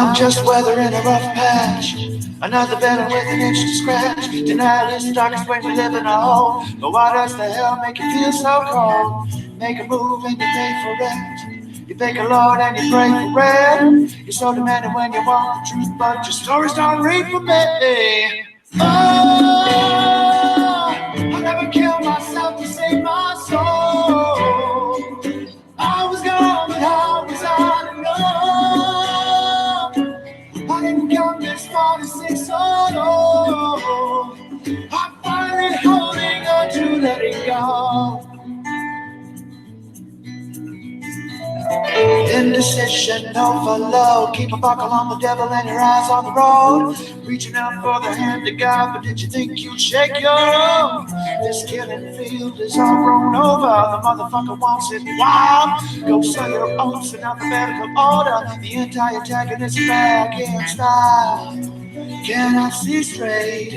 I'm just weathering a rough patch, another veteran with an itch to scratch. Denial is the darkest way we live in a hole. But why does the hell make you feel so cold? Make a move and you pay for it. You thank the Lord and you pray for bread. You're so demanding when you want the truth, but your stories don't read for me. Oh, I never killed myself to save my soul. I was gone, but how was I to know? I didn't come this far to say so low. I'm finally holding on to letting go. Indecision, no follow. Keep a buckle on the devil and your eyes on the road. Reaching out for the hand of God, but did you think you'd shake your own? This killing field is all grown over. The motherfucker wants it wild. Go sell your oats in alphabetical order. The anti-antagonist back in style. Cannot see straight.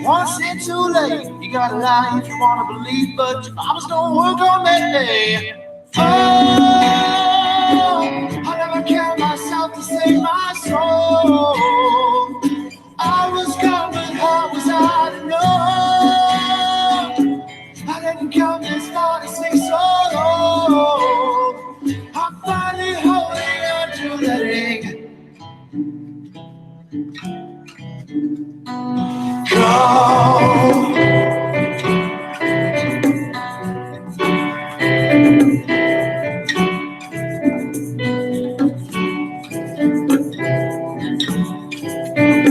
Once it's too late, you gotta lie if you wanna believe, but your mama's gonna work on me. Oh, I never killed myself to save my soul. I was gone, but how was I to know? I didn't come this far to say so low. I'm finally holding on to letting go.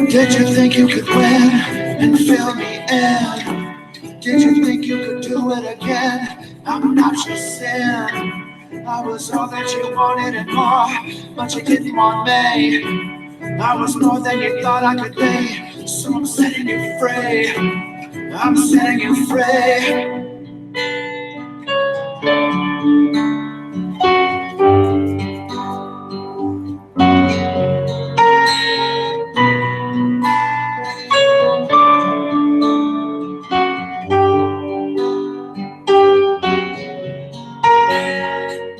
Did you think you could win and fill me in? Did you think you could do it again? I'm not your sin. I was all that you wanted and more, but you didn't want me. I was more than you thought I could be, so I'm setting you free. I'm setting you free.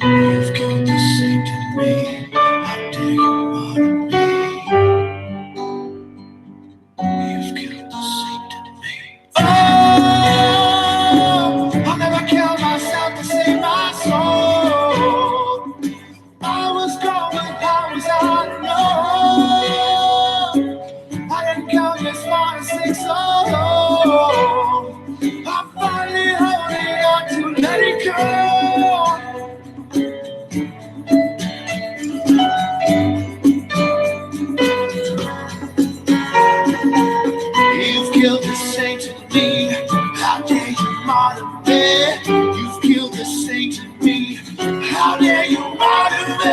You've killed the saint in me. How dare you bother me? You've killed the saint in me. Oh, I'll never kill myself to save my soul. I was gone, but how was I to know? I didn't come this far to sing so low. I'm finally holding on to let it go. You've killed the saint in me. How dare you modern me? You've killed the saint in me. How dare you modern me?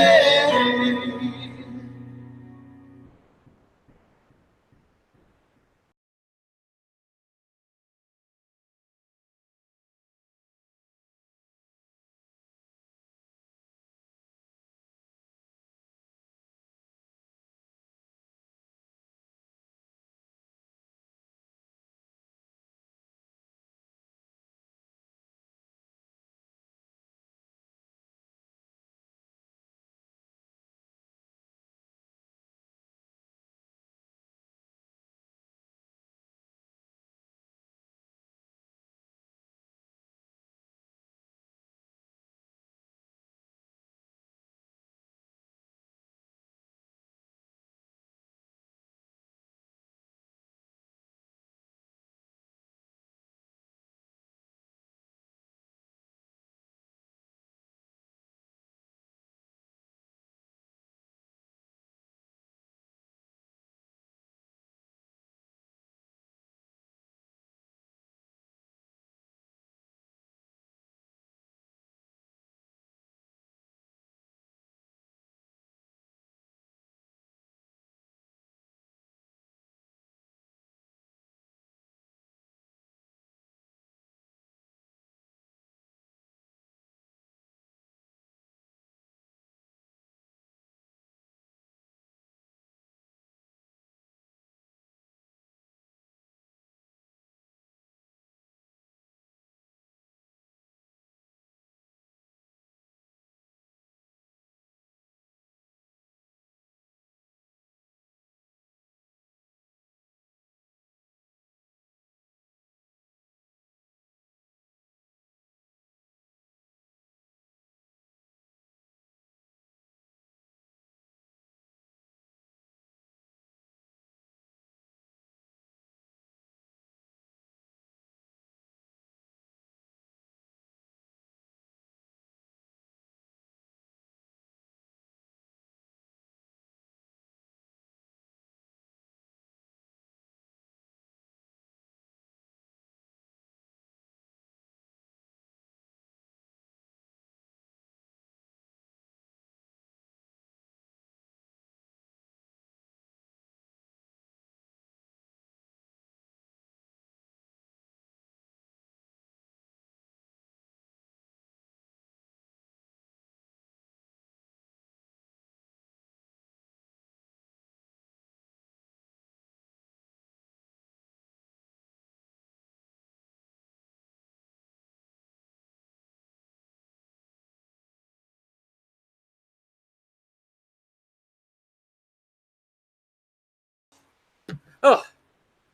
Oh,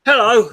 hello.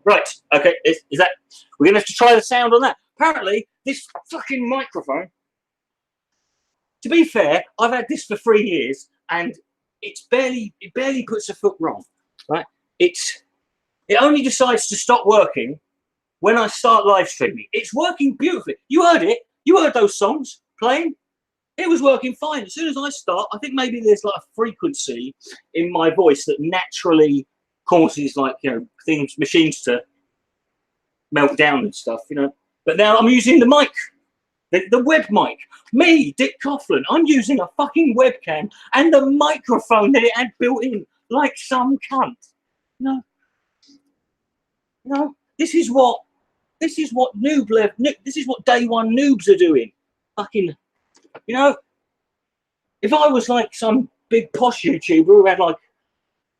Right, okay, is that, we're going to have to try the sound on that. Apparently, this fucking microphone, to be fair, I've had this for 3 years, and it barely puts a foot wrong, right? It only decides to stop working when I start live streaming. It's working beautifully. You heard it. You heard those songs playing. It was working fine. As soon as I start, I think maybe there's like a frequency in my voice that naturally causes, like, you know, things, machines to melt down and stuff, you know. But now I'm using the mic, the web mic. Me, Dick Coughlan, I'm using a fucking webcam and the microphone that it had built in, like some cunt. No, no. This is what this is what day one noobs are doing. Fucking, you know. If I was like some big posh YouTuber who had like,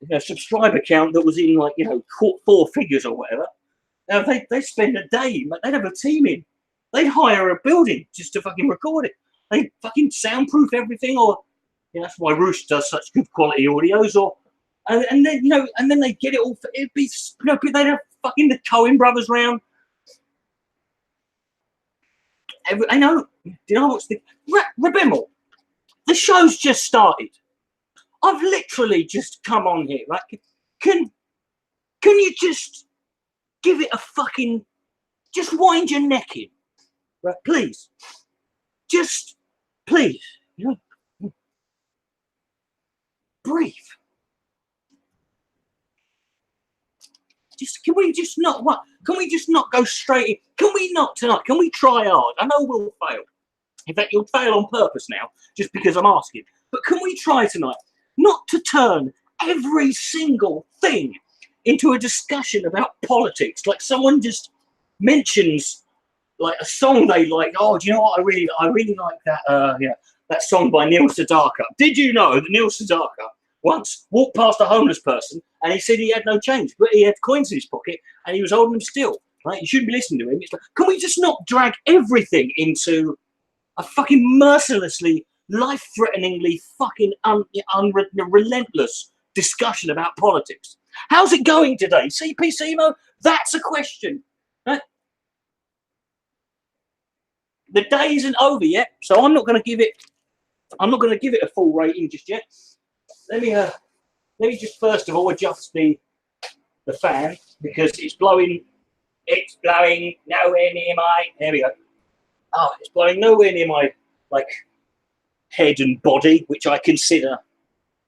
you know, a subscriber count that was in, like, you know, 4 figures or whatever, now they spend a day, they'd have a team in. They'd hire a building just to fucking record it. They fucking soundproof everything, or, you know, that's why Roosh does such good quality audios, or and then, you know, and then they get it all. It'd be, you know, they'd have fucking the Coen brothers round. I know. Do you know what's the Rebemmel? The show's just started. I've literally just come on here. Right? Can you just give it a fucking, just wind your neck in, right? Please, just please, you know, breathe. Just, can we just not, what? Can we just not go straight in? Can we not tonight? Can we try hard? I know we'll fail. In fact, you'll fail on purpose now, just because I'm asking. But can we try tonight not to turn every single thing into a discussion about politics? Like someone just mentions like a song they like. Oh, do you know what? I really like that. Yeah, that song by Neil Sedaka. Did you know that Neil Sedaka once walked past a homeless person and he said he had no change, but he had coins in his pocket and he was holding them still? Right? You shouldn't be listening to him. It's like, can we just not drag everything into a fucking mercilessly, life-threateningly fucking relentless discussion about politics? How's it going today? CP Simo? That's a question. Right? The day isn't over yet, so I'm not going to give it a full rating just yet. Let me just first of all adjust the fan, because it's blowing nowhere near my, there we go. Oh, it's blowing nowhere near my, like, head and body, which I consider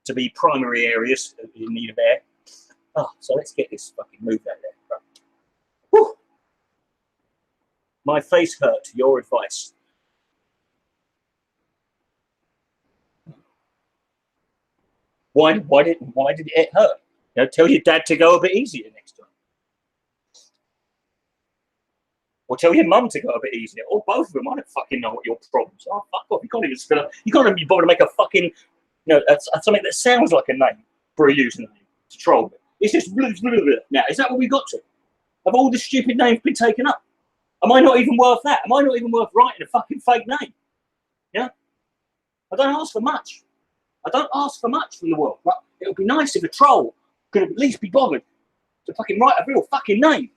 to be primary areas in need of air. Oh, so let's get this fucking move out there. Right. Whew. My face hurt. Your advice. Why did it hurt? You know, tell your dad to go a bit easier next time. Or tell your mum to go a bit easier. Or both of them. I don't fucking know what your problems are. Fuck off. You can't even spell it. You can't even be bothered to make a fucking, you know, something that sounds like a name for a username to troll me. It's just blah, blah, blah, blah. Now, is that what we got to? Have all the stupid names been taken up? Am I not even worth that? Am I not even worth writing a fucking fake name? Yeah? I don't ask for much. I don't ask for much from the world. But it would be nice if a troll could at least be bothered to fucking write a real fucking name.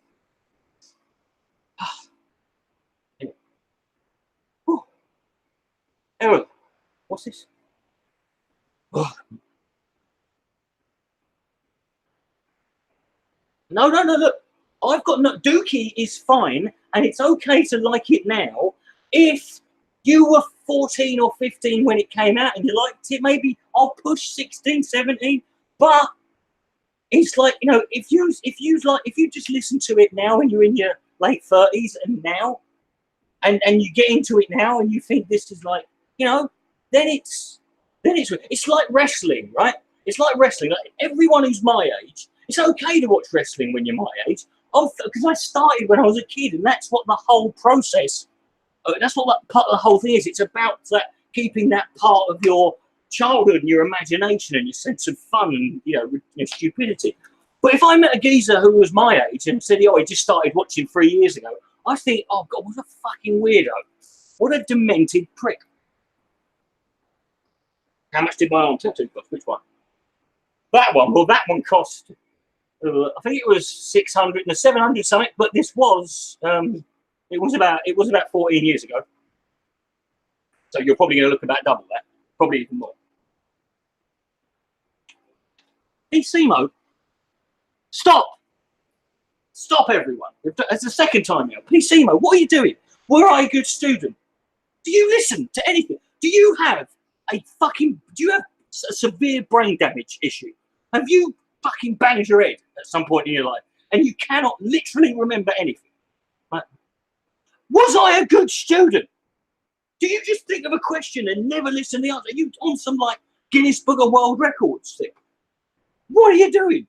Aaron, what's this? Oh. No, look. I've got no, Dookie is fine, and it's okay to like it now if You were 14 or 15 when it came out and you liked it. Maybe I'll push 16, 17, but it's like, you know, if you just listen to it now and you're in your late 30s and now, and you get into it now and you think this is like, you know, then it's like wrestling, right? It's like wrestling. Like everyone who's my age, it's okay to watch wrestling when you're my age. Because I started when I was a kid, and that's what the whole process. That's what that part of the whole thing is. It's about that, keeping that part of your childhood and your imagination and your sense of fun and, you know, stupidity. But if I met a geezer who was my age and said, "Oh, he just started watching 3 years ago," I think, "Oh God, what a fucking weirdo! What a demented prick!" How much did my arm tattoo cost? Which one? That one. Well, that one cost. I think it was 600 and 700 something. But this was. It was about 14 years ago. So you're probably going to look about double that, probably even more. PC mode. Stop, everyone. It's the second time now. PC mode. What are you doing? Were I a good student? Do you listen to anything? Do you have a severe brain damage issue? Have you fucking banged your head at some point in your life and you cannot literally remember anything? Right? Was I a good student? Do you just think of a question and never listen to the answer? Are you on some like Guinness Book of World Records thing? What are you doing?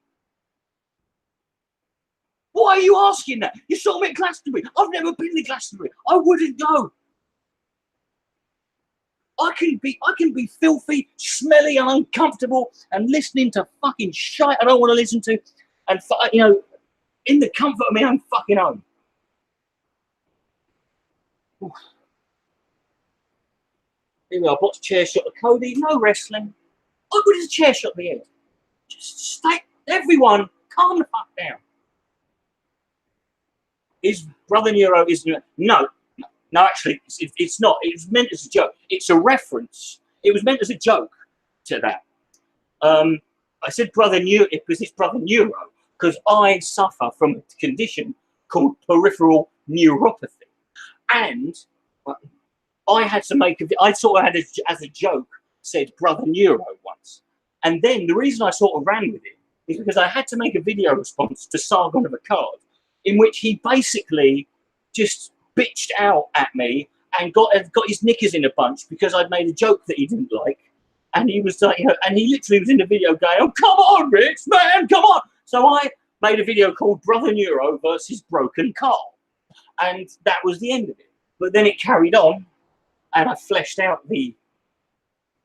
Why are you asking that? You saw me at Glastonbury. I've never been to Glastonbury. I wouldn't go. I can be filthy, smelly, and uncomfortable, and listening to fucking shite I don't want to listen to, and you know, in the comfort of my own fucking home. Oof. Here we are. What's chair shot of Cody? No wrestling. Oh, what is a chair shot at the end? Just stay. Everyone, calm the fuck down. Is Brother Neuro? No, actually, it's not. It was meant as a joke. It's a reference. It was meant as a joke to that. I said Brother Neuro because it's Brother Neuro, because I suffer from a condition called peripheral neuropathy. And I had to make I sort of had as a joke said Brother Neuro once. And then the reason I sort of ran with it is because I had to make a video response to Sargon of Akkad, in which he basically just bitched out at me and got his knickers in a bunch because I'd made a joke that he didn't like. And he was like, you know, and he literally was in the video going, "Oh, come on, Rich, man, come on." So I made a video called Brother Neuro versus Broken Carl. And that was the end of it. But then it carried on, and I fleshed out the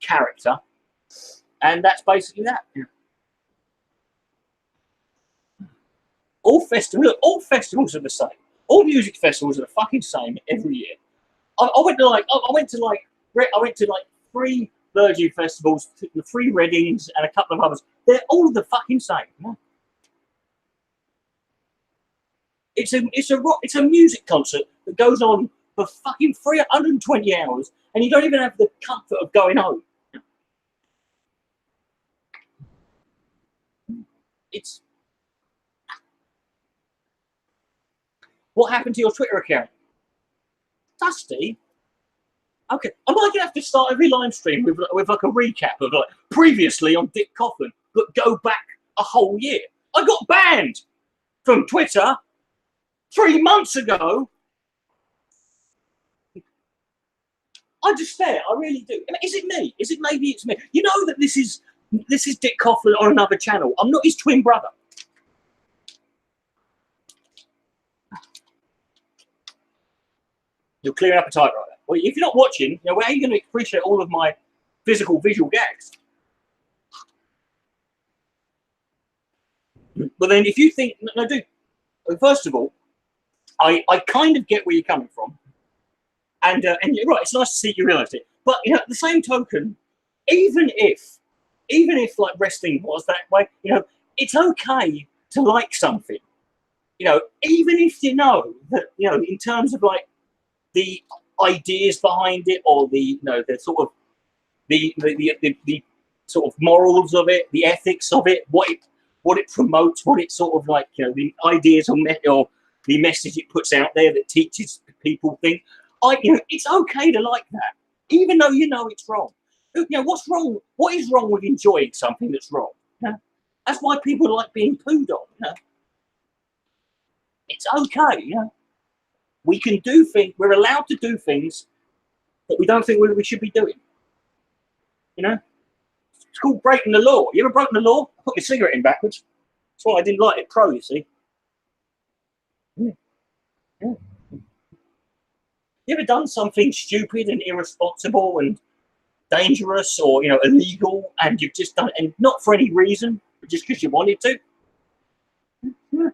character. And that's basically that. Yeah. All festivals are the same. All music festivals are the fucking same every year. I went to like 3 Virgin festivals, 3 Readings, and a couple of others. They're all the fucking same. Yeah? It's a music concert that goes on for fucking 320 hours, and you don't even have the comfort of going home. It's what happened to your Twitter account? Dusty? Okay, I might have to start every live stream with like a recap of like previously on Dick Coughlan, but go back a whole year. I got banned from Twitter 3 months ago. I despair. I really do. I mean, is it me? Is it maybe it's me? You know that this is Dick Coughlan on another channel. I'm not his twin brother. You're clearing up a typewriter. Well, if you're not watching, you know, how are you going to appreciate all of my visual gags? But then if you think, no, dude, first of all, I kind of get where you're coming from. And you're right, it's nice to see you realise it. But, you know, at the same token, even if like wrestling was that way, you know, it's okay to like something. You know, even if you know that, you know, in terms of like the ideas behind it, or the, you know, the sort of the sort of morals of it, the ethics of it, what it promotes, what it sort of like, you know, the ideas or the message it puts out there that teaches people things. it's okay to like that, even though you know it's wrong. What's wrong? What is wrong with enjoying something that's wrong? That's why people like being pooed on. It's okay. We can do things. We're allowed to do things that we don't think we should be doing. It's called breaking the law. You ever broken the law? I put my cigarette in backwards. That's why I didn't light it pro, you see. Yeah. You ever done something stupid and irresponsible and dangerous or illegal, and you've just done it, and not for any reason, but just because you wanted to? Yeah.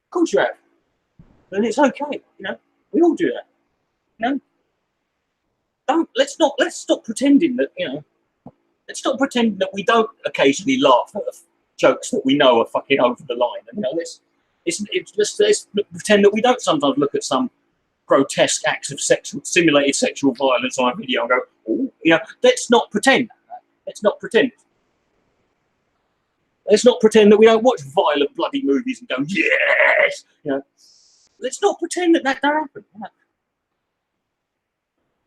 Of course you have. And it's okay, we all do that. Let's stop pretending that, let's stop pretending that we don't occasionally laugh at jokes that we know are fucking over the line. And let's pretend that we don't sometimes look at some grotesque acts of simulated sexual violence on a video and go, oh, let's not pretend. Let's not pretend. Let's not pretend that we don't watch violent, bloody movies and go, yes. Let's not pretend that don't happen.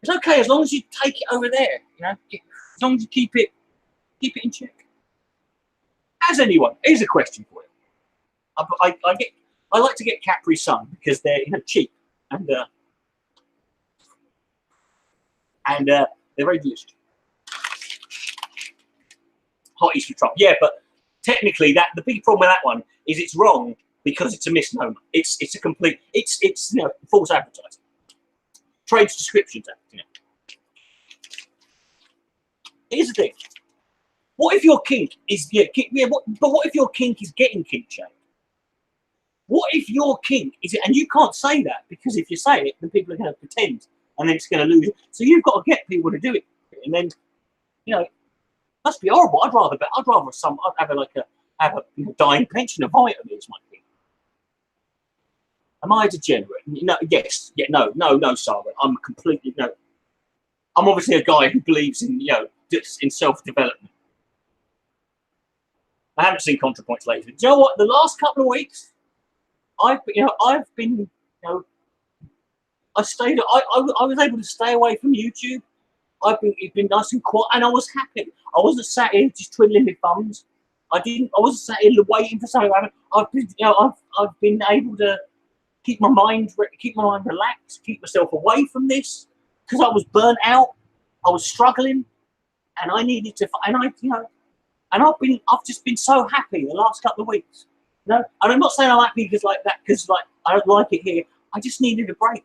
It's okay as long as you take it over there. As long as you keep it in check. Has anyone? Here's a question for you. I like to get Capri Sun because they're cheap and they're very delicious. Hot Easter Trump, yeah, but technically the big problem with that one is it's wrong because it's a misnomer. It's a complete it's false advertising. Trades descriptions. Here's the thing. What if your kink is what if your kink is getting kink shamed? What if your kink is and you can't say that because if you say it, then people are going to pretend and then it's going to lose it. So you've got to get people to do it, and then it must be horrible. I'd have a dying pensioner vomit on me as my kink. Am I a degenerate? No, yes, yeah, no, Sarah. I'm completely no. I'm obviously a guy who believes in in self-development. I haven't seen ContraPoints lately. Do you know what? The last couple of weeks, I was able to stay away from YouTube. It's been nice and quiet, and I was happy. I wasn't sat here just twiddling my thumbs. I wasn't sat here waiting for something to happen. I've been able to keep my mind relaxed, keep myself away from this because I was burnt out. I was struggling, and I needed to. And I've just been so happy the last couple of weeks. And I'm not saying I'm happy because I don't like it here. I just needed a break.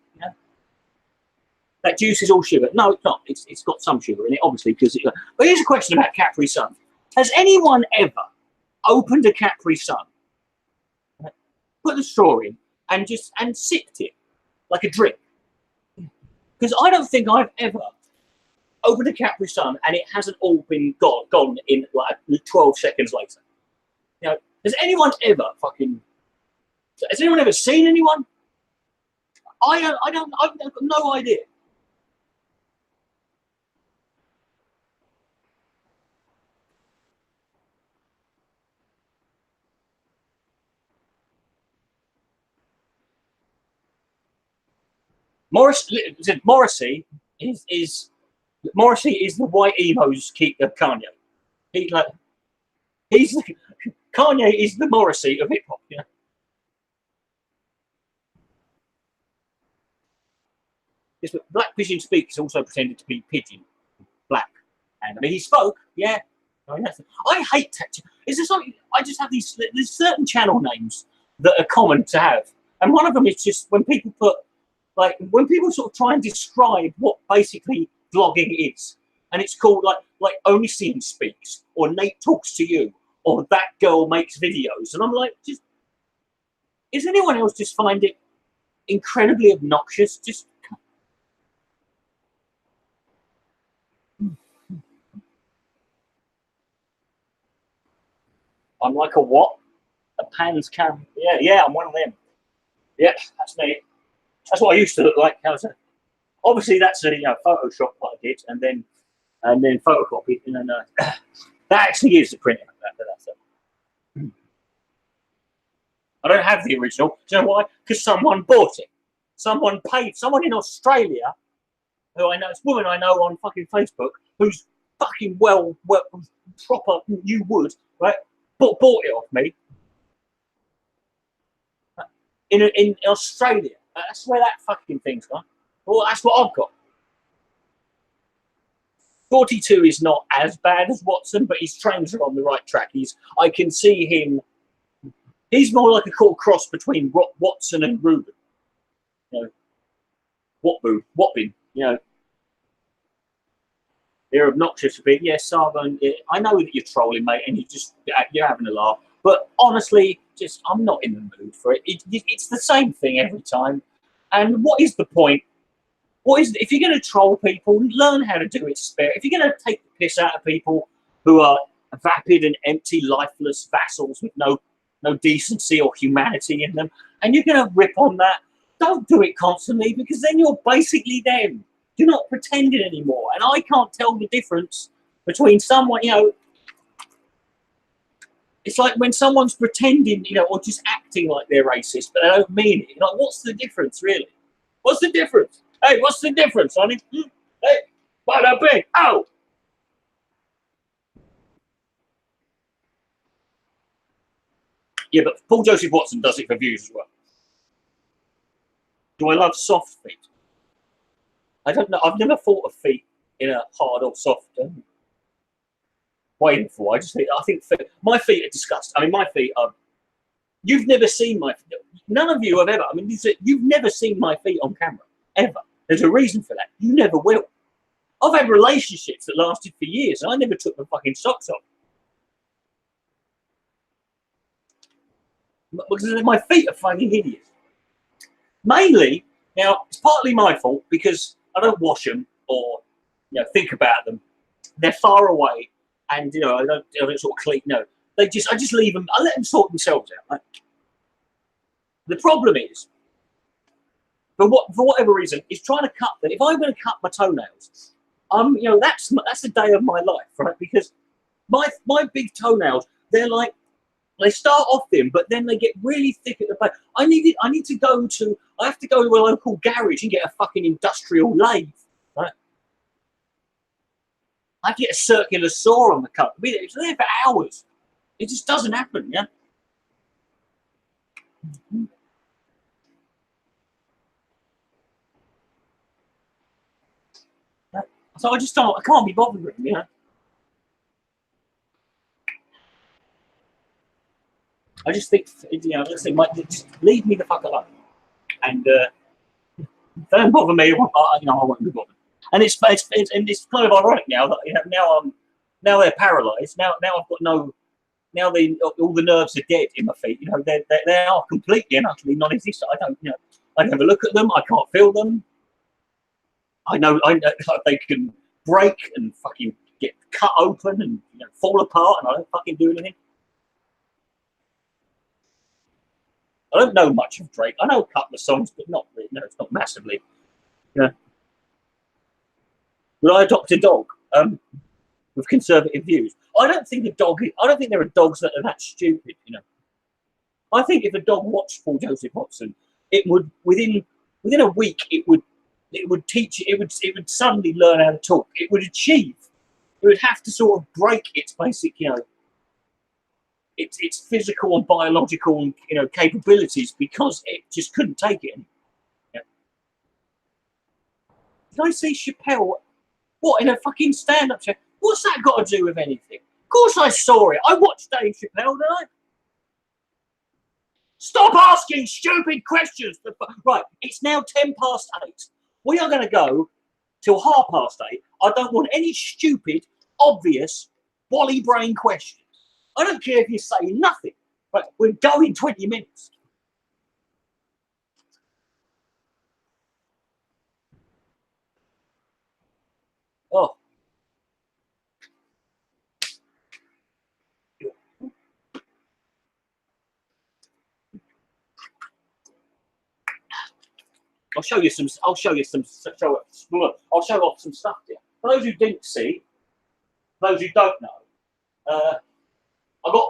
That juice is all sugar. No, it's not. It's got some sugar in it, obviously. But here's a question about Capri Sun. Has anyone ever opened a Capri Sun, put the straw in, and sipped it like a drink? Because I don't think I've ever opened a Capri Sun and it hasn't all been gone in like 12 seconds later. Has anyone ever has anyone ever seen anyone? I've got no idea. Morrissey is the white emo's keep of Kanye. Kanye is the Morrissey of hip hop. Yes, but Black Pigeon Speaks also pretended to be Pigeon Black, and he spoke. Yeah, I hate that. Is there something? I just have there's certain channel names that are common to have, and one of them is just when people sort of try and describe what basically vlogging is, and it's called like Only Scene Speaks, or Nate Talks to You, or That Girl Makes Videos, and I'm like, is anyone else just find it incredibly obnoxious? I'm like a what? A Pans cam? Yeah, I'm one of them. Yeah, that's me. That's what I used to look like. Obviously, that's a Photoshop what I did, and then photocopied, and then that actually is the printer. I don't have the original. Do you know why? Because someone bought it. Someone paid. Someone in Australia, who I know, it's a woman I know on fucking Facebook, who's fucking well proper new wood, right? Bought it off me. In Australia. That's where that fucking thing's gone. Well, that's what I've got. 42 is not as bad as Watson, but his trains are on the right track. I can see him. He's more like a cool cross between Watson and Ruben. You know, Watbin, you know. They're obnoxious a bit. Yes, Sargon, I know that you're trolling, mate, and you're having a laugh. But honestly, I'm not in the mood for it. It's the same thing every time. And what is the point? If you're going to troll people, learn how to do it spare. If you're going to take the piss out of people who are vapid and empty, lifeless vassals with no decency or humanity in them, and you're going to rip on that, don't do it constantly, because then you're basically them. You're not pretending anymore. And I can't tell the difference between someone, you know, it's like when someone's pretending, you know, or just acting like they're racist, but they don't mean it. Like, what's the difference, really? What's the difference? Hey, what's the difference, honey? Hey, bada bing, ow! Yeah, but Paul Joseph Watson does it for views as well. Do I love soft feet? I don't know. I've never thought of feet in a hard or soft way before. I think my feet are disgusting. I mean, my feet are. You've never seen my. None of you have ever. I mean, you've never seen my feet on camera ever. There's a reason for that. You never will. I've had relationships that lasted for years, and I never took my fucking socks off because my feet are fucking hideous. Mainly, now it's partly my fault because I don't wash them or think about them. They're far away, and I don't sort of clean. No, I just leave them. I let them sort themselves out. Right? The problem is, for whatever reason, is trying to cut them. If I'm going to cut my toenails, that's the day of my life, right? Because my big toenails, they start off thin, but then they get really thick at the back. I have to go to a local garage and get a fucking industrial lathe, right? I have to get a circular saw on the cut. It's there for hours. It just doesn't happen, yeah. So I can't be bothered with them, I just think, just leave me the fuck alone. And don't bother me, I won't be bothered. And it's kind of ironic now that, now they're paralysed. Now I've got all the nerves are dead in my feet. They are completely and utterly non-existent. I never look at them. I can't feel them. I know they can break and fucking get cut open and fall apart, and I don't fucking do anything. I don't know much of Drake. I know a couple of songs, but not really. No, it's not massively. Yeah. Would I adopt a dog with conservative views? I don't think there are dogs that are that stupid. I think if a dog watched Paul Joseph Watson, it would within a week it would teach it would suddenly learn how to talk. It would achieve. It would have to sort of break its basic its physical and biological capabilities, because it just couldn't take it anymore. Yeah. Did I see Chappelle? What, in a fucking stand-up show? What's that got to do with anything? Of course I saw it. I watched Dave Chappelle, didn't I? Stop asking stupid questions. Right, it's now 8:10. We are going to go till 8:30. I don't want any stupid, obvious, wally brain questions. I don't care if you're saying nothing. Right, we're going 20 minutes. Oh. I'll show off some stuff here. For those who didn't see, those who don't know,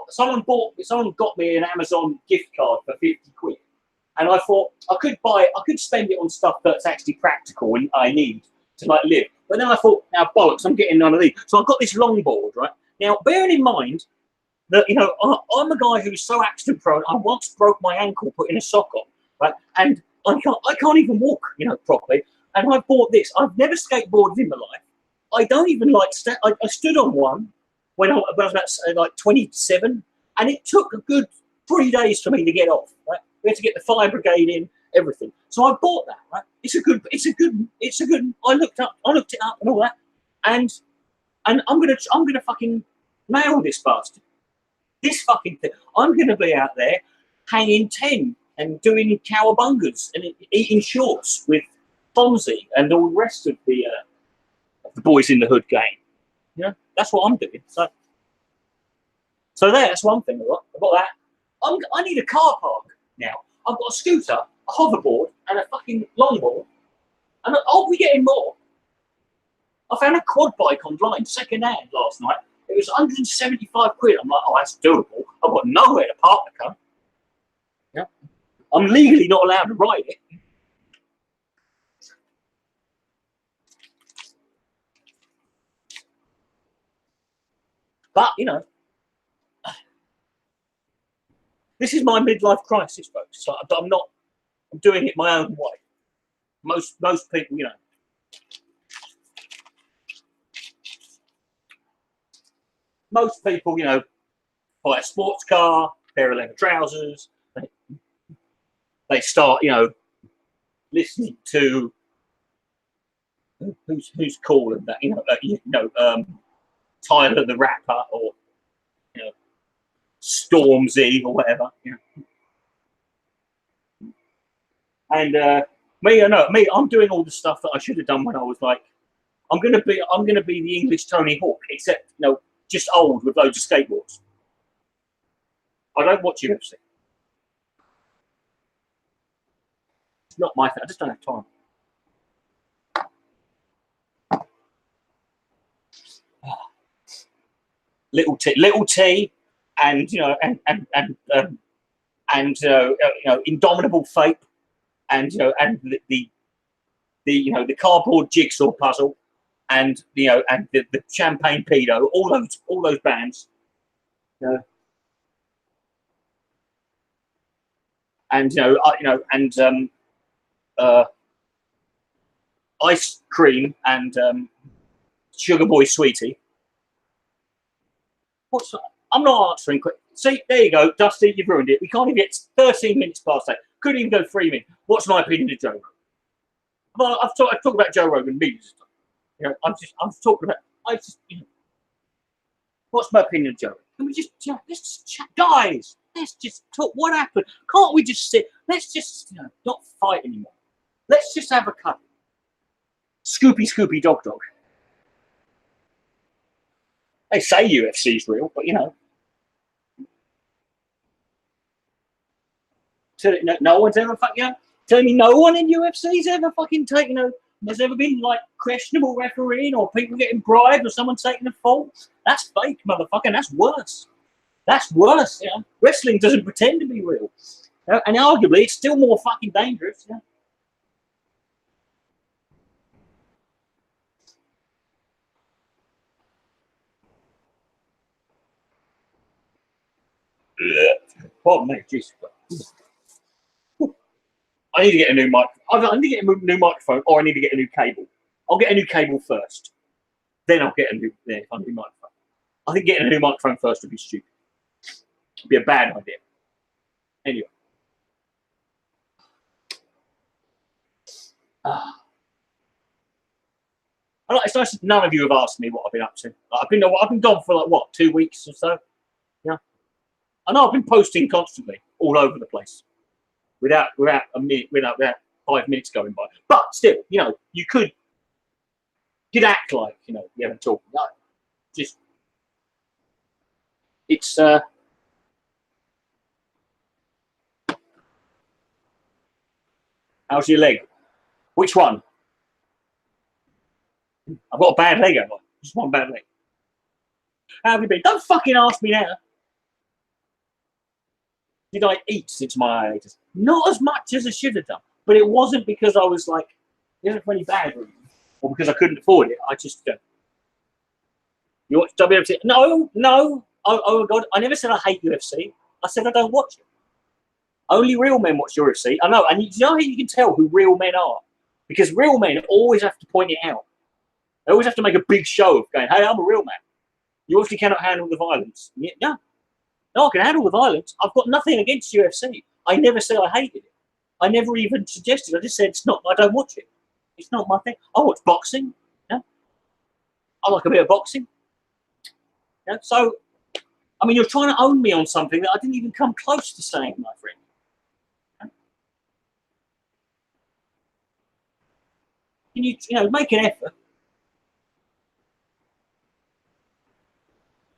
someone got me an Amazon gift card for 50 quid. And I thought I could spend it on stuff that's actually practical and I need to like live. But then I thought, now bollocks, I'm getting none of these. So I've got this longboard, right? Now, bearing in mind that, you know, I'm a guy who's so accident prone, I once broke my ankle putting a sock on, right? And I can't even walk, you know, properly. And I bought this. I've never skateboarded in my life. I don't even like, I stood on one when I was about like 27, and it took a good 3 days for me to get off, right? We had to get the fire brigade in, everything. So I bought that, right? It's a good, I looked it up and all that. And I'm gonna fucking nail this bastard. This fucking thing. I'm gonna be out there hanging 10 and doing cowabungas and eating shorts with Fonzie and all the rest of the boys in the hood gang. You know, that's what I'm doing. So that's one thing I got that. I need a car park now. I've got a scooter, a hoverboard, and a fucking longboard. And I'll be getting more. I found a quad bike online, second hand, last night. It was 175 quid. I'm like, oh, that's doable. I've got nowhere to park the car. Yeah. I'm legally not allowed to ride it. But, you know, this is my midlife crisis, folks. So I'm doing it my own way. Most people, you know. Most people, you know, buy a sports car, pair of leather trousers. They start, you know, listening to who's calling that, you know, Tyler the Rapper, or you know, Stormzy or whatever. You know. And me, I'm doing all the stuff that I should have done when I was like, I'm gonna be the English Tony Hawk, except you know, just old with loads of skateboards. I don't watch UFC. It's not my thing. I just don't have time. Little T, and you know, and you know, Indomitable Fate, and you know, and the you know, the cardboard jigsaw puzzle, and you know, and the Champagne Pedo, all those bands, you know, and you know, and Ice Cream and Sugar Boy Sweetie. What's that? I'm not answering quick. See, there you go, Dusty, you've ruined it. We can't even get 13 minutes past 8. Couldn't even go 3 minutes. What's my opinion of Joe Rogan? Well, I've talked about Joe Rogan millions of times. You know, I'm talking about. You know, what's my opinion of Joe Rogan? Can we just let's just chat, guys? Let's just talk. What happened? Can't we just sit? Let's just, you know, not fight anymore. Let's just have a cuddle. Scoopy, dog. They say UFC's real, but you know, no one's ever fucking. Tell me, no one in UFC's ever fucking taken, you know, there's ever been like questionable refereeing or people getting bribed or someone taking a fall. That's fake, motherfucker. And that's worse. That's worse. You know? Wrestling doesn't pretend to be real, you know? And arguably, it's still more fucking dangerous. You know? Pardon me, Jesus. I need to get a new mic. I need to get a new microphone, or I need to get a new cable. I'll get a new cable first, then I'll get a new microphone. I think getting a new microphone first would be stupid. It'd be a bad idea. Anyway, it's nice that none of you have asked me what I've been up to. I've been gone for like what, 2 weeks or so. Yeah, I know I've been posting constantly all over the place. Without 5 minutes going by, but still, you know, you could act like, you know, you haven't talked. No, just it's how's your leg? Which one? I've got a bad leg, have I? Just one bad leg. How have you been? Don't fucking ask me now. Did I eat since my hiatus? Not as much as I should have done. But it wasn't because I was like, isn't for any bad reason, or because I couldn't afford it. I just you watch WFC? No, no. Oh God, I never said I hate UFC. I said I don't watch it. Only real men watch UFC. I know, and you know how you can tell who real men are? Because real men always have to point it out. They always have to make a big show of going, hey, I'm a real man. You obviously cannot handle the violence. Yeah. No, I can handle the violence. I've got nothing against UFC. I never said I hated it. I never even suggested. I just said it's not. I don't watch it. It's not my thing. I watch boxing. Yeah. I like a bit of boxing. Yeah. So, I mean, you're trying to own me on something that I didn't even come close to saying, my friend. Yeah. Can you make an effort?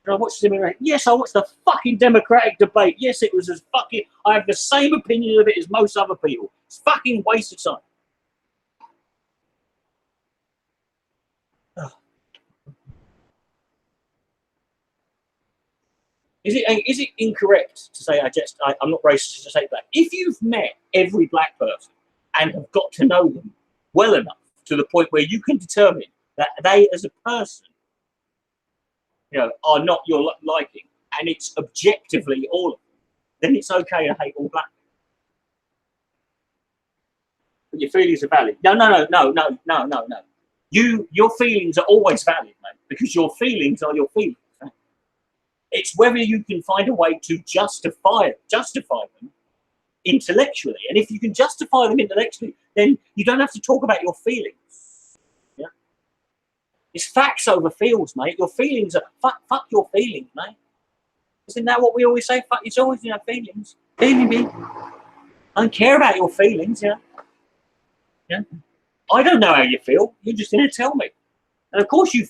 I watched the Yes, I watched the fucking Democratic debate. Yes, it was as fucking. I have the same opinion of it as most other people. It's fucking waste of time. Is it incorrect to say I'm not racist to say that? If you've met every black person and have got to know them well enough to the point where you can determine that they as a person, are not your liking, and it's objectively all of them, then it's okay to hate all black people. But your feelings are valid. No. Your feelings are always valid, mate, because your feelings are your feelings. Right? It's whether you can find a way to justify them intellectually. And if you can justify them intellectually, then you don't have to talk about your feelings. Yeah? It's facts over feels, mate. Your feelings are fuck your feelings, mate. Isn't that what we always say? Fuck, it's always feelings. Baby. I don't care about your feelings, yeah. I don't know how you feel. You're just going to tell me. And of course, we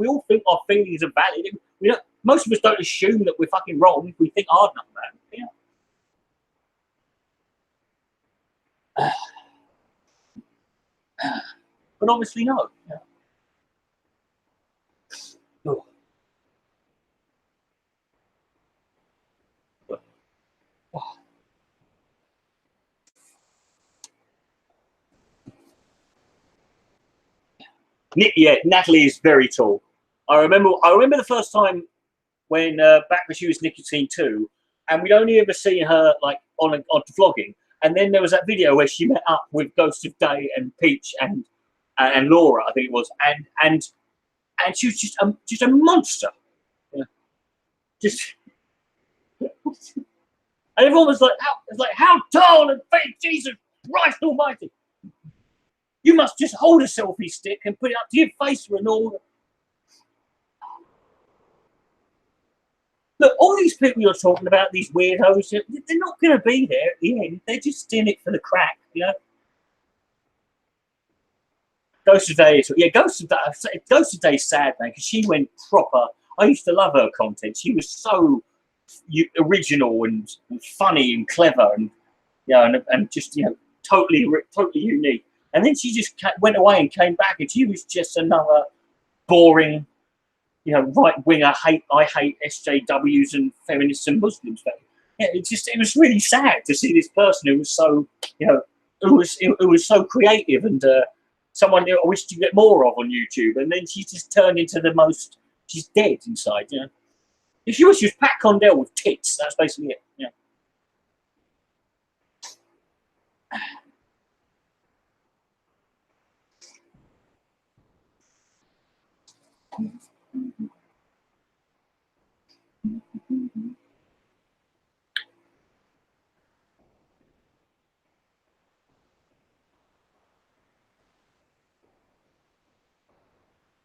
all think our feelings are valid. Most of us don't assume that we're fucking wrong if we think hard enough about it. Yeah. But obviously, no. Yeah. Oh. Yeah, Natalie is very tall. I remember the first time when back when she was Nicotine 2, and we'd only ever seen her like on vlogging. And then there was that video where she met up with Ghost of Day and Peach and Laura, I think it was, and she was just a monster. Yeah. Just and everyone was like, how tall and fake, Jesus Christ Almighty! You must just hold a selfie stick and put it up to your face for an order. Look, all these people you're talking about, these weirdos, they're not going to be there at the end. They're just in it for the crack, Ghost of Day, Ghost of Day is sad, man, because she went proper. I used to love her content. She was so original and funny and clever, and just totally unique. And then she just went away and came back, and she was just another boring, right winger. I hate SJWs and feminists and Muslims. Yeah, it was really sad to see this person who was so, who was so creative and someone I wish to get more of on YouTube. And then she just turned into she's dead inside. If she was Pat Condell with tits, that's basically it. Yeah.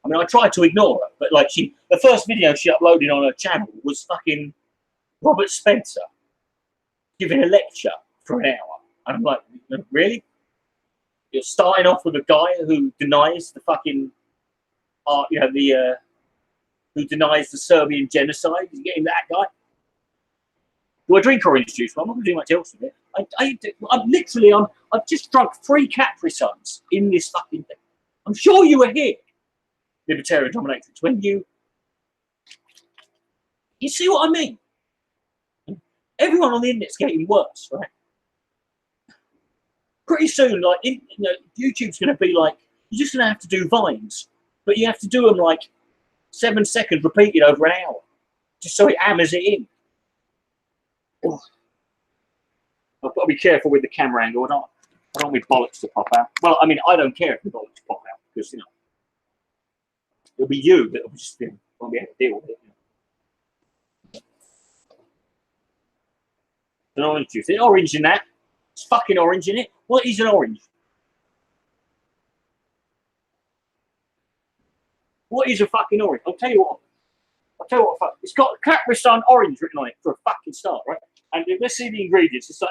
I mean, I tried to ignore her, but the first video she uploaded on her channel was fucking Robert Spencer giving a lecture for an hour. And I'm like, really? You're starting off with a guy who denies the fucking, who denies the Serbian genocide. You're getting that guy. Do I drink orange juice? Well, I'm not going to do much else with it. I've just drunk 3 Capri Suns in this fucking thing. I'm sure you were here, Libertarian Dominatrix, when you see what I mean? Everyone on the internet's getting worse, right? Pretty soon, like, YouTube's going to be like, you're just going to have to do vines, but you have to do them like 7 seconds repeated over an hour, just so it hammers it in. Oh. I've got to be careful with the camera angle. I don't want my bollocks to pop out. Well, I mean, I don't care if the bollocks pop out, because, it'll be you that will just won't be able to deal with it. An orange juice. Is it orange in that? It's fucking orange in it. What is an orange? What is a fucking orange? I'll tell you what. It's got Capri Sun orange written on it for a fucking start, right? And let's see the ingredients.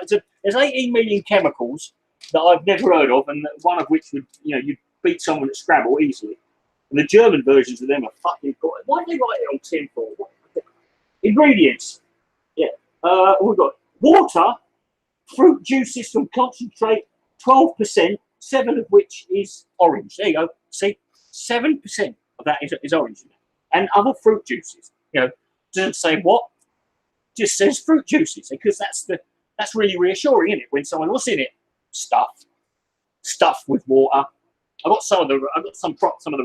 There's 18 million chemicals that I've never heard of, and one of which would, you'd beat someone at Scrabble easily. And the German versions of them are fucking cool. Why do they write it on tin for? Ingredients. Yeah. We've got water, fruit juice system concentrate, 12%, 7 of which is orange. There you go. See, 7% of that is orange. And other fruit juices. Doesn't say what, just says fruit juices, because that's really reassuring, isn't it? When someone, what's in it? Stuff with water. I've got some of the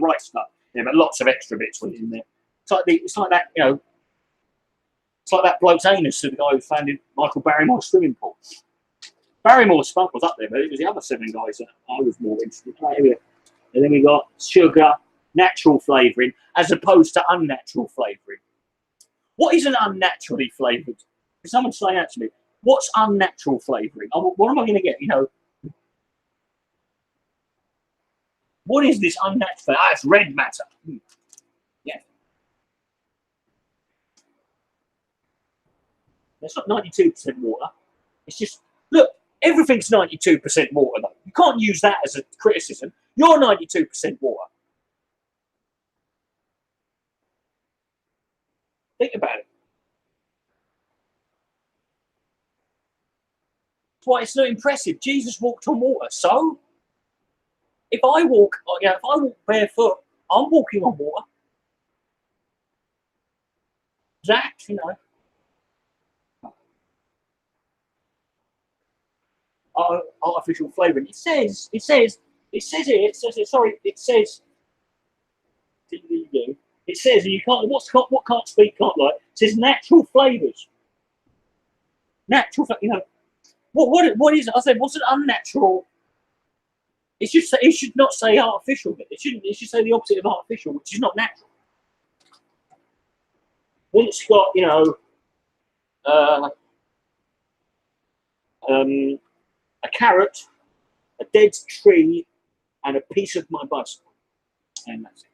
right stuff, but lots of extra bits went in there. It's like that, it's like that bloke's anus to the guy who founded Michael Barrymore's swimming pool. Barrymore's spunk was up there, but it was the other 7 guys that I was more interested in. And then we got sugar, natural flavouring, as opposed to unnatural flavouring. What is an unnaturally flavoured? Can someone say that to me? What's unnatural flavouring? What am I going to get? What is this unnatural? It's red matter. Yeah. It's not 92% water. It's just, look, everything's 92% water, though. You can't use that as a criticism. You're 92% water. Think about it. That's why it's not impressive. Jesus walked on water. So, if I walk barefoot, I'm walking on water. That, artificial flavouring. It says, and you can't. What can't speak can't lie. It says natural flavours. Natural, What is it? I said, what's an unnatural? It should not say artificial. It should say the opposite of artificial, which is not natural. Then it's got, a carrot, a dead tree, and a piece of my bicycle, and that's it.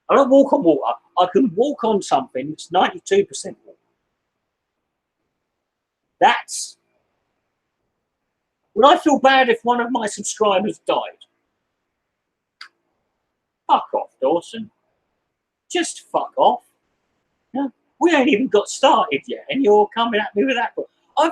I don't walk on water. I can walk on something that's 92% water. That's... Would I feel bad if one of my subscribers died? Fuck off, Dawson. Just fuck off. We ain't even got started yet, and you're coming at me with that. I've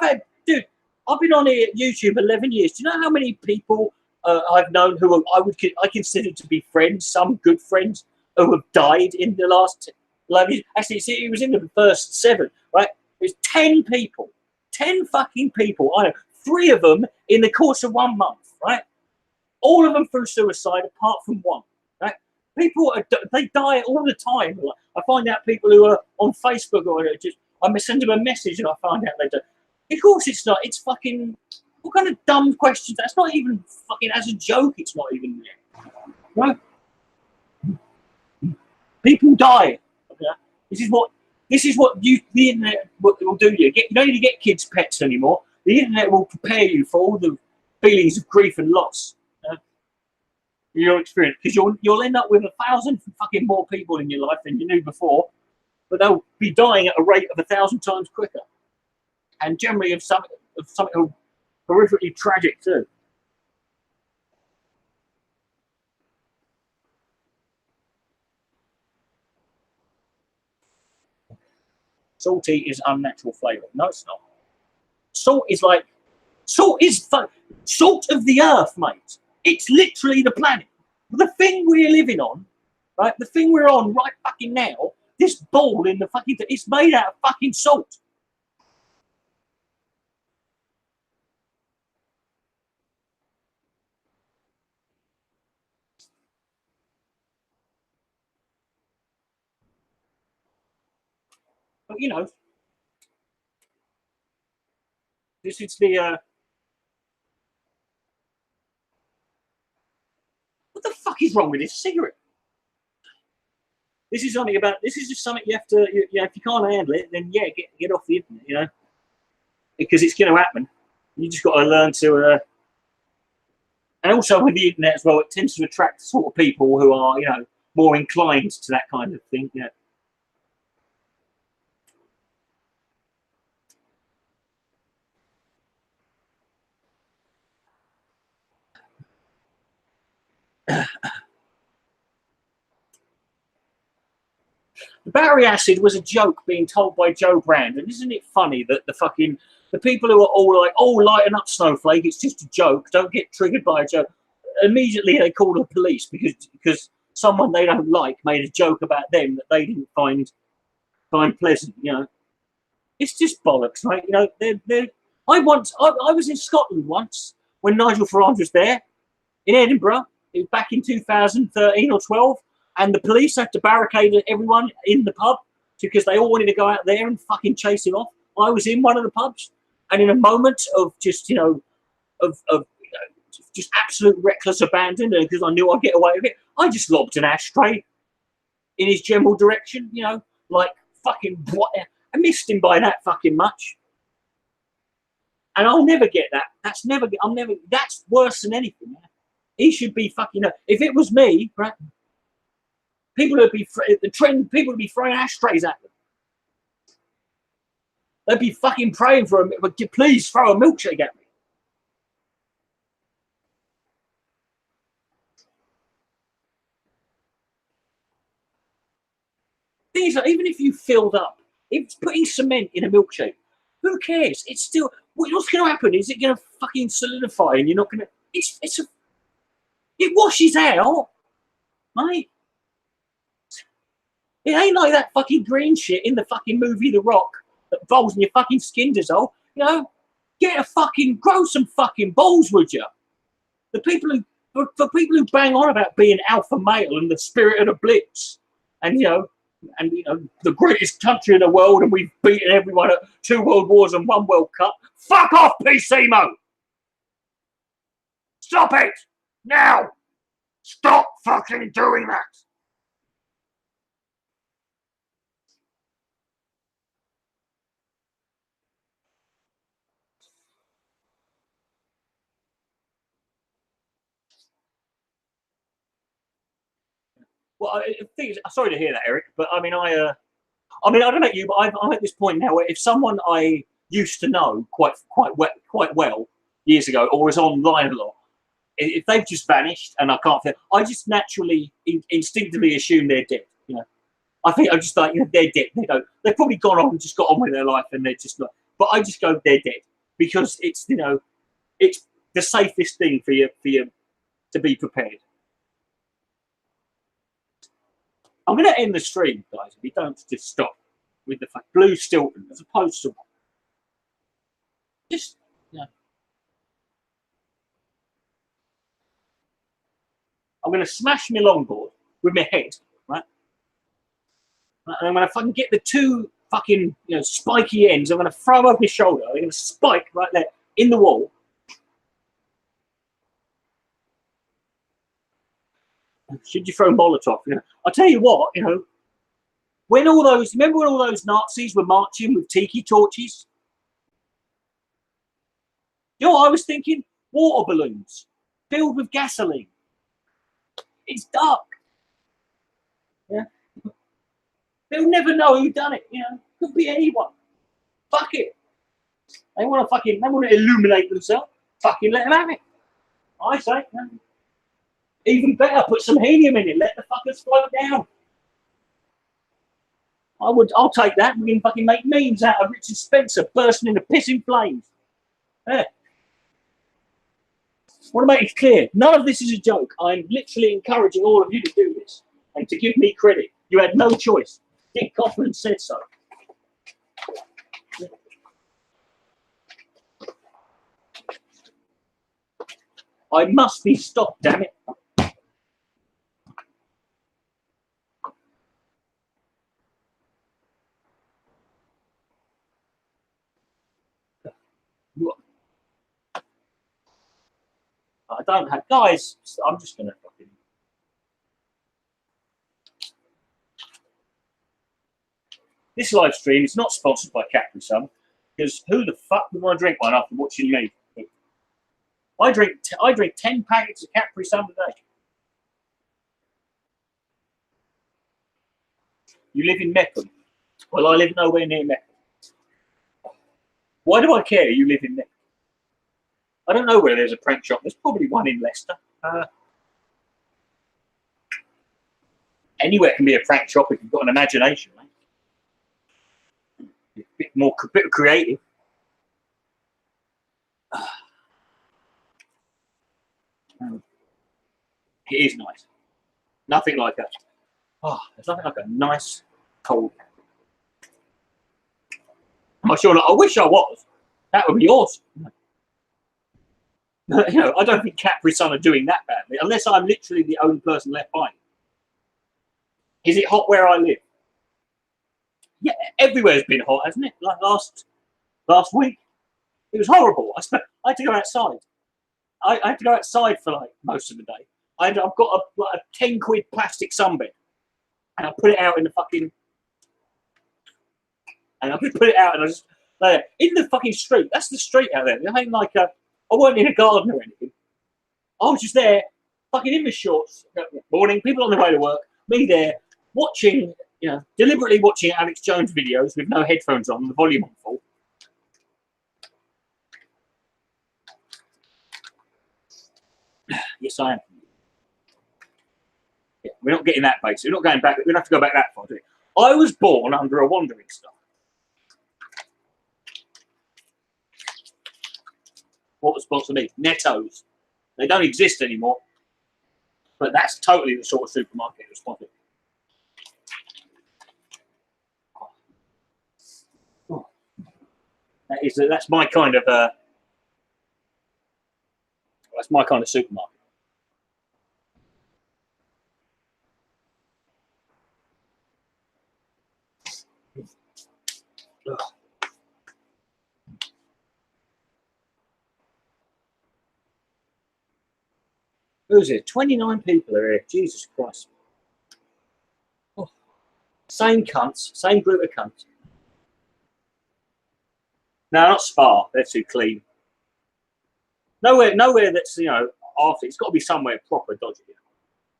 been on here at YouTube 11 years. Do you know how many people I've known who I consider to be friends, some good friends, who have died in the last 11 years? Actually, see, it was in the first 7, right? It was 10 people. 10 fucking people. I know. 3 of them in the course of 1 month, right? All of them through suicide, apart from 1, right? People, they die all the time. Like, I find out people who are on Facebook or I send them a message and I find out they die. Of course it's not. It's fucking, what kind of dumb questions? That's not even fucking, as a joke, it's not even there. Right? People die. Okay? This is what the internet will do you. You don't need to get kids' pets anymore. The internet will prepare you for all the feelings of grief and loss. Your experience, because you'll end up with 1,000 fucking more people in your life than you knew before, but they'll be dying at a rate of 1,000 times quicker, and generally of something horrifically tragic too. Salty is unnatural flavour. No, it's not. Salt is salt of the earth, mate. It's literally the planet. The thing we're living on, right? The thing we're on right fucking now, this ball in the fucking, it's made out of fucking salt. But you know, this is the what the fuck is wrong with this cigarette? This is something about. This is just something you have to. If you can't handle it, then yeah, get off the internet. You know, because it's going to happen. You just got to learn to. And also with the internet as well, it tends to attract the sort of people who are, you know, more inclined to that kind of thing. You know. The battery acid was a joke being told by Joe Brand, and isn't it funny that the people who are all like, "Oh, lighten up, Snowflake, it's just a joke. Don't get triggered by a joke." Immediately they call the police because someone they don't like made a joke about them that they didn't find pleasant. You know, it's just bollocks, right? You know, I was in Scotland once when Nigel Farage was there in Edinburgh. It was back in 2013 or 12. And the police had to barricade everyone in the pub because they all wanted to go out there and fucking chase him off. I was in one of the pubs, and in a moment of just, you know, just absolute reckless abandon, because I knew I'd get away with it, I just lobbed an ashtray in his general direction, you know, like fucking what? I missed him by that fucking much. And I'll never get that. That's worse than anything. Man. He should be fucking, if it was me, right? People would be throwing ashtrays at them. They'd be fucking praying for him. But please throw a milkshake at me. Things like, even if you filled up, if it's putting cement in a milkshake, who cares? It's still, what's going to happen? Is it going to fucking solidify and you're not going to, it washes out, mate. It ain't like that fucking green shit in the fucking movie The Rock that falls in your fucking skin dissolve. You know, grow some fucking balls, would you? For people who bang on about being alpha male and the spirit of the blitz, and you know, the greatest country in the world, and we've beaten everyone at 2 World Wars and 1 World Cup. Fuck off, PC Mo. Stop it now. Stop fucking doing that. Well, sorry to hear that, Eric, but I mean, I don't know you, but I'm at this point now where if someone I used to know quite well years ago, or was online a lot, if they've just vanished and I can't feel, I just naturally, instinctively assume they're dead. You know, I think I'm just like, you know, they're dead. They've probably gone on and just got on with their life, and they're just not. But I just go, they're dead, because it's, you know, it's the safest thing for you to be prepared. I'm going to end the stream, guys, if you don't just stop with the blue Stilton as opposed to just, you know. I'm going to smash my longboard with my head, right? And I'm going to fucking get the 2 fucking, you know, spiky ends. I'm going to throw them over my shoulder. I'm going to spike right there in the wall. Should you throw Molotov? You know, I'll tell you what, you know, remember when all those Nazis were marching with tiki torches? You know what I was thinking? Water balloons filled with gasoline. It's dark. Yeah. They'll never know who done it, you know. Could be anyone. Fuck it. They want to illuminate themselves. Fucking let them have it. I say, you know, even better, put some helium in it. Let the fuckers float down. I'll take that. We can fucking make memes out of Richard Spencer bursting into pissing flames. Yeah. want to make it clear, none of this is a joke. I'm literally encouraging all of you to do this and to give me credit. You had no choice. Dick Coughlan said so. I must be stopped, damn it. I don't have, guys, I'm just going to fucking. This live stream is not sponsored by Capri Sun, because who the fuck would want to drink one after watching me? I drink 10 packets of Capri Sun a day. You live in Meckham. Well, I live nowhere near Meckham. Why do I care you live in Meckham? I don't know where there's a prank shop. There's probably one in Leicester. Anywhere can be a prank shop if you've got an imagination, mate. A bit creative. It is nice. Nothing like that. Oh, there's nothing like a nice cold. I'm sure. I wish I was. That would be awesome. You know, I don't think Capri Sun are doing that badly, unless I'm literally the only person left behind. Is it hot where I live? Yeah, everywhere's been hot, hasn't it? Like last week, it was horrible. I had to go outside. I had to go outside for like most of the day. I've got a 10 quid plastic sunbed, and I put it out in the fucking, and I put it out, and I just like in the fucking street. That's the street out there. It ain't like I wasn't in a garden or anything. I was just there, fucking in my shorts. Morning, people on their way to work. Me there, watching, you know, deliberately watching Alex Jones videos with no headphones on, the volume on full. Yes, I am. Yeah, we're not getting that basic. We're not going back. We don't have to go back that far, do we? I was born under a wandering star. What was sponsored me? Netto's. They don't exist anymore. But that's totally the sort of supermarket that sponsored. Oh. That's my kind of supermarket. Ugh. Who's it? 29 people are here. Jesus Christ. Oh. Same cunts. Same group of cunts. No, not Spa. They're too clean. Nowhere that's, you know, after. It's got to be somewhere proper dodgy.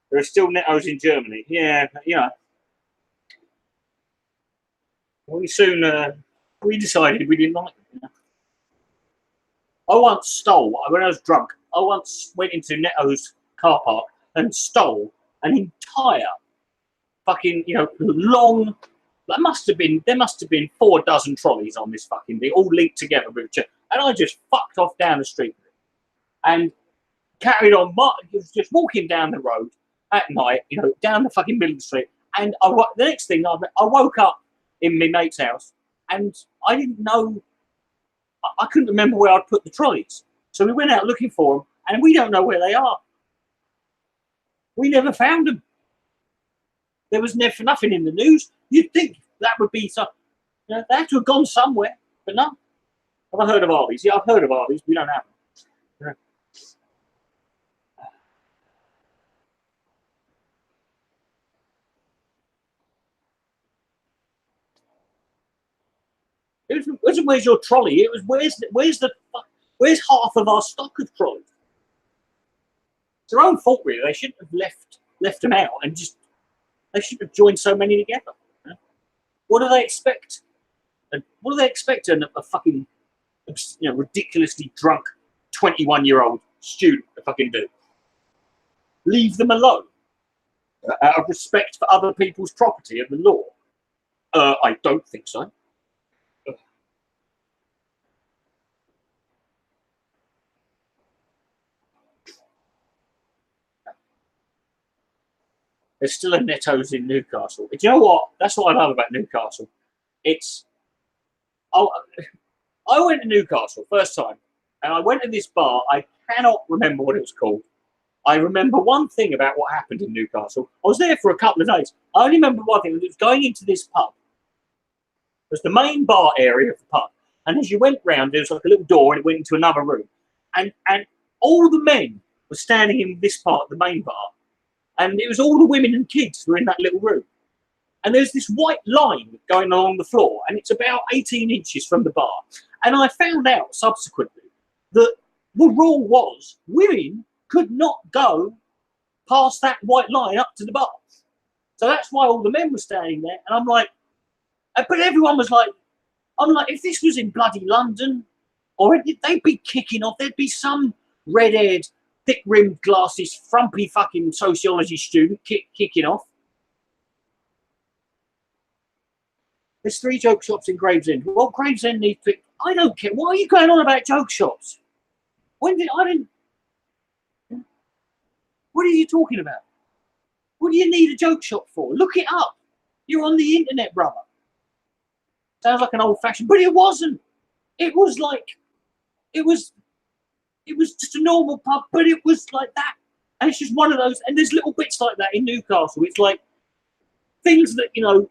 There are still Nettos in Germany. Yeah, you know. We decided we didn't like them. You know? I once stole, when I was drunk, I once went into Netto's car park and stole an entire fucking, you know, long, there must have been 4 dozen trolleys on this fucking thing, all linked together with each other. And I just fucked off down the street with it. And carried on, just walking down the road at night, you know, down the fucking middle of the street. And the next thing, I woke up in my mate's house and I didn't know, I couldn't remember where I'd put the trolleys. So we went out looking for them and we don't know where they are. We never found them. There was never nothing in the news. You'd think that would be some, you know, they had to have gone somewhere, but no. Have I heard of Arby's? Yeah, I've heard of Arby's. We don't have them. It wasn't where's your trolley. It was where's half of our stock of trolleys. It's their own fault, really. They shouldn't have left them out and just they shouldn't have joined so many together. You know? What do they expect? What do they expect a fucking, you know, ridiculously drunk 21-year-old student to fucking do? Leave them alone out of respect for other people's property and the law? I don't think so. There's still a Netto's in Newcastle. Do you know what? That's what I love about Newcastle. It's I went to Newcastle first time, and I went to this bar. I cannot remember what it was called. I remember one thing about what happened in Newcastle. I was there for a couple of days. I only remember one thing. It was going into this pub. It was the main bar area of the pub. And as you went round, there was like a little door, and it went into another room. And all the men were standing in this part of the main bar. And it was all the women and kids who were in that little room. And there's this white line going along the floor, and it's about 18 inches from the bar. And I found out subsequently that the rule was women could not go past that white line up to the bar. So that's why all the men were standing there. And I'm like, but everyone was like, I'm like, if this was in bloody London, or they'd be kicking off. There'd be some red-haired, thick-rimmed glasses, frumpy fucking sociology student kicking off. There's 3 joke shops in Gravesend. Well, Gravesend needs to... I don't care. Why are you going on about joke shops? What are you talking about? What do you need a joke shop for? Look it up. You're on the internet, brother. Sounds like an old-fashioned... But it wasn't. It was like... It was just a normal pub, but it was like that. And it's just one of those... And there's little bits like that in Newcastle. It's like things that, you know...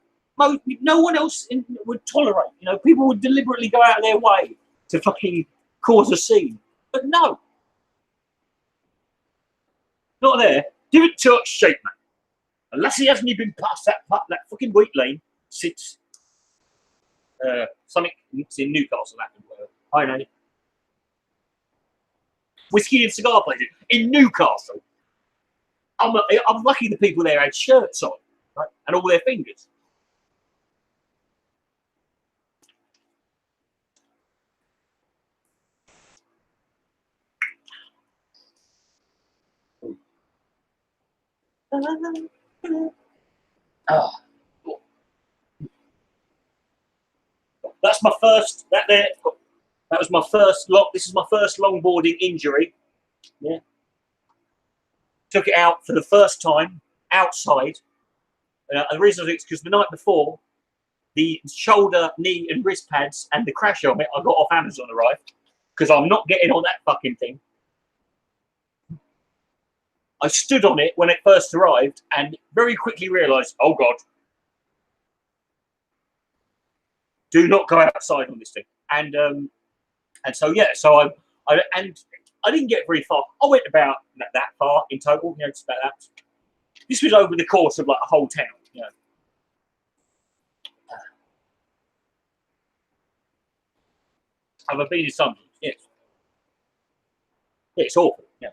no one else would tolerate. You know, people would deliberately go out of their way to fucking cause a scene. But no. Not there. Give it to shape, man. Unless he hasn't even past that fucking wheat lane since something in Newcastle happened. I know. Whiskey and cigar places in Newcastle. I'm lucky the people there had shirts on, right? And all their fingers. That's my first. That was my first. This is my first longboarding injury. Yeah. Took it out for the first time outside. And the reason is because the night before, the shoulder, knee, and wrist pads and the crash helmet I got off Amazon arrived because I'm not getting on that fucking thing. I stood on it when it first arrived and very quickly realised, oh God, do not go outside on this thing. And so yeah, so I didn't get very far. I went about that far in total, you know, just about that. This was over the course of like a whole town, you know. Have I been in Sunderland? Yes. Yeah, it's awful. Yeah.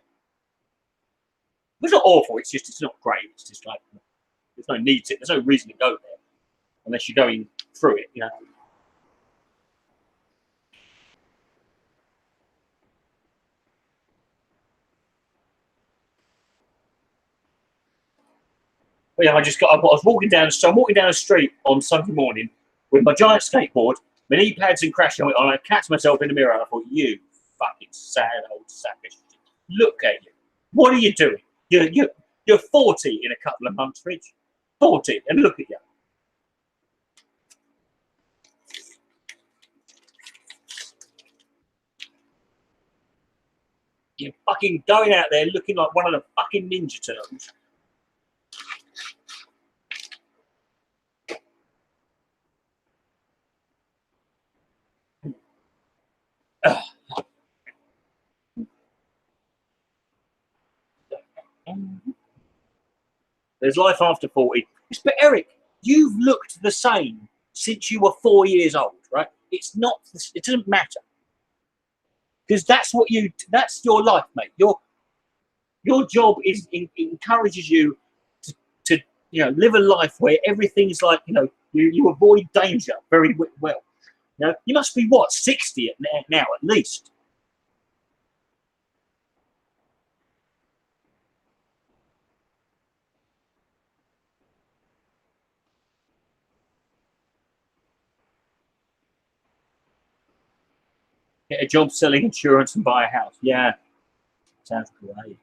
It's not awful. It's not great. It's just like there's no need to. There's no reason to go there unless you're going through it. You know. But yeah, I was walking down. So I'm walking down the street on Sunday morning with my giant skateboard, my knee pads and crash helmet on. I catch myself in the mirror and I thought, you fucking sad old sack of shit. Look at you. What are you doing? You're 40 in a couple of months, Rich. 40, and look at you. You're fucking going out there looking like one of the fucking Ninja Turtles. There's life after 40. But Eric, you've looked the same since you were 4 years old, right? It doesn't matter. Because that's your life, mate. Your job encourages you to you know, live a life where everything's like, you know, you avoid danger very well. You know, you must be what, 60 now at least. Get a job selling insurance and buy a house. Yeah, sounds great.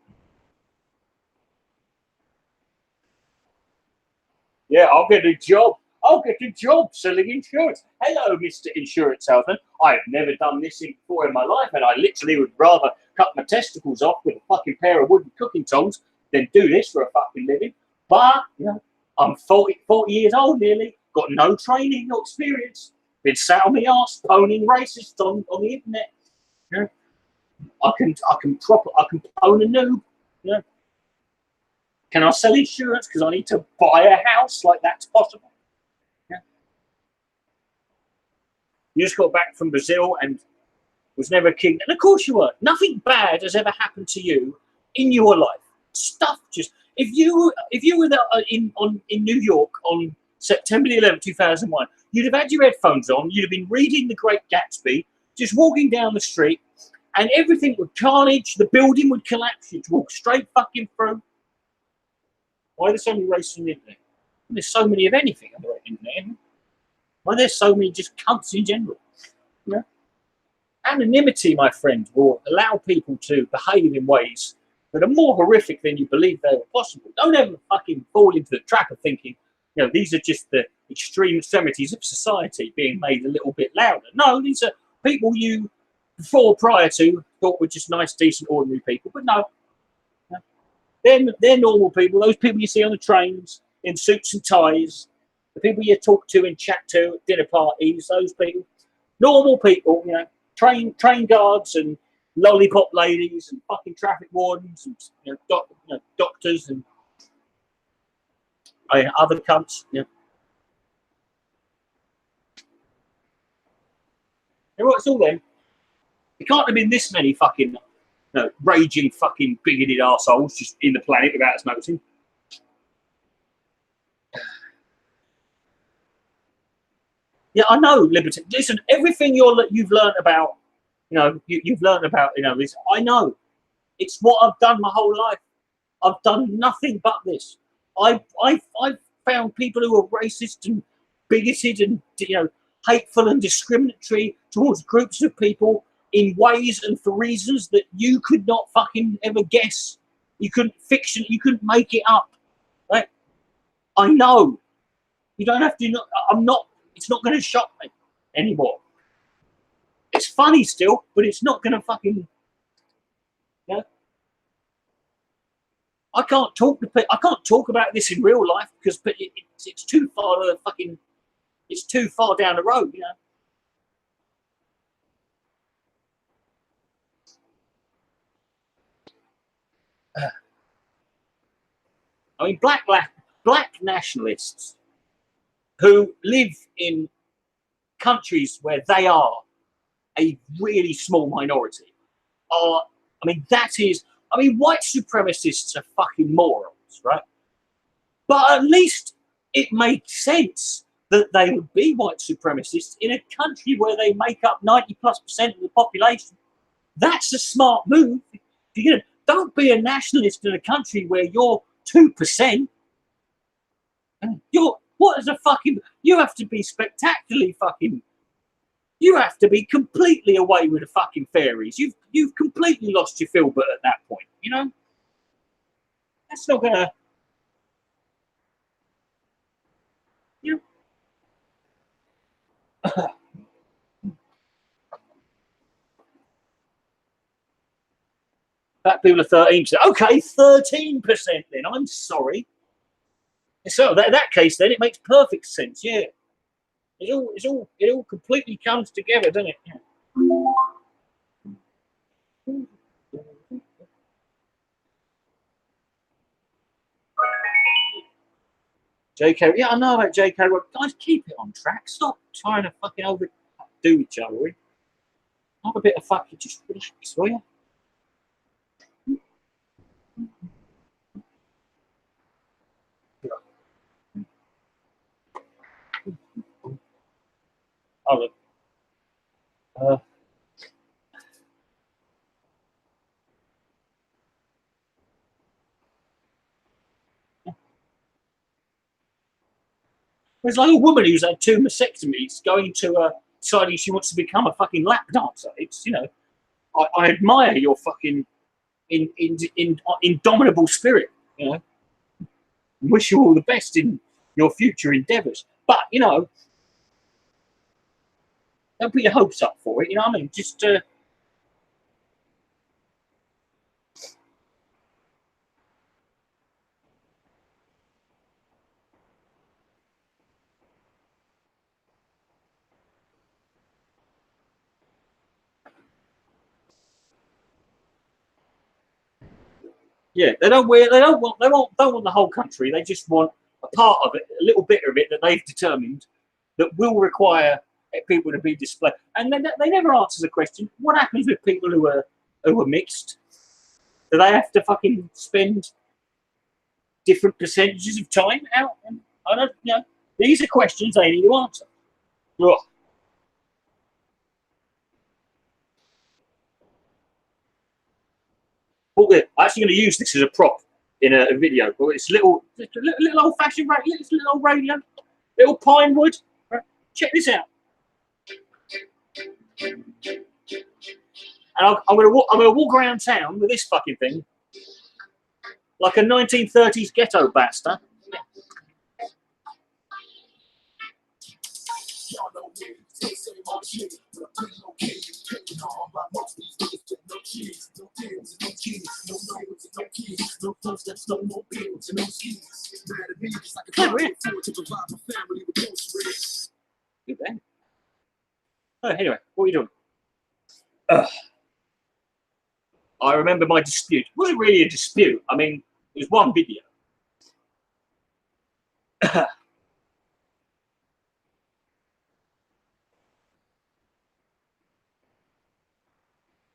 Yeah, I'll get a job. I'll get a job selling insurance. Hello, Mr. Insurance Salesman. I've never done this before in my life, and I literally would rather cut my testicles off with a fucking pair of wooden cooking tongs than do this for a fucking living. But, you know, I'm 40 years old nearly, got no training, no experience, been sat on my arse, phoning racists on the internet. You know, I can phone a noob. You know, can I sell insurance because I need to buy a house? Like, that's possible. Yeah. You just got back from Brazil and was never king, and of course you were. Nothing bad has ever happened to you in your life. Stuff just. If you were in New York on September the 11th, 2001, you'd have had your headphones on, you'd have been reading The Great Gatsby, just walking down the street, and everything would carnage, the building would collapse, you'd walk straight fucking through. Why are there so many races on the internet? There's so many of anything on the internet. Why are there so many just cunts in general? You know? Anonymity, my friend, will allow people to behave in ways that are more horrific than you believe they were possible. Don't ever fucking fall into the trap of thinking, you know, these are just the extreme extremities of society being made a little bit louder. No, these are people you, prior to, thought were just nice, decent, ordinary people. But no, they're normal people. Those people you see on the trains in suits and ties, the people you talk to and chat to at dinner parties, those people, normal people, you know, train guards and lollipop ladies and fucking traffic wardens and doctors and other cunts. You know, it's all them. It can't have been this many fucking raging fucking bigoted arseholes just in the planet without us noticing. Yeah, I know, liberty. Listen, everything you've learned about, you've learned about, this. I know. It's what I've done my whole life. I've done nothing but this. I've found people who are racist and bigoted and hateful and discriminatory towards groups of people in ways and for reasons that you could not fucking ever guess. You couldn't you couldn't make it up. Right? I know. You don't have to. It's not going to shock me anymore. It's funny still, but it's not going to fucking. I can't talk about this in real life because it's too far it's too far down the road, I mean, black nationalists who live in countries where they are a really small minority white supremacists are fucking morons, right? But at least it makes sense that they would be white supremacists in a country where they make up 90+% of the population. That's a smart move. Don't be a nationalist in a country where you're 2%. You have to be spectacularly fucking. You have to be completely away with the fucking fairies. You've completely lost your filbert at that point. That's not gonna. Black people are 13%. Okay, 13% then. I'm sorry. So in that case, then it makes perfect sense. Yeah, it all completely comes together, doesn't it? Yeah. JK, yeah, I know about JK. Guys, keep it on track. Stop trying to fucking overdo each other. Have a bit of fucking just relax, will you? Oh, look. There's like a woman who's had 2 mastectomies going to deciding she wants to become a fucking lap dancer. It's I admire your fucking indomitable spirit. Wish you all the best in your future endeavours. But you know, don't put your hopes up for it. You know what I mean? Just yeah, they don't want the whole country. They just want a part of it, a little bit of it that they've determined that will require people to be displaced. And they never answer the question: what happens with people who are mixed? Do they have to fucking spend different percentages of time out? And I don't you know. These are questions they need to answer. Ugh. Well, I'm actually going to use this as a prop in a video. But it's little old-fashioned radio, little old radio, little pine wood. Right. Check this out. And I'm going to walk around town with this fucking thing like a 1930s ghetto bastard. Good then. Oh, anyway, what are you doing? I remember my dispute. It wasn't really a dispute. I mean, it was one video.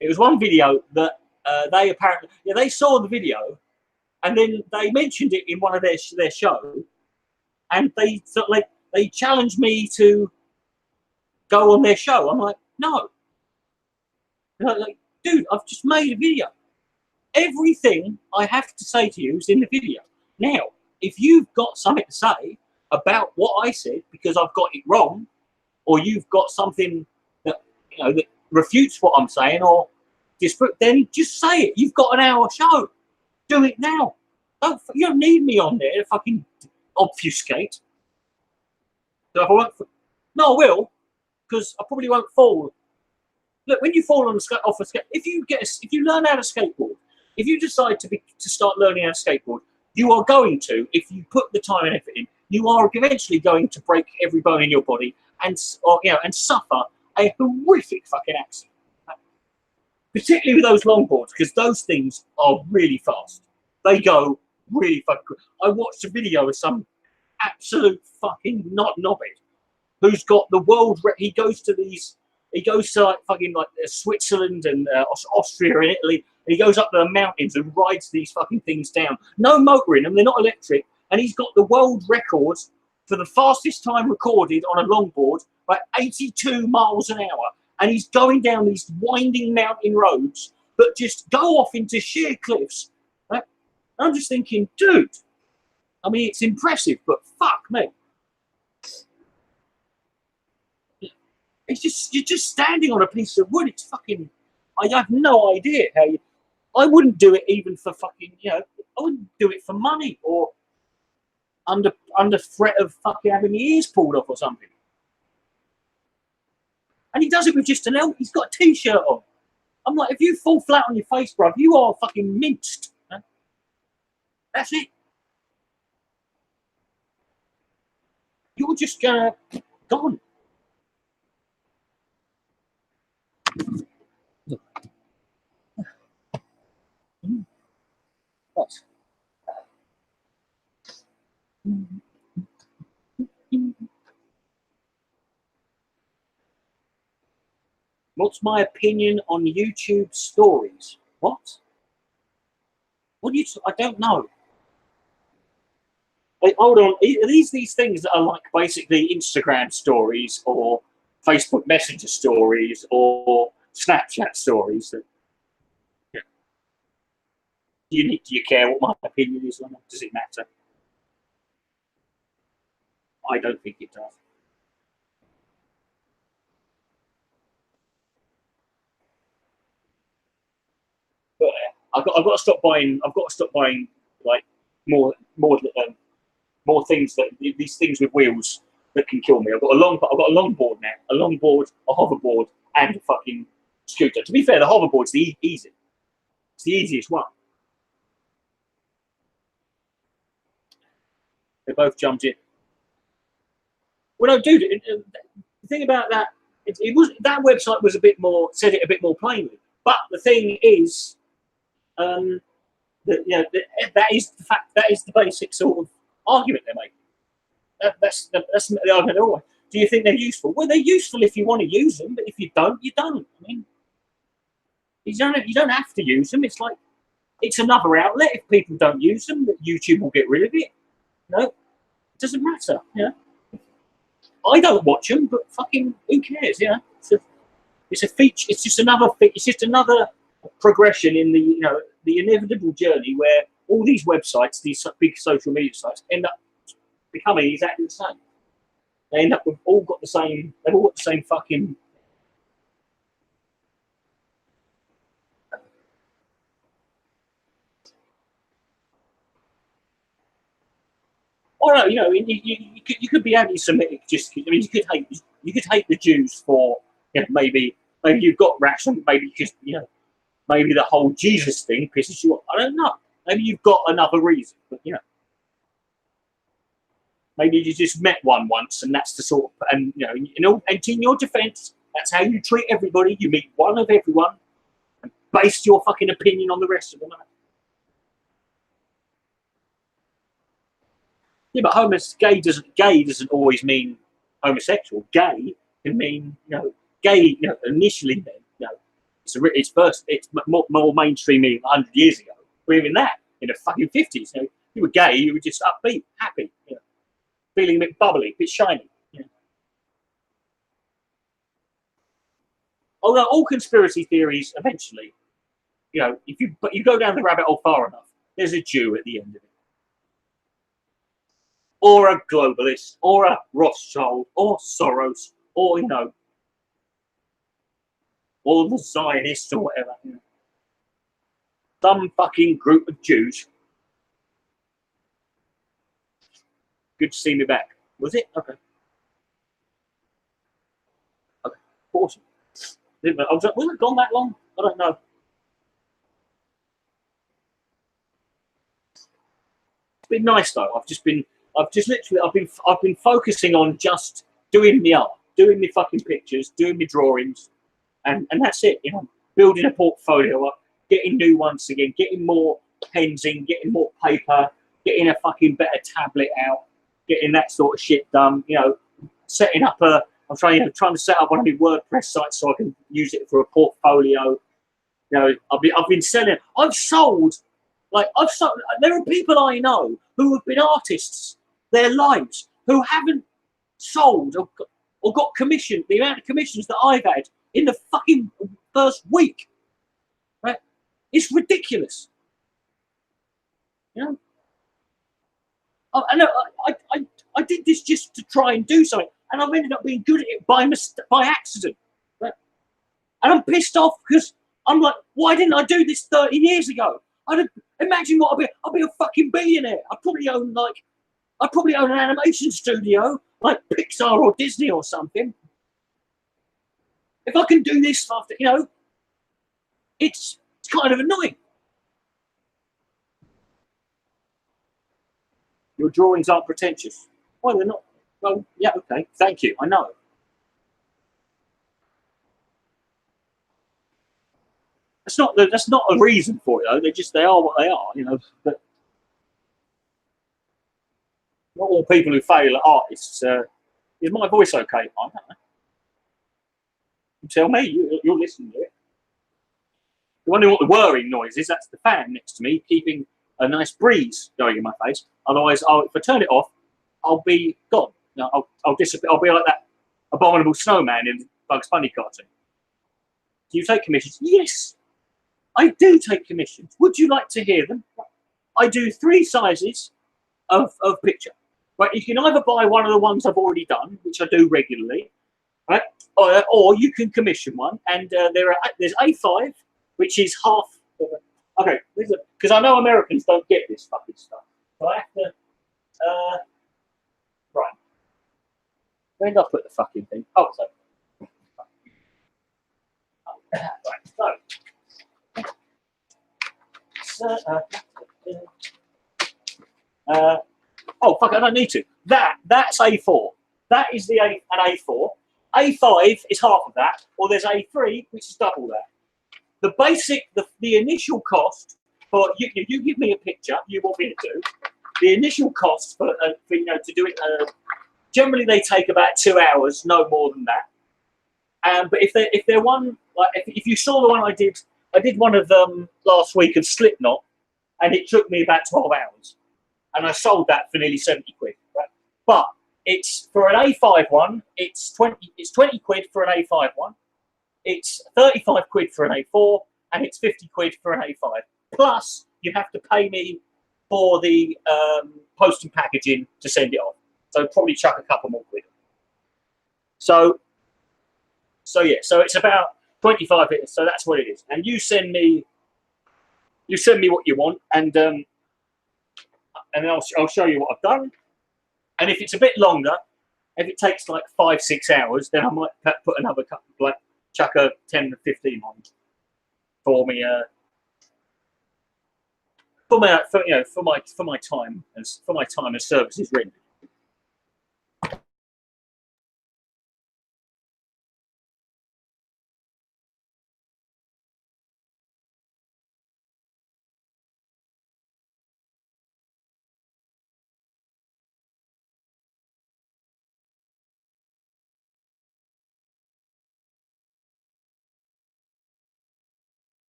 It was one video that they apparently they saw the video, and then they mentioned it in one of their show, and they sort of, like they challenged me to go on their show. I'm like, no. Like, dude, I've just made a video. Everything I have to say to you is in the video. Now, if you've got something to say about what I said because I've got it wrong, or you've got something that that refutes what I'm saying, or then just say it. You've got an hour show. Do it now. You don't need me on there to fucking obfuscate. So if I won't, no, I will, because I probably won't fall. Look, when you fall on off a skate, if you learn how to skateboard, if you decide to start learning how to skateboard, you are going to, if you put the time and effort in, you are eventually going to break every bone in your body and suffer a horrific fucking accident. Particularly with those longboards, because those things are really fast. They go really fucking quick. I watched a video of some absolute fucking knobhead who's got the world. He goes to like fucking like Switzerland and Austria and Italy. And he goes up to the mountains and rides these fucking things down. No motor in them. They're not electric. And he's got the world record for the fastest time recorded on a longboard by 82 miles an hour. And he's going down these winding mountain roads that just go off into sheer cliffs. Right? I'm just thinking, dude, I mean, it's impressive, but fuck me. You're just standing on a piece of wood. It's fucking, I have no idea how you, I wouldn't do it even for fucking, I wouldn't do it for money or under threat of fucking having your ears pulled off or something. And he does it with just an L. He's got a t-shirt on. I'm like, if you fall flat on your face, bruv, you are fucking minced. Huh? That's it. You're just gone. What? What's my opinion on YouTube stories? What? What do you? I don't know. Wait, hold on. Are these things that are like basically Instagram stories or Facebook Messenger stories or Snapchat stories? That, yeah. Do you care what my opinion is on it? Does it matter? I don't think it does. But I've got to stop buying. I've got to stop buying like more more things that these things with wheels that can kill me. I've got a longboard now, a longboard, a hoverboard, and a fucking scooter. To be fair, the hoverboard's the easy. It's the easiest one. They both jumped in. Well, no, dude. The thing about that, it was that website was a bit more said it a bit more plainly. But the thing is, that that is the fact. That is the basic sort of argument they're making. That's the argument they're always. Do you think they're useful? Well, they're useful if you want to use them, but if you don't, you don't. I mean, you don't have to use them. It's like it's another outlet. If people don't use them, YouTube will get rid of it. No, it doesn't matter. You know, I don't watch them, but fucking who cares? You know, it's a feature. It's just another. It's just another progression in the the inevitable journey where all these websites, these big social media sites, end up becoming exactly the same. They end up with all got the same. They've all got the same fucking. Or no, you could be anti-Semitic. Just I mean, you could hate the Jews for maybe you've got rational. Maybe just maybe the whole Jesus thing pisses you off. I don't know. Maybe you've got another reason, but maybe you just met one once, and that's the sort of and in your defence, that's how you treat everybody. You meet one of everyone, and base your fucking opinion on the rest of them. Yeah, but gay doesn't always mean homosexual. Gay can mean gay. Initially, then it's more mainstream 100 years ago. Or even that in the fucking 50s. You were gay, you were just upbeat, happy, feeling a bit bubbly, a bit shiny. Although all conspiracy theories eventually, if you go down the rabbit hole far enough, there's a Jew at the end of it. Or a globalist, or a Rothschild, or Soros, or or the Zionists, or whatever. Some fucking group of Jews. Good to see me back. Was it? Okay. Okay. Awesome. Was it gone that long? I don't know. It's been nice though. I've been focusing on just doing the art, doing the fucking pictures, doing the drawings, and that's it. Building a portfolio up, getting new ones again, getting more pens in, getting more paper, getting a fucking better tablet out, getting that sort of shit done. Setting up I'm trying to set up one of my WordPress sites so I can use it for a portfolio. I've been selling. I've sold. There are people I know who have been artists their lives who haven't sold or got commissioned the amount of commissions that I've had in the fucking first week. Right? It's ridiculous. I did this just to try and do something, and I've ended up being good at it by accident. Right? And I'm pissed off because I'm like, why didn't I do this 30 years ago? Imagine what I'd be a fucking billionaire. I'd probably own an animation studio like Pixar or Disney or something. If I can do this after, it's kind of annoying. Your drawings aren't pretentious. Well, they're not. Well, yeah, okay, thank you. I know. That's not a reason for it though. They are what they are, But not all people who fail at artists. Is my voice okay? I don't know. You tell me. You're listening to it. You're wondering what the whirring noise is? That's the fan next to me, keeping a nice breeze going in my face. Otherwise, if I turn it off, I'll be gone. I'll disappear. I'll be like that abominable snowman in Bugs Bunny cartoon. Do you take commissions? Yes. I do take commissions. Would you like to hear them? I do 3 sizes of picture. Right, you can either buy one of the ones I've already done, which I do regularly, right? Or you can commission one, and there's A5, which is half. Okay, because I know Americans don't get this fucking stuff. So I have to. Where did I put the fucking thing? Oh, oh fuck! I don't need to. That's A4. That is an A4. A5 is half of that, or there's A3, which is double that. The basic, the initial cost for you give me a picture you want me to do. The initial cost for to do it. Generally, they take about 2 hours, no more than that. But if they're one, like if you saw the one I did one of them last week of Slipknot, and it took me about 12 hours, and I sold that for nearly 70 quid. Right? But it's for an A5 one, it's 20 quid for an A5 one, it's 35 quid for an A4, and it's 50 quid for an A5. Plus, you have to pay me for the post and packaging to send it off. So probably chuck a couple more quid. So yeah, so it's about 25 minutes. So that's what it is. And you send me what you want, and then I'll show you what I've done. And if it's a bit longer, if it takes like 5-6 hours, then I might put another couple, like chuck a 10 to 15 on for me. For my time as services rendered.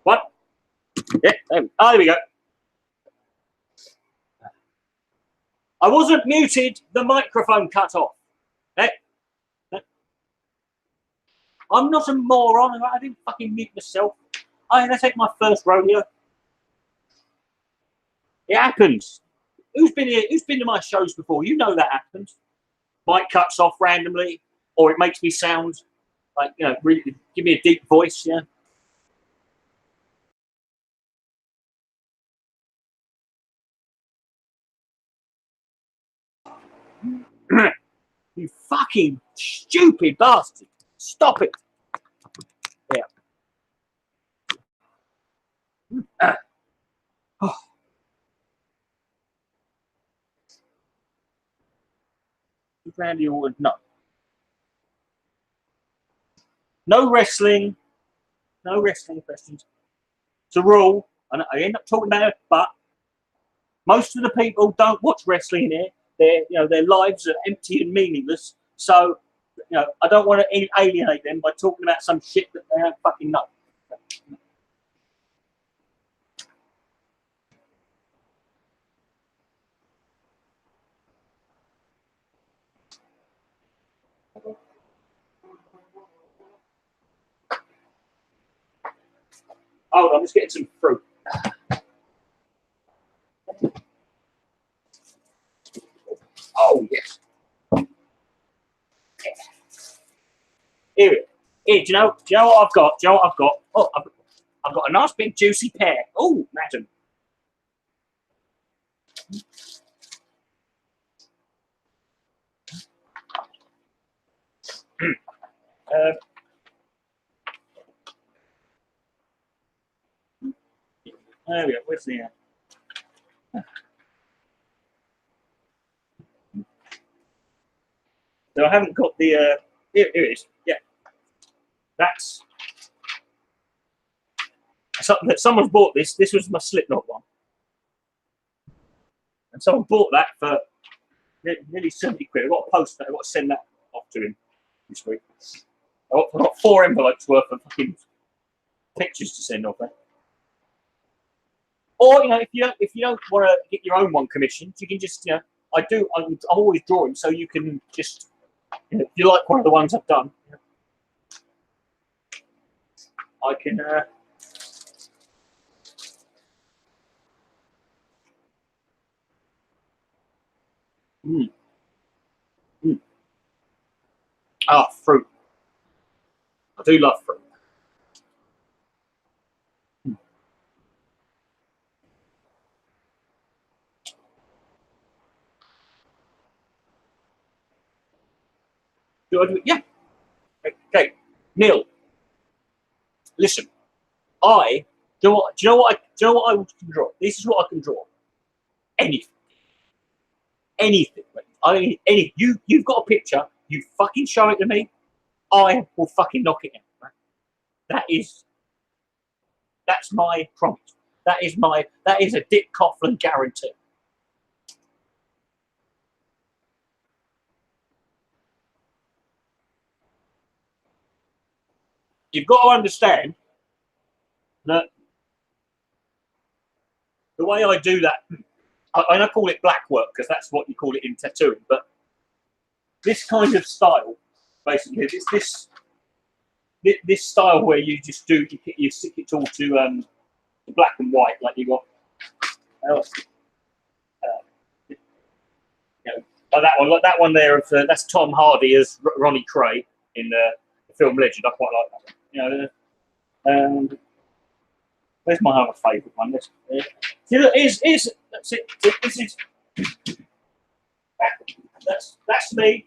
What? Yeah, there we go. I wasn't muted. The microphone cut off. Hey, I'm not a moron. I didn't fucking mute myself. That's like my first rodeo. It happens. Who's been here? Who's been to my shows before? You know that happens. Mic cuts off randomly, or it makes me sound like really give me a deep voice. Yeah. You fucking stupid bastard! Stop it! Yeah. Oh. Randy Orton, no. No wrestling. No wrestling questions. It's a rule. And I end up talking about it, but most of the people don't watch wrestling here. Their lives are empty and meaningless. So, I don't want to alienate them by talking about some shit that they don't fucking know. Hold on, I'm just getting some fruit. Oh yes. Here, do you know what I've got? Do you know what I've got? Oh, I've got a nice big juicy pear. Oh, madam. There we go. Where's the? So I haven't got the. Here it is. Yeah, that's. Someone's bought this. This was my Slipknot one, and someone bought that for nearly 70 quid. I've got to post that. I've got to send that off to him this week. I've got 4 envelopes worth of fucking pictures to send off there. Or if you don't want to get your own one commissioned, you can just I'm always drawing, so you can just if you like one of the ones I've done, I can. Fruit. I do love fruit. Do I do it? Yeah. Okay, Neil. Listen, do you know what I can draw? This is what I can draw. Anything. I mean, you've got a picture. You fucking show it to me. I will fucking knock it in. Right? That's my promise. That is a Dick Coughlan guarantee. You've got to understand that the way I do that, I call it black work because that's what you call it in tattooing. But this kind of style, basically, this style where you just you stick it all to black and white, like you got. Like that one there. That's Tom Hardy as Ronnie Cray in the film Legend. I quite like that one. Where's my other favourite one? That's it. That's me.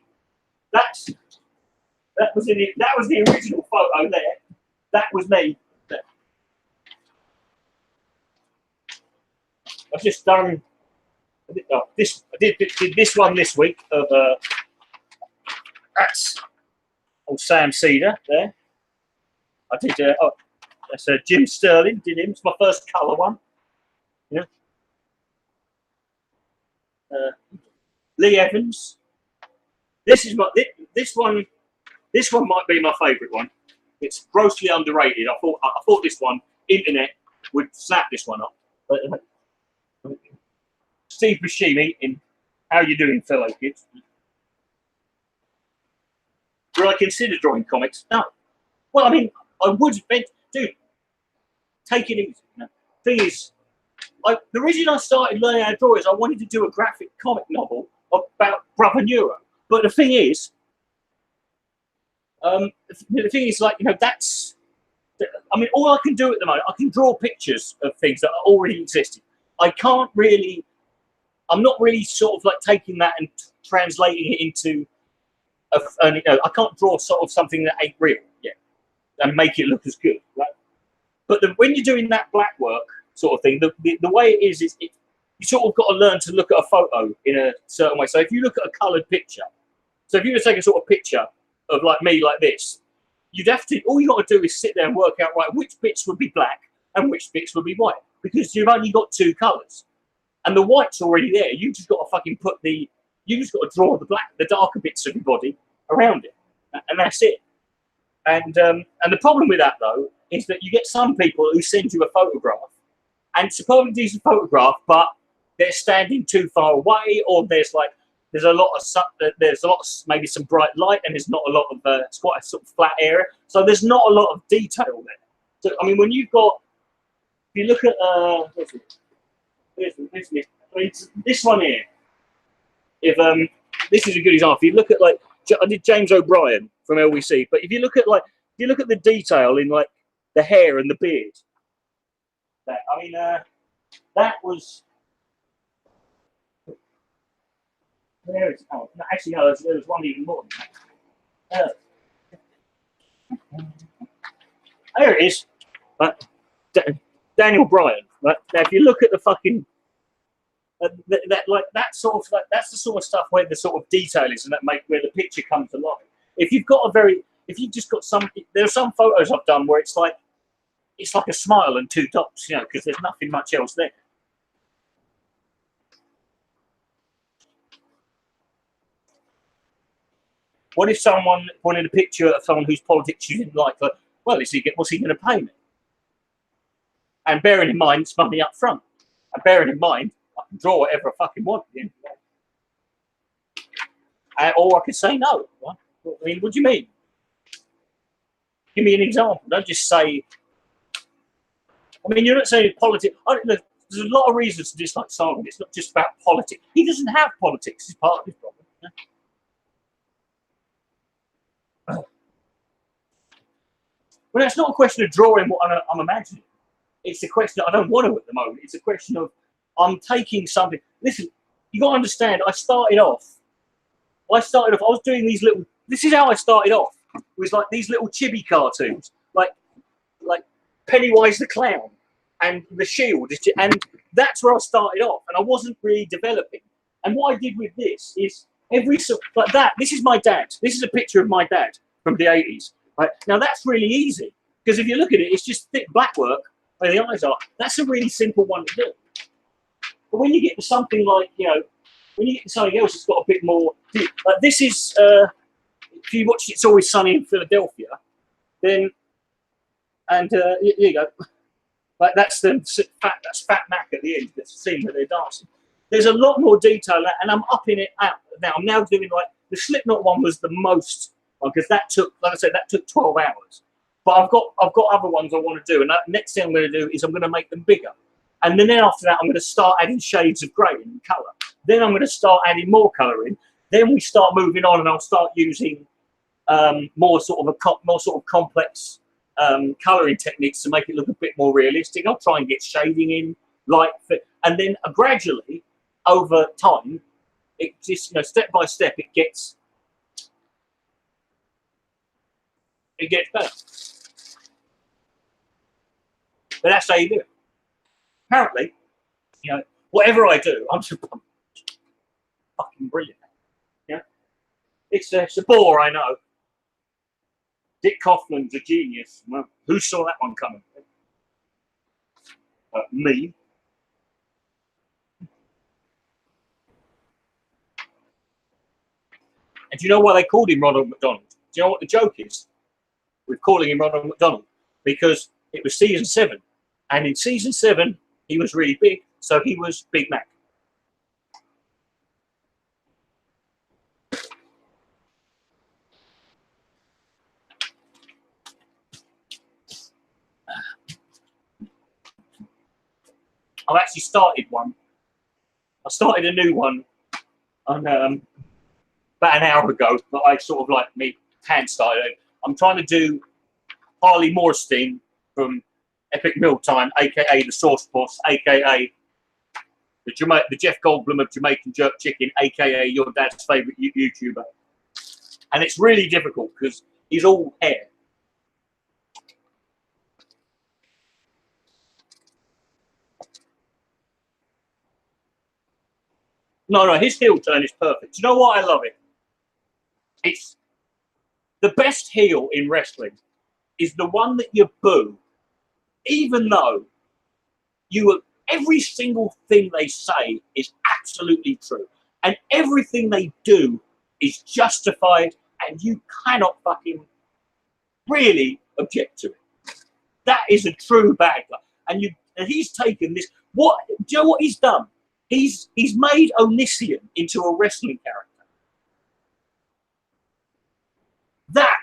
That was the original photo there. That was me. I've just done this. I did this one this week of that's old Sam Cedar there. I did that's Jim Sterling did him. It's my first colour one. Yeah. Lee Evans. This one might be my favourite one. It's grossly underrated. I thought this one, internet, would snap this one up. But, Steve Buscemi in How You Doing, Fellow Kids? Would I consider drawing comics? No. Well, I mean, I would, dude, take it easy. You know? Thing is, the reason I started learning how to draw is I wanted to do a graphic comic novel about Brother Neuro. But the thing is, that's. I mean, all I can do at the moment, I can draw pictures of things that are already existing. I can't really. I'm not really sort of like taking that and translating it into. I can't draw sort of something that ain't real yet and make it look as good, right? But when you're doing that black work sort of thing, the way it is you sort of got to learn to look at a photo in a certain way. So if you look at a coloured picture, so if you were to take a sort of picture of like me like this, you'd have to. All you got to do is sit there and work out right which bits would be black and which bits would be white because you've only got 2 colours, and the white's already there. You just got to fucking you just got to draw the darker bits of your body around it, and that's it. And the problem with that though is that you get some people who send you a photograph, and it's a perfectly decent photograph, but they're standing too far away, or there's a lot of maybe some bright light, and there's not a lot of it's quite a sort of flat area, so there's not a lot of detail there. So I mean, when if you look at this one here, if this is a good example. If you look at I did James O'Brien from LWC, but if you look at the detail in like the hair and the beard, that was. There is. Oh, no, actually, no. There was one even more. There it is. Daniel Bryan Right? Now, if you look at the fucking that's the sort of stuff where the sort of detail is, and that make where the picture comes to life. If you've just got some, there are some photos I've done where it's like a smile and two dots, you know, because there's nothing much else there. What if someone wanted a picture of someone whose politics you didn't like? Well, what's he going to pay me? And bearing in mind, it's money up front. And bearing in mind, I can draw whatever I fucking want. Or I could say no. Right? I mean, what do you mean? Give me an example. Don't just say. I mean, you're not saying politics. There's a lot of reasons to dislike Simon. It's not just about politics. He doesn't have politics. It's part of his problem. Well, it's not a question of drawing what I'm imagining. It's a question that I don't want to at the moment. It's a question of I'm taking something. Listen, you got to understand. I was doing these little. This is how I started off. It was like these little chibi cartoons, like Pennywise the Clown and the Shield, and that's where I started off. And I wasn't really developing. And what I did with this is like that. This is my dad. This is a picture of my dad from the 80s. Right now, that's really easy because if you look at it, it's just thick black work where the eyes are. That's a really simple one to do. But when you get to something like, you know, when you get to something else, it's got a bit more. Like this is, if you watch It's Always Sunny in Philadelphia, then, and here you go. Like that's Fat Mac at the end. That's the scene where they're dancing. There's a lot more detail, and I'm upping it out now. I'm now doing like the Slipknot one was the most, because that took, like I said, that took 12 hours. But I've got other ones I want to do, and that next thing I'm going to do is I'm going to make them bigger. And then after that, I'm going to start adding shades of grey and colour. Then I'm going to start adding more colour in. Then we start moving on, and I'll start using more sort of complex colouring techniques to make it look a bit more realistic. I'll try and get shading in, light, and then gradually, over time, it just, you know, step by step, it gets better. But that's how you do it. Apparently, you know, whatever I do, I'm fucking brilliant. Yeah, it's a bore, I know. Dick Coughlan's a genius. Well, who saw that one coming? Me. And do you know why they called him Ronald McDonald? Do you know what the joke is with calling him Ronald McDonald? Because it was season 7, and in season 7 he was really big, so he was Big Mac. I've actually started one. I started a new one on, about an hour ago, but I sort of like me hand started. I'm trying to do Harley Morstein from Epic Mealtime, aka the Sauce Boss, aka the Jeff Goldblum of Jamaican Jerk Chicken, aka your dad's favourite YouTuber. And it's really difficult because he's all hair. No, his heel turn is perfect. Do you know why I love it? It's the best heel in wrestling is the one that you boo, even though every single thing they say is absolutely true, and everything they do is justified, and you cannot fucking really object to it. That is a true bad guy, and he's taken this. Do you know what he's done? He's made Onision into a wrestling character. That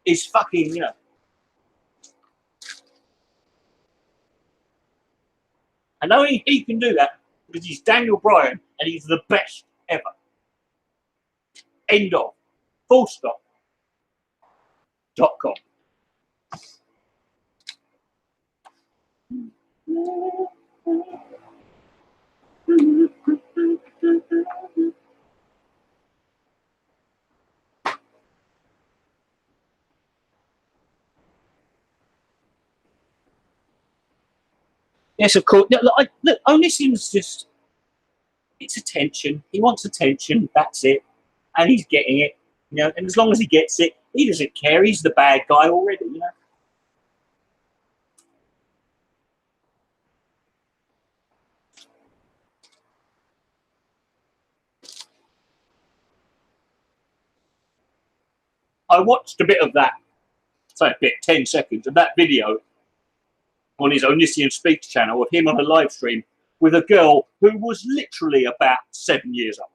is fucking, you know. And only he can do that because he's Daniel Bryan and he's the best ever. End of. Full stop. .com. Yes, of course. Look, Onision's just, it's attention. He wants attention. That's it. And he's getting it. You know, and as long as he gets it, he doesn't care. He's the bad guy already, you know. I watched a bit of that, say a bit, 10 seconds of that video on his Onision Speaks channel of him on a live stream with a girl who was literally about 7 years old,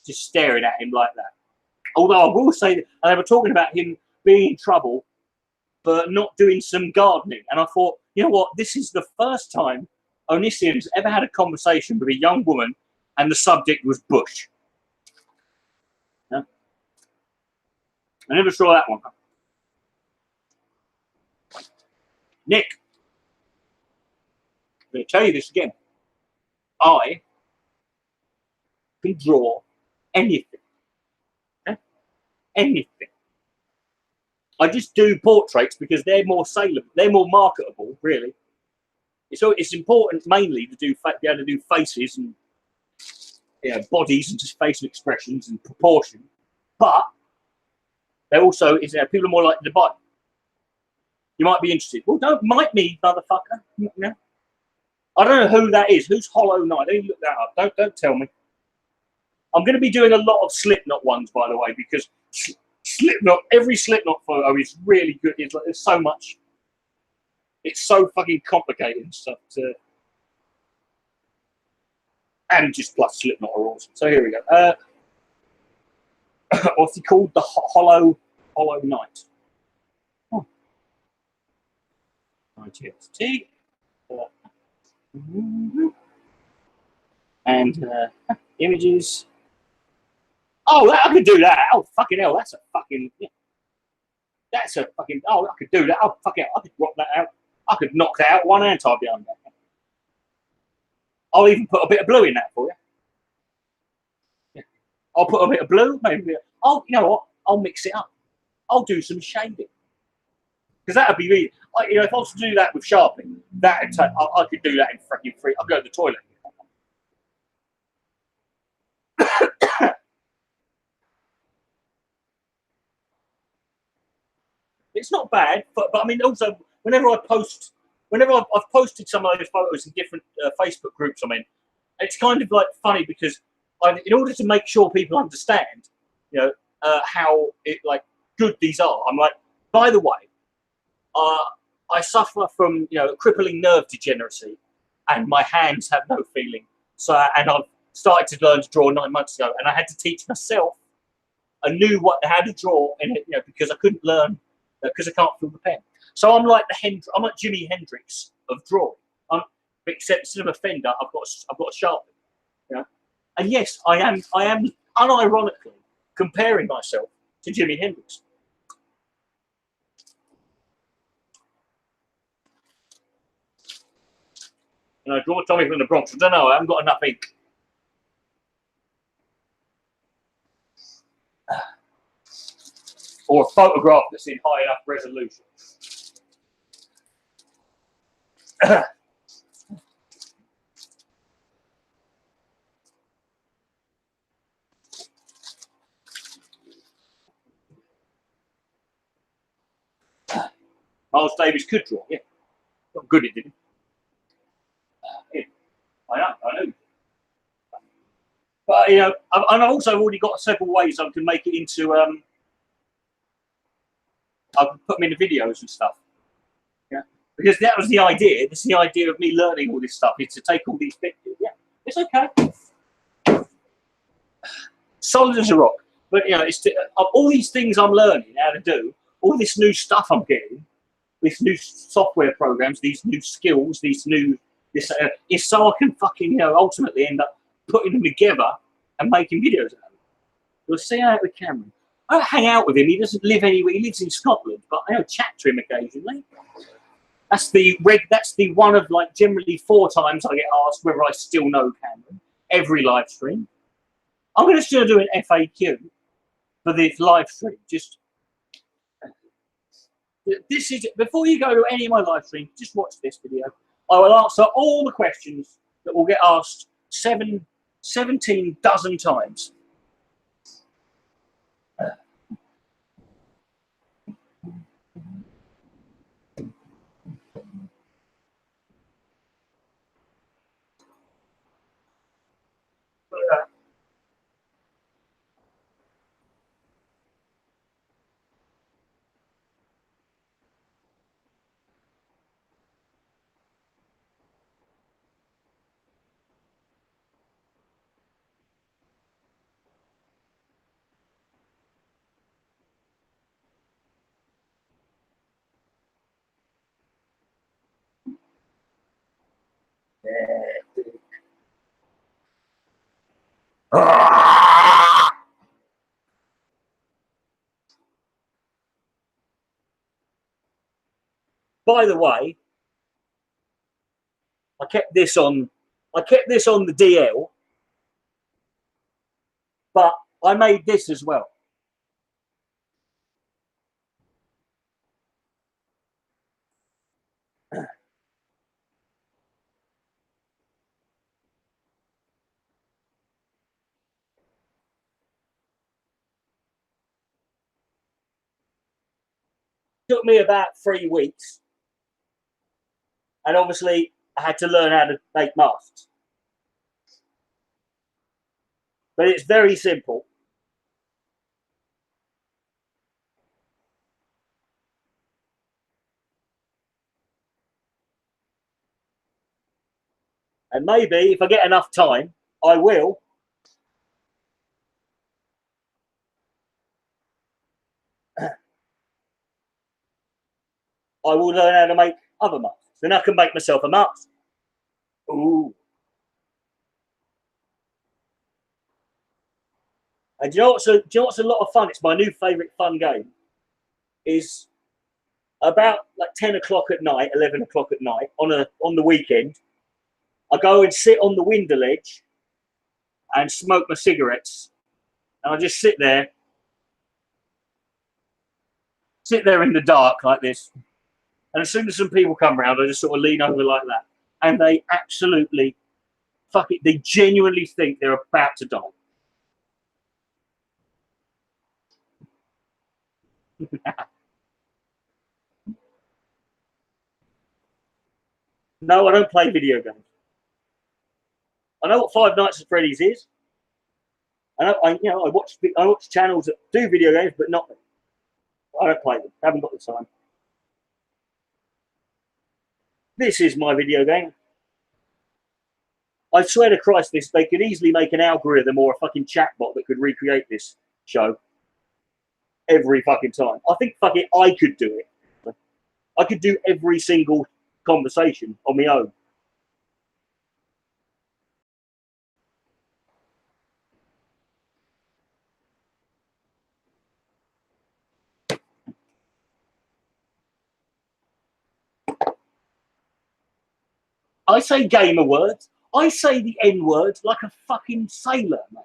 just staring at him like that. Although I will say that they were talking about him being in trouble for not doing some gardening. And I thought, you know what, this is the first time Onision's ever had a conversation with a young woman and the subject was bush. Yeah? I never saw that one. Nick, I'm going to tell you this again. I can draw anything. Yeah? Anything. I just do portraits because they're more saleable, they're more marketable, really. It's important mainly to be able to do faces and bodies and just facial expressions and proportion. But they also people are more likely to buy. You might be interested. Well, don't might me, motherfucker. No. I don't know who that is. Who's Hollow Knight? Let me look that up. Don't tell me. I'm going to be doing a lot of Slipknot ones, by the way, because Slipknot, every Slipknot photo is really good. It's like there's so much. It's so fucking complicated and stuff. And just plus Slipknot are awesome. So here we go. What's he called? The Hollow Knight. Oh. ITXT. And images. Oh, I could do that. Oh, fucking hell. That's a fucking. Yeah. That's a fucking. Oh, I could do that. Oh, fucking hell. I could rock that out. I could knock that out one hand tie behind that. I'll even put a bit of blue in that for you. Yeah. I'll put a bit of blue, maybe. Oh, you know what? I'll mix it up. I'll do some shading. Because that would be really. If I was to do that with Sharpie, I could do that in fucking free. I'll go to the toilet. It's not bad, but I mean, also, whenever I've posted some of those photos in different Facebook groups I'm in, it's kind of like funny because in order to make sure people understand, how good these are, I'm like, by the way, I suffer from crippling nerve degeneracy, and my hands have no feeling. And I've started to learn to draw 9 months ago, and I had to teach myself anew how to draw in it, because I couldn't learn because I can't feel the pen. So I'm like I'm like Jimi Hendrix of drawing. Except instead of a fender, I've got a Sharpie. And yes, I am unironically comparing myself to Jimi Hendrix. Draw Tommy from the Bronx. I don't know. I haven't got enough ink. Or a photograph that's in high enough resolution. Miles Davis could draw, yeah. Not good at it. Yeah. I know. But I've also already got several ways I can make it into. I can put them into videos and stuff. Yeah, because that was the idea. This is the idea of me learning all this stuff. Is to take all these bits. Yeah, it's okay. Solid as a rock. But it's all these things I'm learning how to do. All this new stuff I'm getting. These new software programs. These new skills. Is so I can fucking ultimately end up putting them together and making videos out of them. You'll see out with Cameron. I don't hang out with him. He doesn't live anywhere. He lives in Scotland, but I chat to him occasionally. That's the one of generally 4 times I get asked whether I still know Cameron every live stream. I'm going to still do an FAQ for this live stream. This is before you go to any of my live streams. Just watch this video. I will answer all the questions that will get asked 17 dozen times. By the way, I kept this on the DL, but I made this as well. Took me about 3 weeks, and obviously I had to learn how to make masks. But it's very simple. And maybe if I get enough time, I will. I will learn how to make other masks. Then I can make myself a mask. Ooh. And do you know what's a lot of fun? It's my new favourite fun game. Is about like 10 o'clock at night, 11 o'clock at night on the weekend. I go and sit on the window ledge and smoke my cigarettes, and I just sit there in the dark like this. And as soon as some people come around, I just sort of lean over like that, and they absolutely fuck it. They genuinely think they're about to die. No, I don't play video games. I know what Five Nights at Freddy's is. I watch channels that do video games, but not. I don't play them. I haven't got the time. This is my video game. I swear to Christ, they could easily make an algorithm or a fucking chatbot that could recreate this show every fucking time. I think fucking I could do it. I could do every single conversation on my own. I say gamer words. I say the N word like a fucking sailor, mate.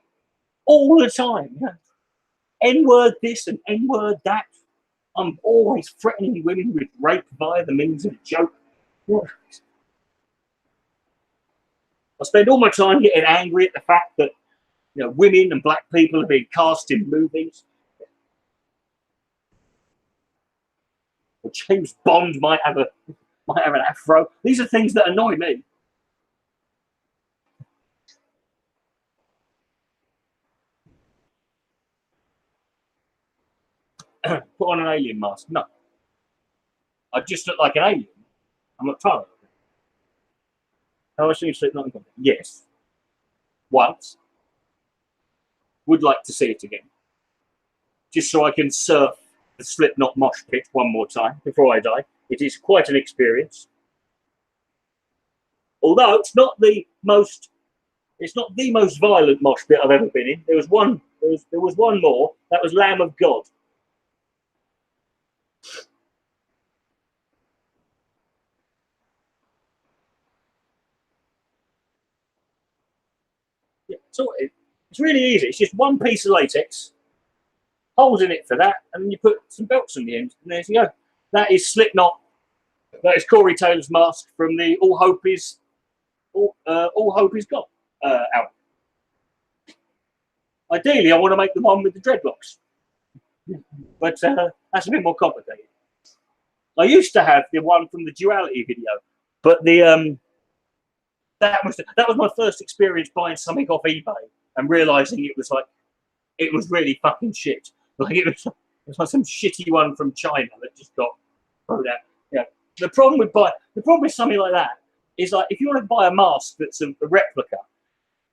All the time. Yeah. N word this and N word that. I'm always threatening women with rape via the means of a joke. I spend all my time getting angry at the fact that women and black people are being cast in movies. Or James Bond might have an afro. These are things that annoy me. Put on an alien mask. No. I just look like an alien. I'm not tired of it. Have I seen Slipknot? Yes. Once. Would like to see it again. Just so I can surf the Slipknot mosh pit one more time before I die. It is quite an experience. Although it's not the most violent mosh pit I've ever been in. There was one more. That was Lamb of God. Yeah, so it's really easy. It's just one piece of latex, holes in it for that, and then you put some belts on the end, and there you go. That is Slipknot That is Corey Taylor's mask from the All Hope Is Gone album. Ideally, I want to make the one with the dreadlocks, but that's a bit more complicated. I used to have the one from the Duality video, but that was my first experience buying something off eBay and realizing it was really fucking shit. Like it was like some shitty one from China that just got thrown out. Yeah. The problem with something like that is, like, if you want to buy a mask that's a replica,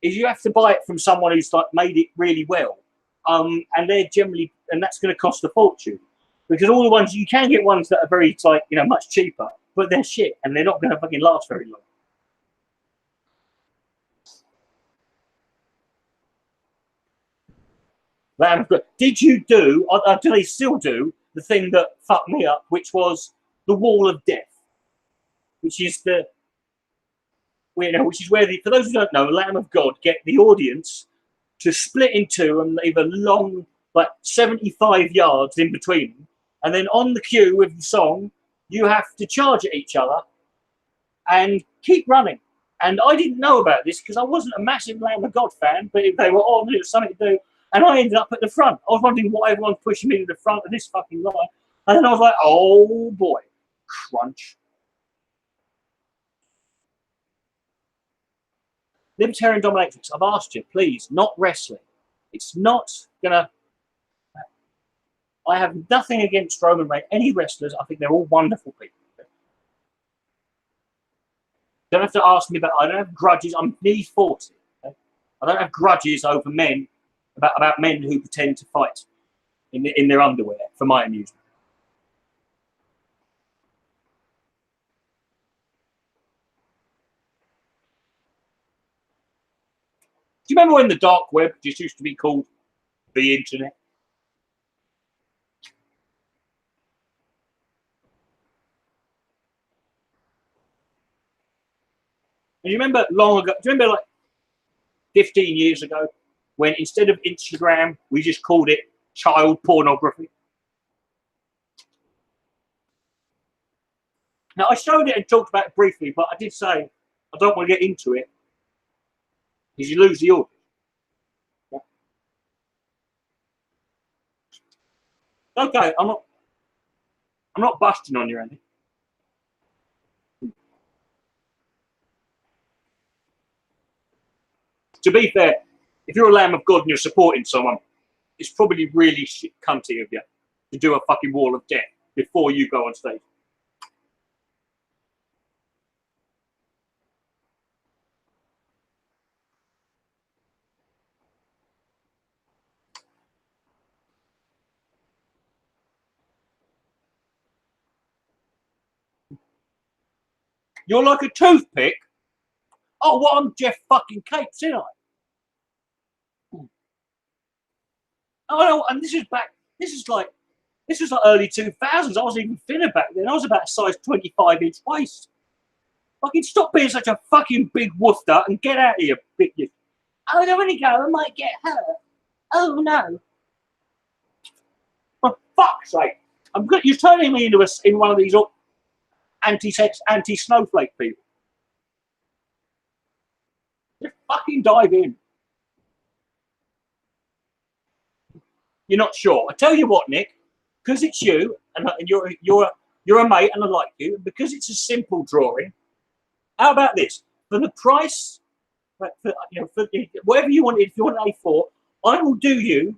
is you have to buy it from someone who's like made it really well, and that's going to cost a fortune, because all the ones you can get ones that are very, like, much cheaper, but they're shit and they're not going to fucking last very long. Did you do, or do they still do, the thing that fucked me up, which was the wall of death, which is which is where for those who don't know, Lamb of God get the audience to split in two and leave a long, like 75 yards in between them, and then on the cue with the song, you have to charge at each other and keep running. And I didn't know about this because I wasn't a massive Lamb of God fan, but if they were on, it was something to do. And I ended up at the front. I was wondering why everyone's pushing me to the front of this fucking line. And then I was like, oh boy, crunch. Libertarian dominatrix, I've asked you, please, not wrestling. It's not gonna. I have nothing against Roman Reigns, any wrestlers. I think they're all wonderful people. Don't have to ask me about. I don't have grudges. I'm nearly 40. Okay? I don't have grudges over men about men who pretend to fight in their underwear for my amusement. Do you remember when the dark web just used to be called the internet? And you remember long ago, do you remember like 15 years ago when instead of Instagram, we just called it child pornography? Now, I showed it and talked about it briefly, but I did say I don't want to get into it because you lose the audience. Okay, I'm not busting on you, Andy. To be fair, if you're a Lamb of God and you're supporting someone, it's probably really shit cunty of you to do a fucking wall of death before you go on stage. You're like a toothpick. Oh, well, I'm Jeff fucking Capes, ain't I? Oh, no, and this is like early 2000s. I was even thinner back then. I was about a size 25-inch waist. Fucking stop being such a fucking big woofter and get out of here, big. Oh, I don't want to go. I might get hurt. Oh, no. For fuck's sake. You're turning me into one of these anti-sex, anti-snowflake people. Just fucking dive in. You're not sure. I tell you what, Nick, because it's you and you're a mate and I like you, and because it's a simple drawing. How about this? For the price, for whatever you want, if you want an A4, I will do you.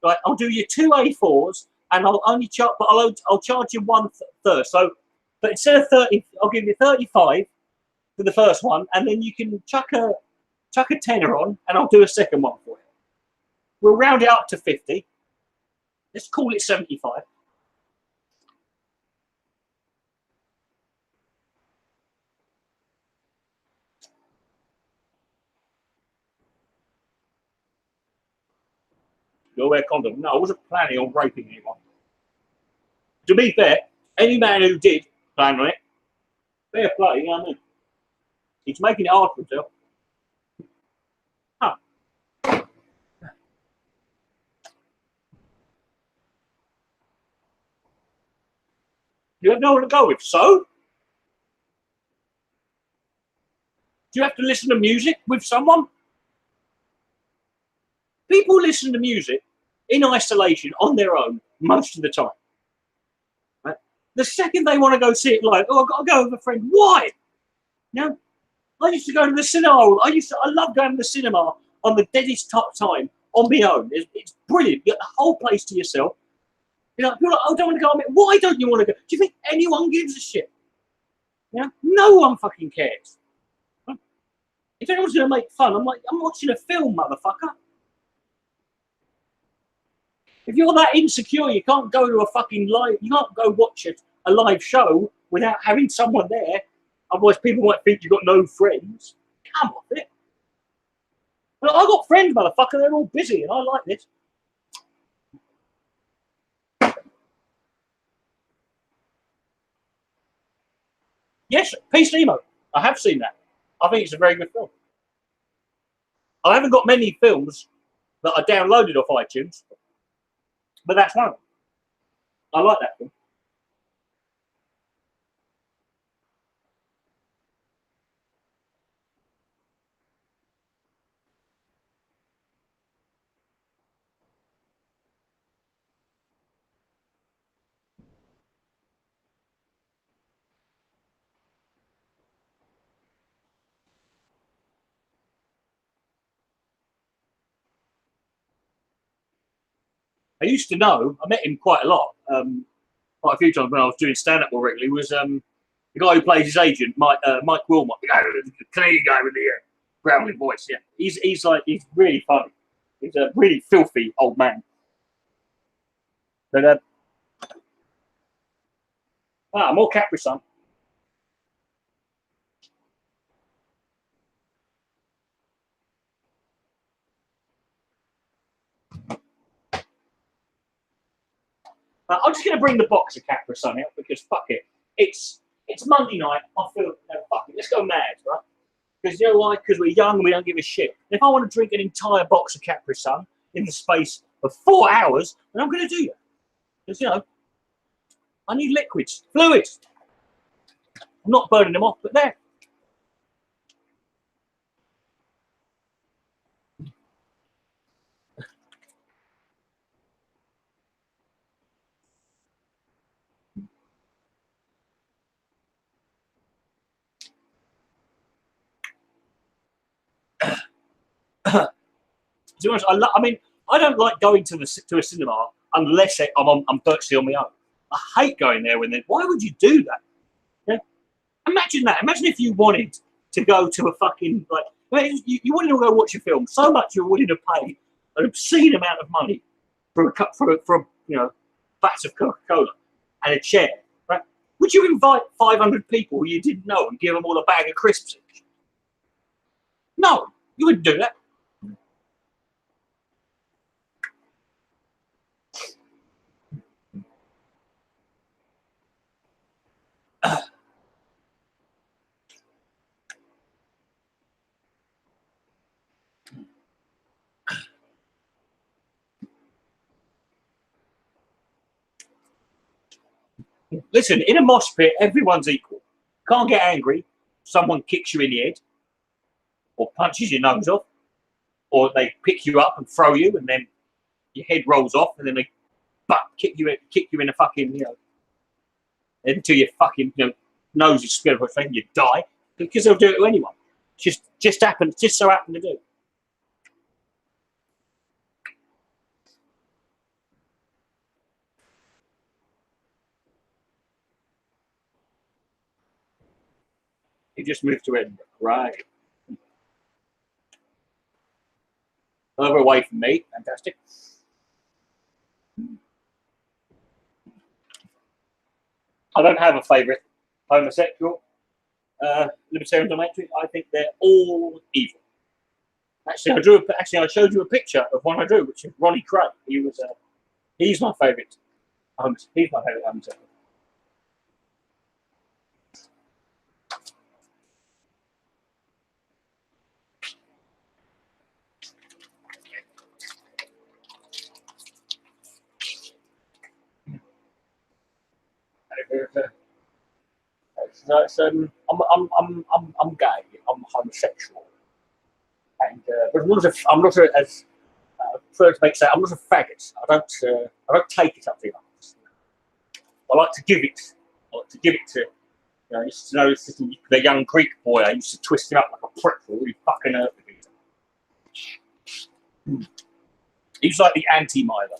Like, I'll do you 2 A4s, and I'll only charge, but I'll charge you one third. So, but instead of 30, I'll give you 35 for the first one, and then you can chuck a tenner on, and I'll do a second one for you. We'll round it up to 50. Let's call it 75. You'll wear condom. No, I wasn't planning on raping anyone. To be fair, any man who did plan on it, fair play, you know what I mean? He's making it hard for himself. Huh. You have nowhere to go with, so? Do you have to listen to music with someone? People listen to music in isolation on their own most of the time. Right? The second they want to go see it live, oh, I've got to go with a friend. Why? No. I used to go to the cinema. I love going to the cinema on the deadest time on my own. It's brilliant. You get the whole place to yourself. You know, people are like, oh, I don't want to go on it. Why don't you want to go? Do you think anyone gives a shit? Yeah? No one fucking cares. Right? If anyone's going to make fun, I'm like, I'm watching a film, motherfucker. If you're that insecure, you can't go to a fucking live, you can't go watch a live show without having someone there. Otherwise, people might think you've got no friends. Come off it. But I've got friends, motherfucker. They're all busy, and I like this. Yes, Peace Nemo. I have seen that. I think it's a very good film. I haven't got many films that I downloaded off iTunes, but that's one. I like that film. I used to know, I met him quite a lot, quite a few times when I was doing stand-up more regularly, was the guy who plays his agent, Mike Wilmot, the Canadian guy with the growling voice. Yeah, he's really funny. He's a really filthy old man. But more Capri Sun. I'm just going to bring the box of Capri Sun out because fuck it. It's Monday night. I feel fuck it. Let's go mad, right? Because you know why? Because we're young and we don't give a shit. If I want to drink an entire box of Capri Sun in the space of 4 hours, then I'm going to do that. Because you know, I need liquids, fluids. I'm not burning them off, but there. To be honest, I mean, I don't like going to a cinema unless I'm virtually on my own. I hate going there when why would you do that? Yeah? Imagine that. Imagine if you wanted to go to a fucking you wanted to go watch a film so much you're willing to pay an obscene amount of money for a vat of Coca-Cola and a chair, right? Would you invite 500 people who you didn't know and give them all a bag of crisps each? No, you wouldn't do that. Listen, in a mosh pit, everyone's equal. Can't get angry. Someone kicks you in the head, or punches your nose off, or they pick you up and throw you, and then your head rolls off, and then they kick you in the fucking until your fucking nose is split off, and you die because they'll do it to anyone. Just so happen to do. You just moved to Edinburgh, right? Further away from me, fantastic. I don't have a favourite homosexual, libertarian dominatrix. I think they're all evil. Actually, I showed you a picture of one I drew, which is Ronnie Craig. He's my favourite. He's my favourite homosexual. No, I'm gay. I'm homosexual. And but I'm not as prefer to make say I'm not a faggot. I don't take it up the arse. I like to give it. I like to give it to. I used to know the young Greek boy. I used to twist him up like a pretzel. Really fucking hurt me. He's like the anti-Milo,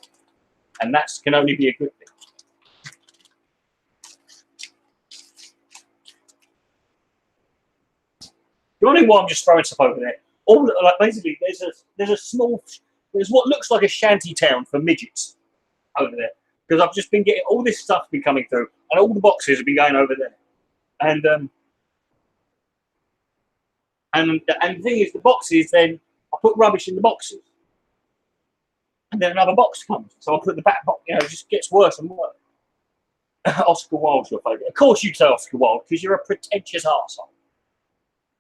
and that can only be a good thing. You wonder why I'm just throwing stuff over there? All like basically, there's what looks like a shanty town for midgets over there, because I've just been getting all this stuff been coming through, and all the boxes have been going over there, and the thing is, the boxes, then I put rubbish in the boxes, and then another box comes, so I put the back box. You know, it just gets worse and worse. Oscar Wilde's your favourite. Of course, you'd say Oscar Wilde because you're a pretentious arsehole.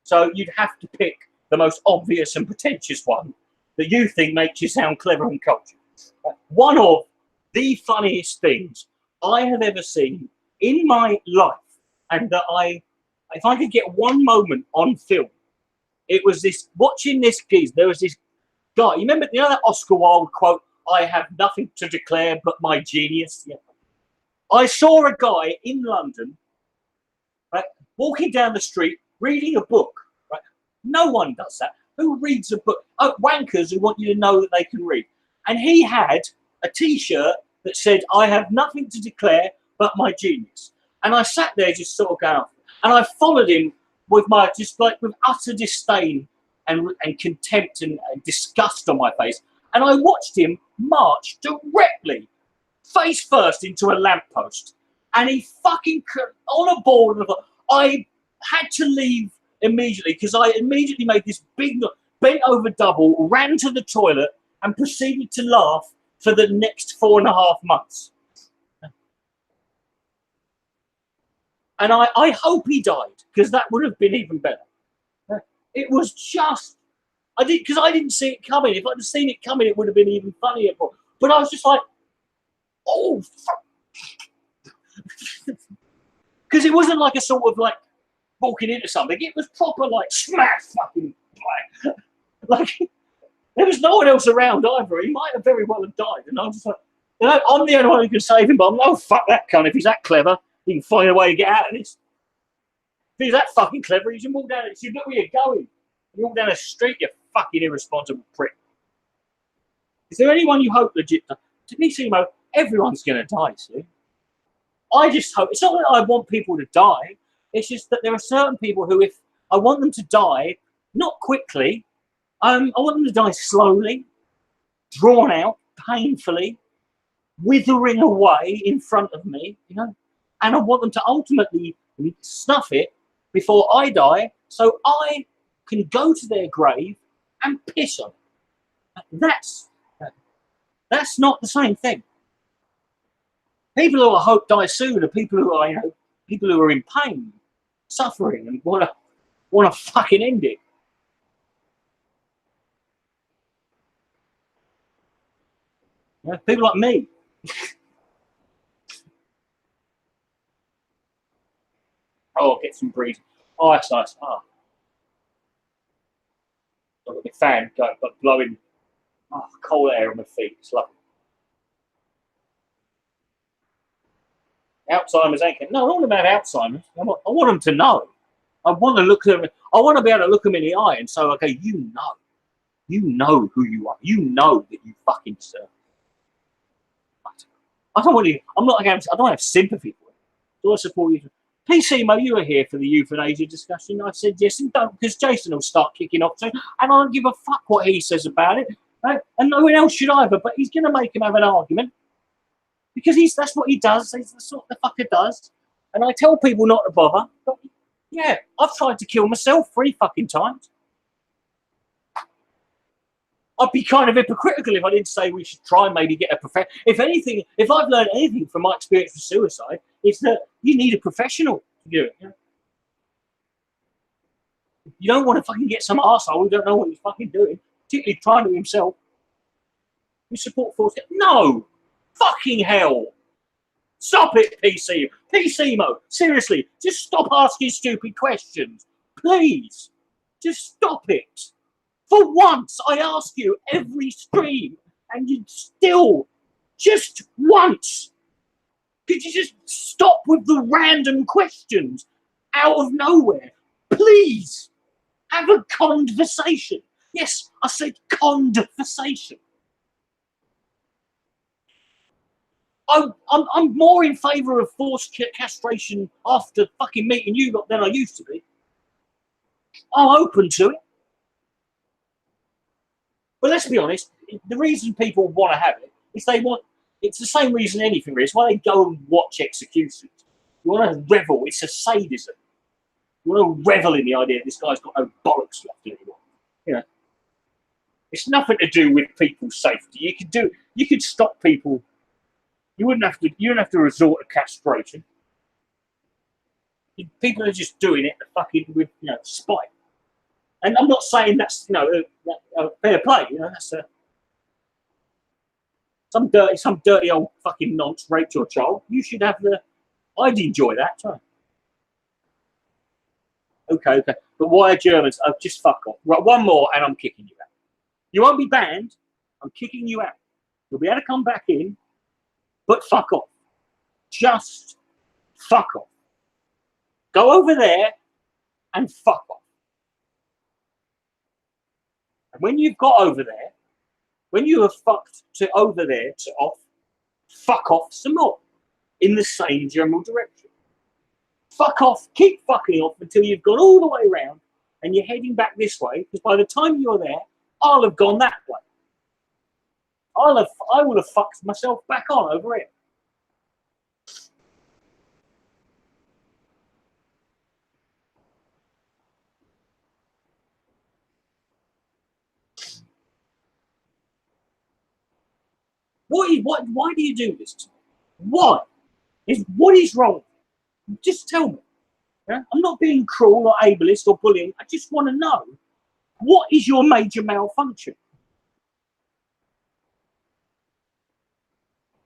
So you'd have to pick the most obvious and pretentious one that you think makes you sound clever and cultured. One of the funniest things I have ever seen in my life, and that if I could get one moment on film, it was this, watching this geese, there was this guy, you remember, you know that Oscar Wilde quote, "I have nothing to declare but my genius"? Yeah. I saw a guy in London, right, walking down the street, reading a book. Right? No one does that. Who reads a book? Oh, wankers who want you to know that they can read. And he had a T-shirt that said, "I have nothing to declare but my genius." And I sat there just sort of going, and I followed him with my, just like with utter disdain and contempt and disgust on my face. And I watched him march directly, face first, into a lamppost. And he fucking, on a board, I had to leave immediately, because I immediately made this big, bent over double, ran to the toilet, and proceeded to laugh for the next 4.5 months. And I hope he died, because that would have been even better. It was just, because I didn't see it coming. If I'd have seen it coming, it would have been even funnier. But I was just like, oh, fuck. Because it wasn't like a sort of like walking into something. It was proper like smash fucking like there was no one else around either. He might have very well have died. And I was just like, you know, I'm the only one who can save him, but I'm no, fuck that cunt. If he's that clever, he can find a way to get out of this. If he's that fucking clever, he can walk down it. See, look where you're going. You walk down the street, you fucking irresponsible prick. Is there anyone you hope legit? To me, Simo, everyone's going to die soon. I just hope, it's not that I want people to die, it's just that there are certain people who, if I want them to die, not quickly, I want them to die slowly, drawn out, painfully, withering away in front of me, you know, and I want them to ultimately snuff it before I die, so I can go to their grave and piss on it. That's not the same thing. People who I hope die soon are people who are, you know, people who are in pain, suffering, and want to fucking end it. You know, people like me. Oh, get some breeze. Oh, that's nice. Oh. I've got the fan going, but blowing cold air on my feet. It's lovely. Alzheimer's ain't. No, I don't want them to have Alzheimer's. I want them to know. I want to look at them. I want to be able to look them in the eye and say, okay, you know who you are. You know that you fucking deserve. I don't want you. I'm not. I don't have sympathy for it. Do I support you? PC Mo, you were here for the euthanasia discussion. I said yes, and don't, because Jason will start kicking off soon, and I don't give a fuck what he says about it, right? And no one else should either. But he's going to make him have an argument. Because that's what he does. That's what the fucker does. And I tell people not to bother. But yeah, I've tried to kill myself 3 fucking times. I'd be kind of hypocritical if I didn't say we should try and maybe get a professional. If anything, if I've learned anything from my experience with suicide, it's that you need a professional to do it. You know? You don't want to fucking get some arsehole who don't know what he's fucking doing, particularly trying to himself. You support force? No! Fucking hell! Stop it, PC Mo. Seriously, just stop asking stupid questions, please. Just stop it. For once, I ask you every stream, and you still, just once, could you just stop with the random questions out of nowhere? Please, have a conversation. Yes, I said conversation. I'm more in favour of forced castration after fucking meeting you lot than I used to be. I'm open to it. But let's be honest, the reason people want to have it is it's the same reason anything is, why they go and watch executions. You want to revel, it's a sadism. You want to revel in the idea that this guy's got no bollocks left anymore. You know, it's nothing to do with people's safety. You could stop people. You don't have to resort to castration. People are just doing it fucking with spite. And I'm not saying that's fair play. That's some dirty old fucking nonce raped your child. You should have I'd enjoy that too. Okay. But why are Germans? Oh, just fuck off. Right, one more and I'm kicking you out. You won't be banned. I'm kicking you out. You'll be able to come back in, but fuck off. Just fuck off. Go over there and fuck off. And when you've got over there, when you have fucked to over there to off, fuck off some more in the same general direction. Fuck off, keep fucking off until you've gone all the way around and you're heading back this way, because by the time you're there, I'll have gone that way. I will have fucked myself back on over it. Why do you do this to me? Why? What is wrong? Just tell me. Yeah? I'm not being cruel or ableist or bullying. I just want to know, what is your major malfunction?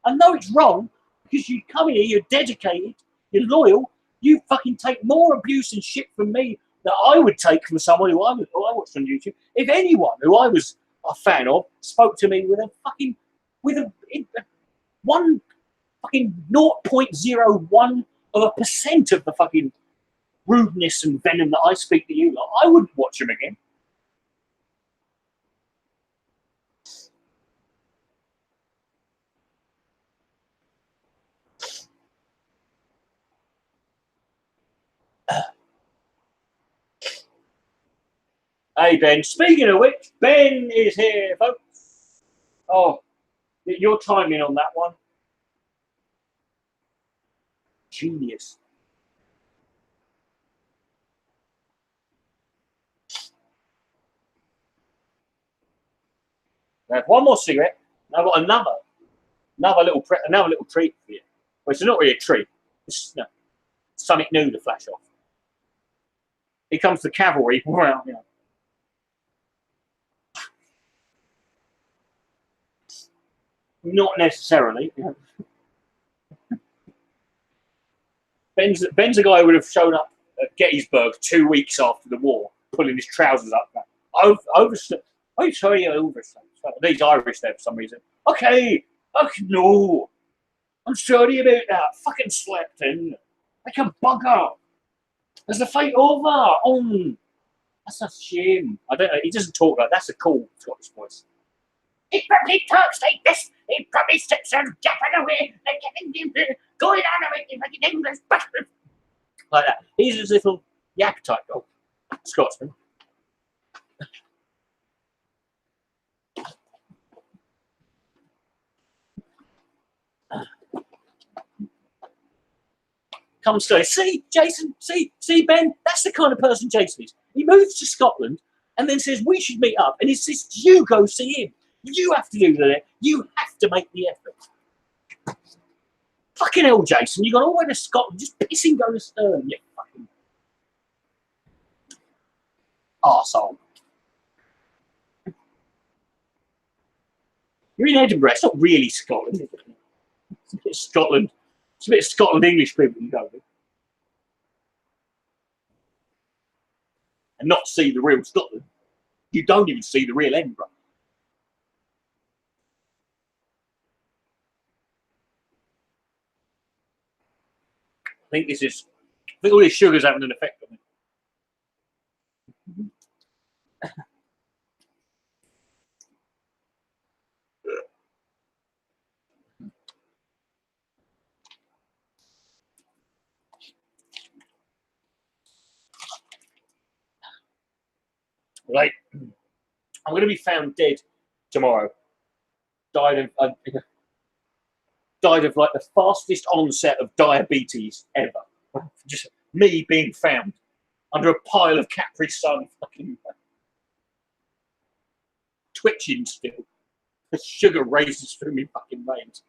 I know it's wrong because you come in here, you're dedicated, you're loyal, you fucking take more abuse and shit from me that I would take from someone who I watched on YouTube. If anyone who I was a fan of spoke to me with a one fucking 0.01% of the fucking rudeness and venom that I speak to you, I wouldn't watch him again. Hey, Ben. Speaking of which, Ben is here, folks. Oh, your timing on that one. Genius. I have one more cigarette. And I've got another little treat for you. Well, it's not really a treat. It's something new to flash off. Here comes the cavalry. Well, not necessarily. Ben's a guy who would have shown up at Gettysburg 2 weeks after the war, pulling his trousers up. I'm sorry, I overslept. These Irish there for some reason. Okay, no. I'm sorry about that. Fucking slept in. Like a bugger. Is the fight over? Oh, that's a shame. I don't know. He doesn't talk like that. That's a cool Scottish voice. He probably talks like this. He probably sits there yapping away, going on about the English bastard. Like that. He's his little yak type dog. Scotsman. Comes to see Jason, see Ben. That's the kind of person Jason is. He moves to Scotland and then says we should meet up, and insists you go see him. You have to do that. You have to make the effort. Fucking hell, Jason! You got all the way to Scotland, just pissing go to Stirling. You fucking arsehole. You're in Edinburgh. It's not really Scotland, is it? It's a bit of Scotland. It's a bit of Scotland English people you go with. and not see the real Scotland, you don't even see the real Edinburgh. I think all this sugar's having an effect on me. Right, I'm going to be found dead tomorrow. Died of like the fastest onset of diabetes ever. Just me being found under a pile of Capri Sun, fucking twitching still. The sugar races through me fucking veins.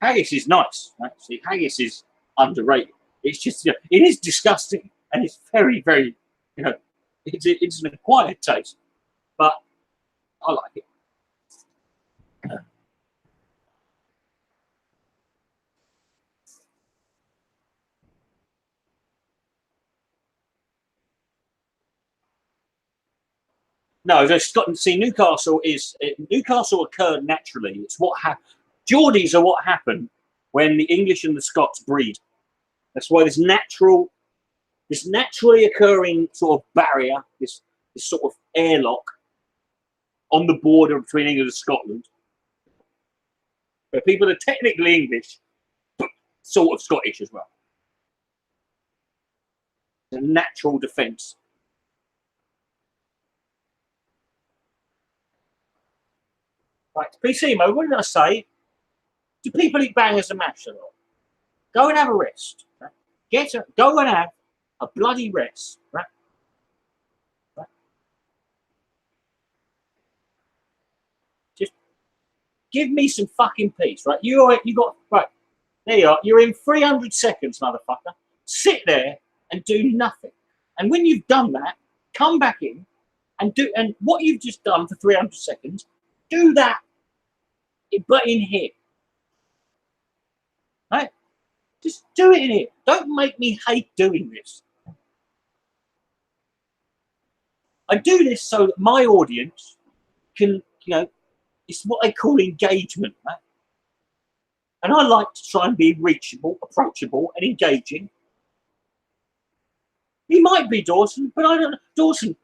Haggis is nice. Right? See, haggis is underrated. It's just, it is disgusting, and it's very, very, it's an acquired taste, but I like it. No, Scotland. See, Newcastle occurred naturally. It's what happened. Geordies are what happened when the English and the Scots breed. That's why this naturally occurring sort of barrier, this sort of airlock on the border between England and Scotland, where people are technically English, but sort of Scottish as well. It's a natural defence. Right, PC mode, what did I say? Do people eat bangers and mash a lot? Go and have a rest. Right? Go and have a bloody rest. Right? Right? Just give me some fucking peace, right? You got right. There you are. You're in 300 seconds, motherfucker. Sit there and do nothing. And when you've done that, come back in and what you've just done for 300 seconds, do that, but in here. Right? Just do it in here. Don't make me hate doing this. I do this so that my audience can, it's what they call engagement, right? And I like to try and be reachable, approachable, and engaging. He might be Dawson, but I don't know. Dawson,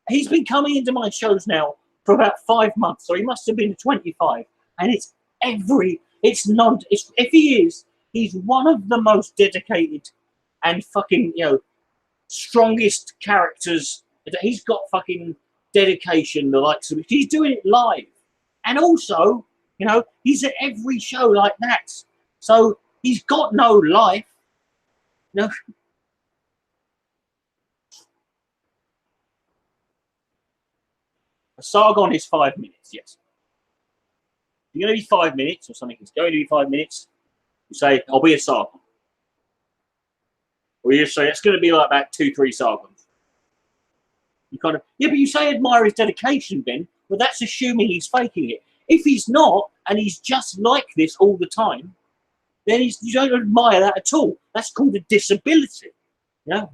he's been coming into my shows now for about 5 months, so he must have been 25. And if he is, he's one of the most dedicated and fucking, strongest characters. He's got fucking dedication, the likes of it. He's doing it live. And also, he's at every show like that. So he's got no life. A Sargon is 5 minutes, yes. You're going to be 5 minutes or something. It's going to be 5 minutes. You say, I'll be a Sargon. Or you say, it's going to be like about 2-3 Sargons. You kind of, yeah, but you say admire his dedication, Ben. Well, that's assuming he's faking it. If he's not, and he's just like this all the time, then you don't admire that at all. That's called a disability. Yeah.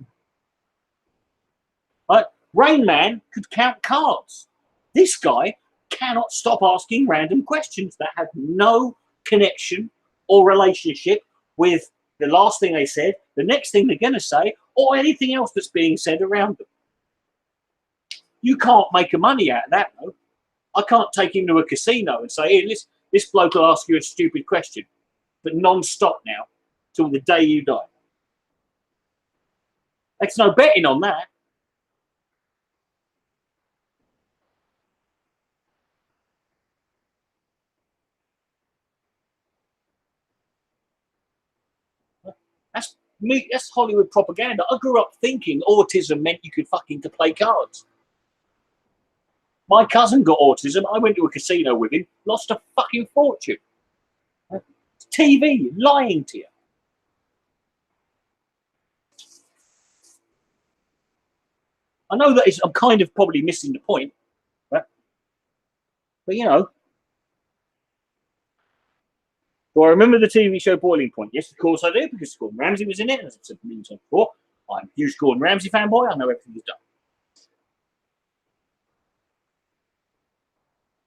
Right? Rain Man could count cards. This guy cannot stop asking random questions that have no connection or relationship with the last thing they said, the next thing they're going to say, or anything else that's being said around them. You can't make a money out of that, though. I can't take him to a casino and say, hey, this bloke will ask you a stupid question, but non-stop now, till the day you die. There's no betting on that. That's Hollywood propaganda. I grew up thinking autism meant you could play cards. My cousin got autism. I went to a casino with him, lost a fucking fortune. TV lying to you. I know that I'm kind of probably missing the point, right? But Do I remember the TV show Boiling Point? Yes, of course I do, because Gordon Ramsay was in it, as I've said many times before. I'm a huge Gordon Ramsay fanboy. I know everything he's done.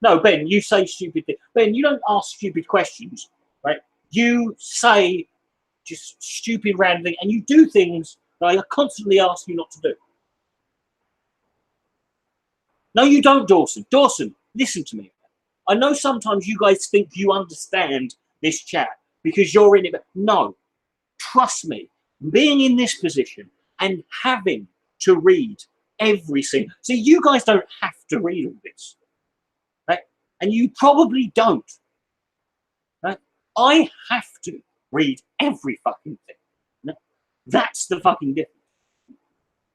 No, Ben, you say stupid things. Ben, you don't ask stupid questions, right? You say just stupid random things, and you do things that I constantly ask you not to do. No, you don't, Dawson. Dawson, listen to me. I know sometimes you guys think you understand this chat because you're in it, but no, trust me, being in this position and having to read every single... See, you guys don't have to read all this, right? And you probably don't. Right? I have to read every fucking thing. Right? That's the fucking difference.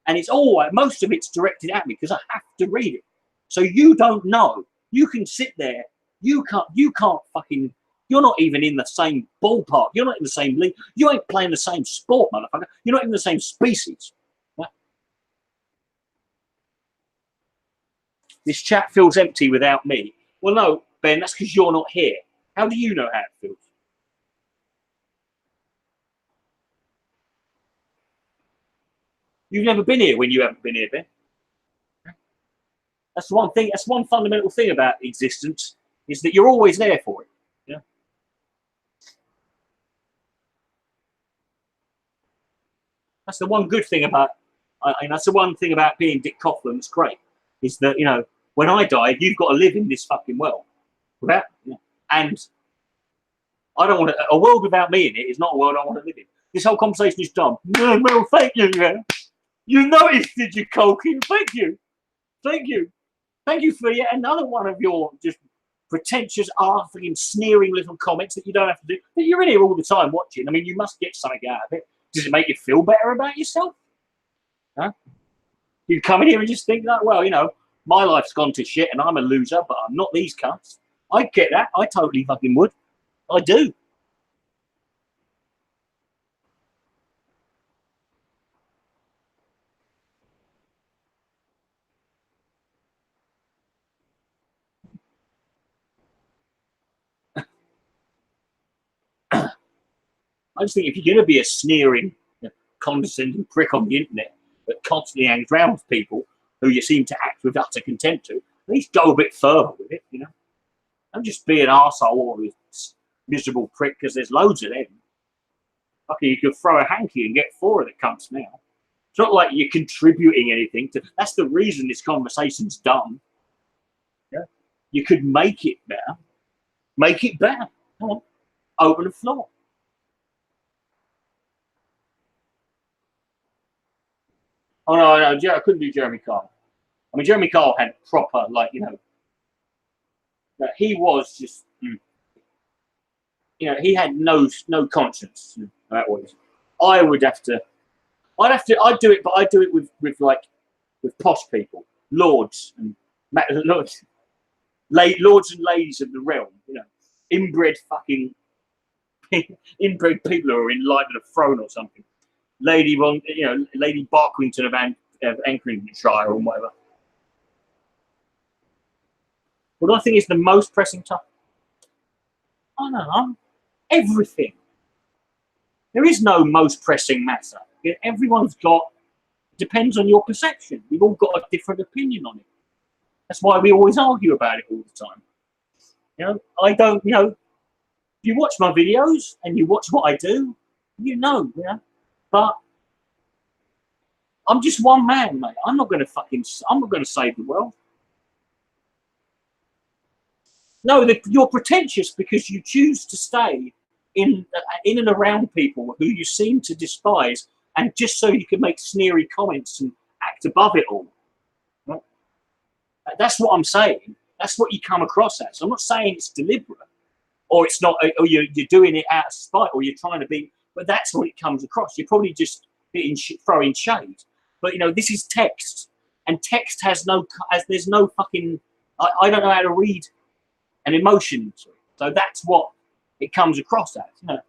And it's all, most of it's directed at me because I have to read it. So you don't know. You can sit there. You can't fucking... You're not even in the same ballpark. You're not in the same league. You ain't playing the same sport, motherfucker. You're not in the same species. Right? This chat feels empty without me. Well, no, Ben, that's because you're not here. How do you know how it feels? You've never been here when you haven't been here, Ben. That's one thing. That's one fundamental thing about existence, is that you're always there for it. Yeah. That's the one good thing about, and that's the one thing about being Dick Coughlan that's great, is that, you know, when I die, you've got to live in this fucking world. Without, you know, and I don't want to, a world without me in it is not a world I want to live in. This whole conversation is dumb. Well, thank you, man. You noticed, did you, Colkin? Thank you. Thank you. Thank you for yet another one of your just pretentious, fucking sneering little comments that you don't have to do. But you're in here all the time watching. I mean, you must get something out of it. Does it make you feel better about yourself? Huh? You come in here and just think that, well, you know, my life's gone to shit and I'm a loser, but I'm not these cunts. I get that. I totally fucking would. I do. I just think if you're going to be a sneering, you know, condescending prick on the internet that constantly hangs around with people who you seem to act with utter contempt to, at least go a bit further with it, you know. Don't just be an arsehole or a miserable prick, because there's loads of them. Okay, you could throw a hanky and get 4 of the cunts now. It's not like you're contributing anything to. That's the reason this conversation's dumb. Yeah, you could make it better. Make it better. Come on, open the floor. Oh no, I couldn't do Jeremy Kyle. I mean, Jeremy Kyle had proper, like, you know, he was just, you know, he had no conscience. That was. I would have to. I'd do it, but I'd do it with posh people, lords and lords and ladies of the realm. You know, inbred fucking inbred people who are in line with a throne or something. Lady Barkington of Anchorage or whatever. What do I think is the most pressing topic? I don't know. Everything. There is no most pressing matter. Everyone's got, depends on your perception. We've all got a different opinion on it. That's why we always argue about it all the time. You know, I don't, you know, if you watch my videos and you watch what I do, you know, but I'm just one man, mate. I'm not going to save the world. No, you're pretentious because you choose to stay in and around people who you seem to despise, and just so you can make sneery comments and act above it all. Right? That's what I'm saying. That's what you come across as. I'm not saying it's deliberate, or it's not, or you're doing it out of spite, or you're trying to be. But that's what it comes across. You're probably just throwing shade. But you know, this is text, and text has there's no fucking. I don't know how to read an emotion to it. So that's what it comes across as. You know,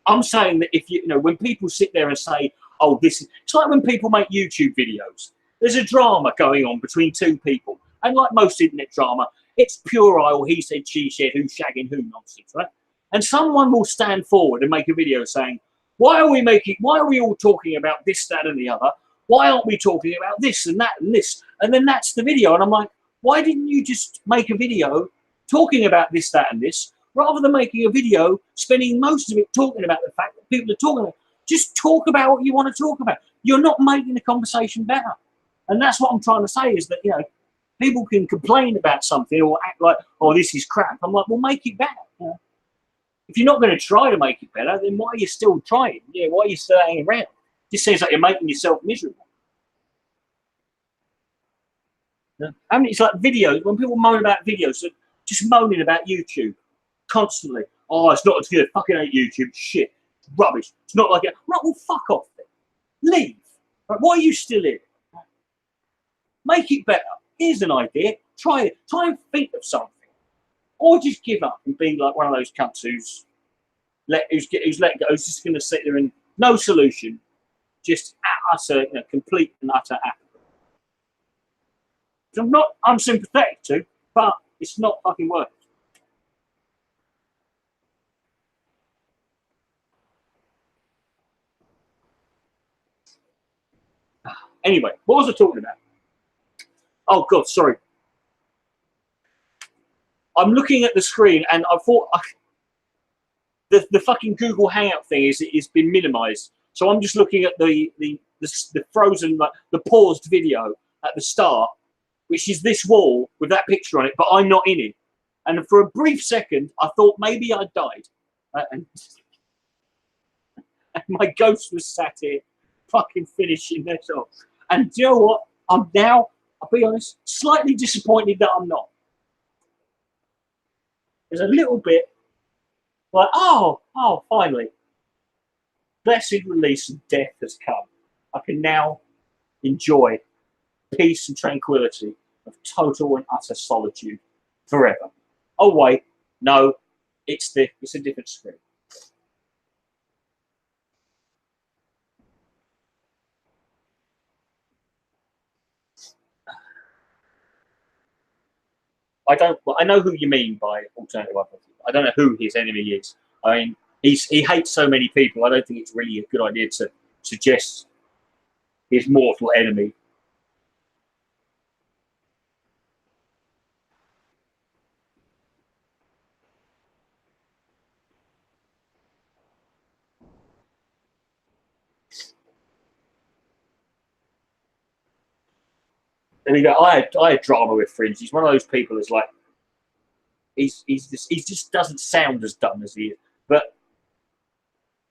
I'm saying that if you know, when people sit there and say, "Oh, this is," it's like when people make YouTube videos. There's a drama going on between 2 people. And like most internet drama, it's puerile, he said, she said, who's shagging who nonsense, right? And someone will stand forward and make a video saying, why are we all talking about this, that, and the other? Why aren't we talking about this and that and this? And then that's the video. And I'm like, why didn't you just make a video talking about this, that, and this, rather than making a video spending most of it talking about the fact that people are talking about? Just talk about what you want to talk about. You're not making the conversation better. And that's what I'm trying to say, is that, you know, people can complain about something or act like, oh, this is crap. I'm like, well, make it better. You know? If you're not going to try to make it better, then why are you still trying? Yeah, why are you still hanging around? It just seems like you're making yourself miserable. Yeah. I mean, it's like videos. When people moan about videos, they're just moaning about YouTube constantly. Oh, it's not as good. Fucking hate YouTube. Shit. It's rubbish. It's not like it. Right, well, fuck off then. Leave. Right, why are you still here? Make it better. Here's an idea. Try it. Try and think of something. Or just give up and be like one of those cunts who's let go, who's just going to sit there and no solution, just utter, you know, complete and utter apathy. I'm not unsympathetic to, but it's not fucking worth it. Anyway, what was I talking about? Oh God, sorry. I'm looking at the screen and I thought the fucking Google Hangout thing is been minimized. So I'm just looking at the frozen, like the paused video at the start, which is this wall with that picture on it, but I'm not in it. And for a brief second, I thought maybe I died. And my ghost was sat here fucking finishing this off. And do you know what? I'm now, I'll be honest, slightly disappointed that I'm not. There's a little bit like, oh, finally. Blessed release of death has come. I can now enjoy peace and tranquility of total and utter solitude forever. Oh wait, no, it's a different screen. I know who you mean by alternative hypothesis. I don't know who his enemy is. I mean, he hates so many people. I don't think it's really a good idea to suggest his mortal enemy. There you go. I had drama with Fringe. He's one of those people that's like, he just doesn't sound as dumb as he is, but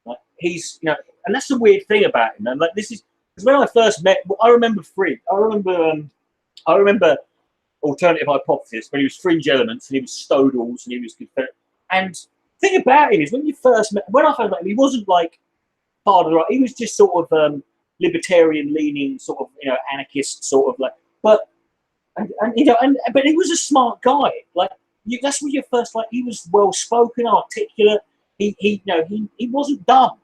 like, he's, you know, and that's the weird thing about him. And like, this is because when I first met, I remember Fringe. I remember alternative hypothesis when he was Fringe Elements and he was Stodals and he was Confederate. And the thing about him is when I first met him, he wasn't like part of the right. He was just sort of libertarian leaning, sort of, you know, anarchist sort of like. But you know, but he was a smart guy. Like that's what you first like. He was well spoken, articulate. He wasn't dumb.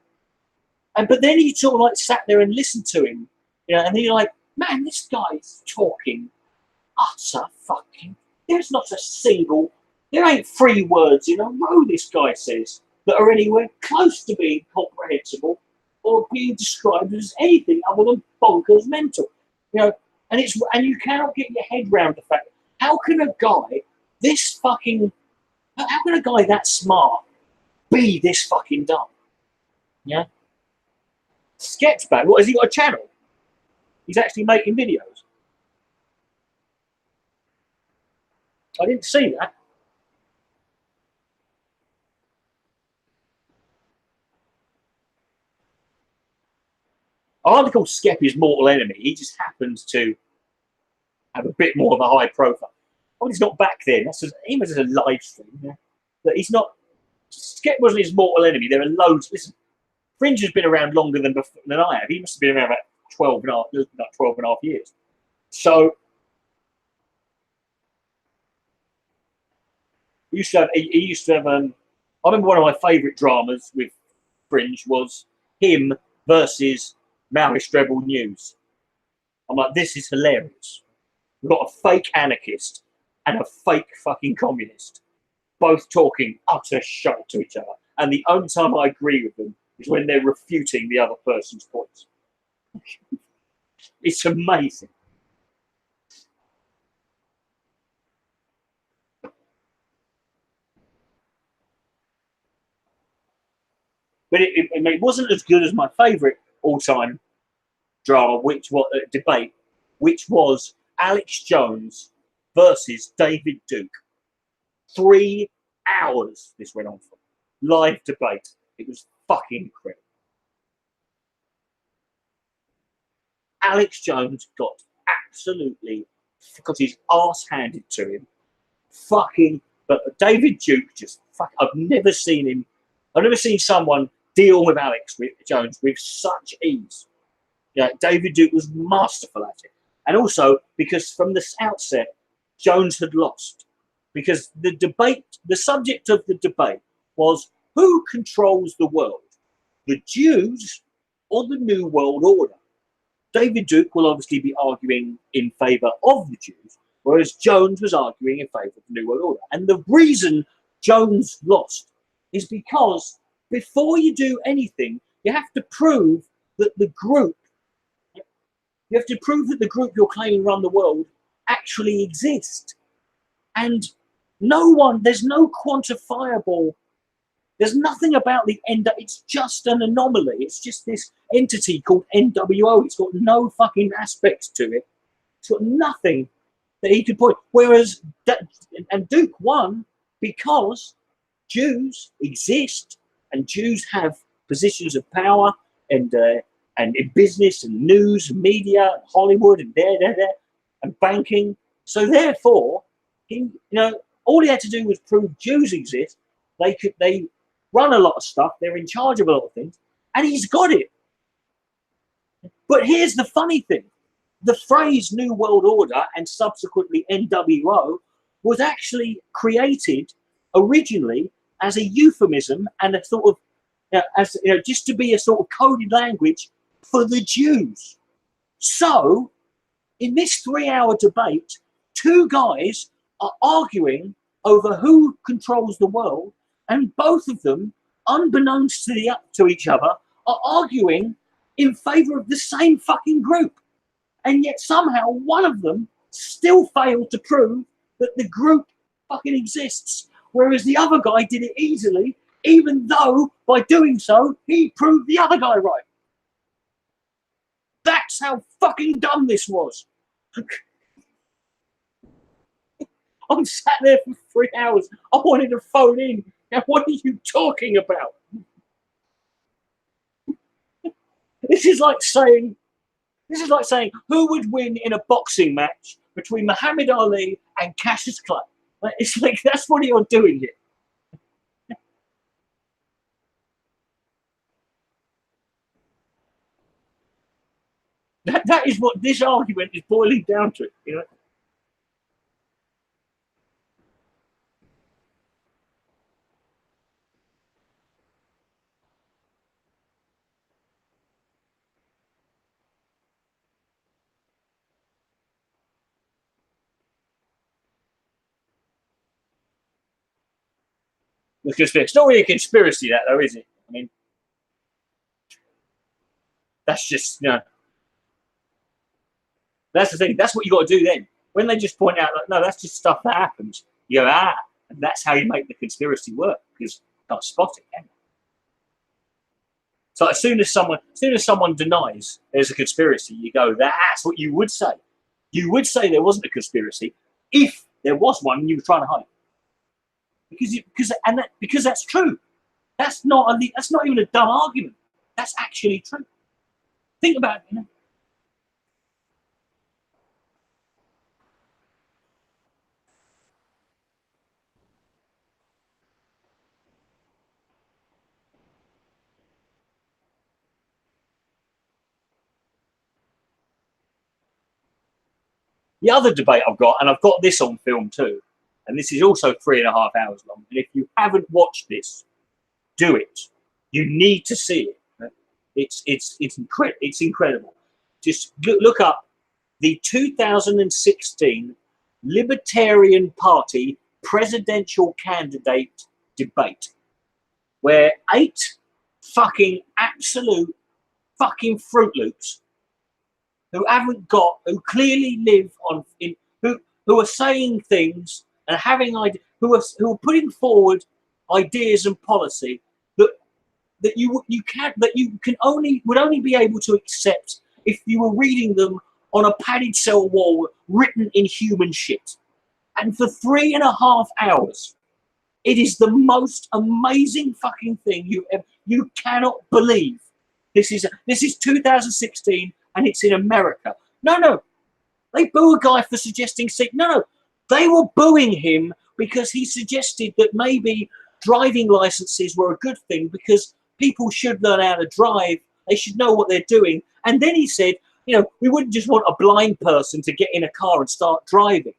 And but then he sort of like sat there and listened to him, you know, and then you're like, man, this guy's talking utter fucking. There's not a single. There ain't 3 words in a row. This guy says that are anywhere close to being comprehensible or being described as anything other than bonkers mental, you know. And you cannot get your head around the fact, how can a guy that smart be this fucking dumb? Yeah. Sketchbag, what, has he got a channel? He's actually making videos. I didn't see that. I like to call Skep his mortal enemy. He just happens to have a bit more of a high profile. Oh, he's not back then. He was a live stream. Yeah? But he's not. Skep wasn't his mortal enemy. There are loads. Listen, Fringe has been around longer than I have. He must have been around about 12 and a half years. So he used to have. I remember one of my favourite dramas with Fringe was him versus Maoist Rebel News. I'm like, this is hilarious. We've got a fake anarchist and a fake fucking communist, both talking utter shit to each other. And the only time I agree with them is when they're refuting the other person's points. It's amazing. But it wasn't as good as my favourite all-time drama, which was debate, which was Alex Jones versus David Duke. 3 hours this went on for. Live debate. It was fucking incredible. Alex Jones got his ass handed to him. But David Duke just I've never seen someone deal with Alex Jones with such ease. Yeah, David Duke was masterful at it. And also because from the outset, Jones had lost. Because the subject of the debate was who controls the world, the Jews or the New World Order? David Duke will obviously be arguing in favour of the Jews, whereas Jones was arguing in favour of the New World Order. And the reason Jones lost is because before you do anything, you have to prove that the group you're claiming run the world actually exist. And there's no quantifiable, there's nothing about the end. It's just an anomaly. It's just this entity called NWO. It's got no fucking aspects to it. It's got nothing that he could point. Whereas, and Duke won because Jews exist and Jews have positions of power and in business and news and media, Hollywood and and banking. So therefore, all he had to do was prove Jews exist. They run a lot of stuff. They're in charge of a lot of things, and he's got it. But here's the funny thing: the phrase "New World Order" and subsequently NWO was actually created originally as a euphemism and a sort of, just to be a sort of coded language for the Jews. So, in this 3-hour debate, two guys are arguing over who controls the world, and both of them, unbeknownst to each other, are arguing in favour of the same fucking group. And yet somehow one of them still failed to prove that the group fucking exists, whereas the other guy did it easily, even though by doing so, he proved the other guy right. That's how fucking dumb this was. I'm sat there for 3 hours. I wanted to phone in. Now, what are you talking about? This is like saying who would win in a boxing match between Muhammad Ali and Cassius Clay. It's like that's what you're doing here. That is what this argument is boiling down to, Because it's not really a conspiracy, that though, is it? I mean, that's just that's the thing. That's what you got to do then. When they just point out, like, no, that's just stuff that happens. You go, and that's how you make the conspiracy work because you can't spot it, can you? So as soon as someone denies there's a conspiracy, you go, that's what you would say. You would say there wasn't a conspiracy if there was one and you were trying to hide it. Because that's true. That's not even a dumb argument. That's actually true. Think about it, The other debate I've got, and I've got this on film too, and this is also 3.5 hours long. And if you haven't watched this, do it. You need to see it. It's incredible. Just look up the 2016 Libertarian Party presidential candidate debate, where 8 fucking absolute fucking Fruit Loops who haven't got, who clearly live on, who are saying things and having ideas, who are putting forward ideas and policy that you would only be able to accept if you were reading them on a padded cell wall written in human shit. And for 3.5 hours, it is the most amazing fucking thing you cannot believe. This is 2016 and it's in America. No, they boo a guy for suggesting no, they were booing him because he suggested that maybe driving licenses were a good thing because people should learn how to drive. They should know what they're doing. And then he said, we wouldn't just want a blind person to get in a car and start driving.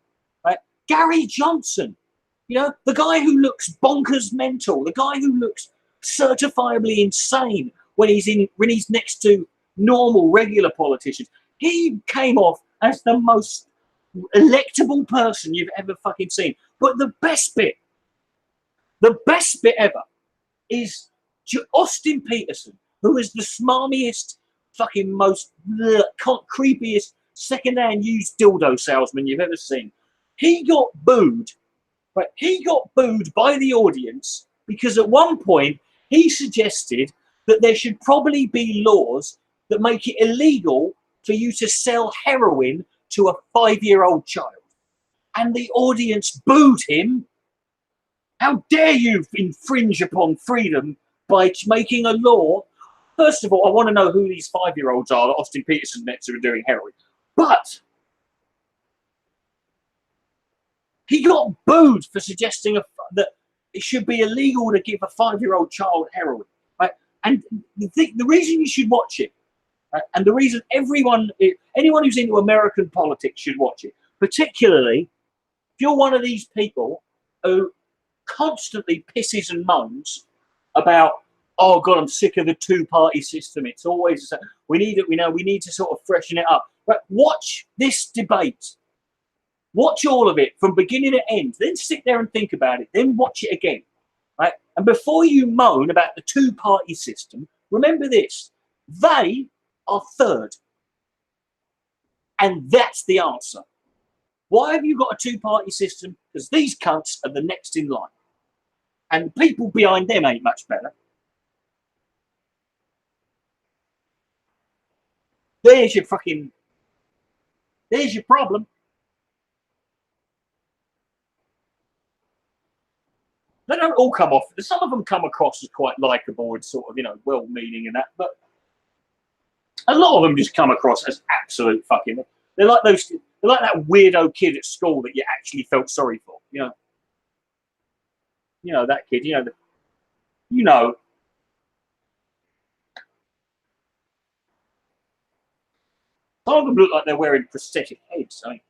Right? Gary Johnson, the guy who looks bonkers mental, the guy who looks certifiably insane when he's next to normal, regular politicians. He came off as the most electable person you've ever fucking seen. But the best bit ever is Austin Peterson, who is the smarmiest, fucking most creepiest second-hand used dildo salesman you've ever seen. He got booed. Right? He got booed by the audience because at one point he suggested that there should probably be laws that make it illegal for you to sell heroin to a 5-year-old child. And the audience booed him. How dare you infringe upon freedom by making a law? First of all, I want to know who these 5-year-olds are that Austin Peterson met who are doing heroin. But he got booed for suggesting that it should be illegal to give a 5-year-old child heroin. Right? And the reason you should watch it, right? And the reason anyone who's into American politics should watch it, particularly if you're one of these people who constantly pisses and moans about, oh God, I'm sick of the 2-party system. It's always we need it. We need to sort of freshen it up. Right? Watch this debate. Watch all of it from beginning to end. Then sit there and think about it. Then watch it again. Right? And before you moan about the 2-party system, remember this: they are third, and that's the answer. Why have you got a 2-party system? Because these cunts are the next in line. And the people behind them ain't much better. There's your problem. They don't all come off. Some of them come across as quite likable and sort of, well-meaning and that. But a lot of them just come across as absolute fucking... They're like that weirdo kid at school that you actually felt sorry for, that kid, Some of them look like they're wearing prosthetic heads, I mean.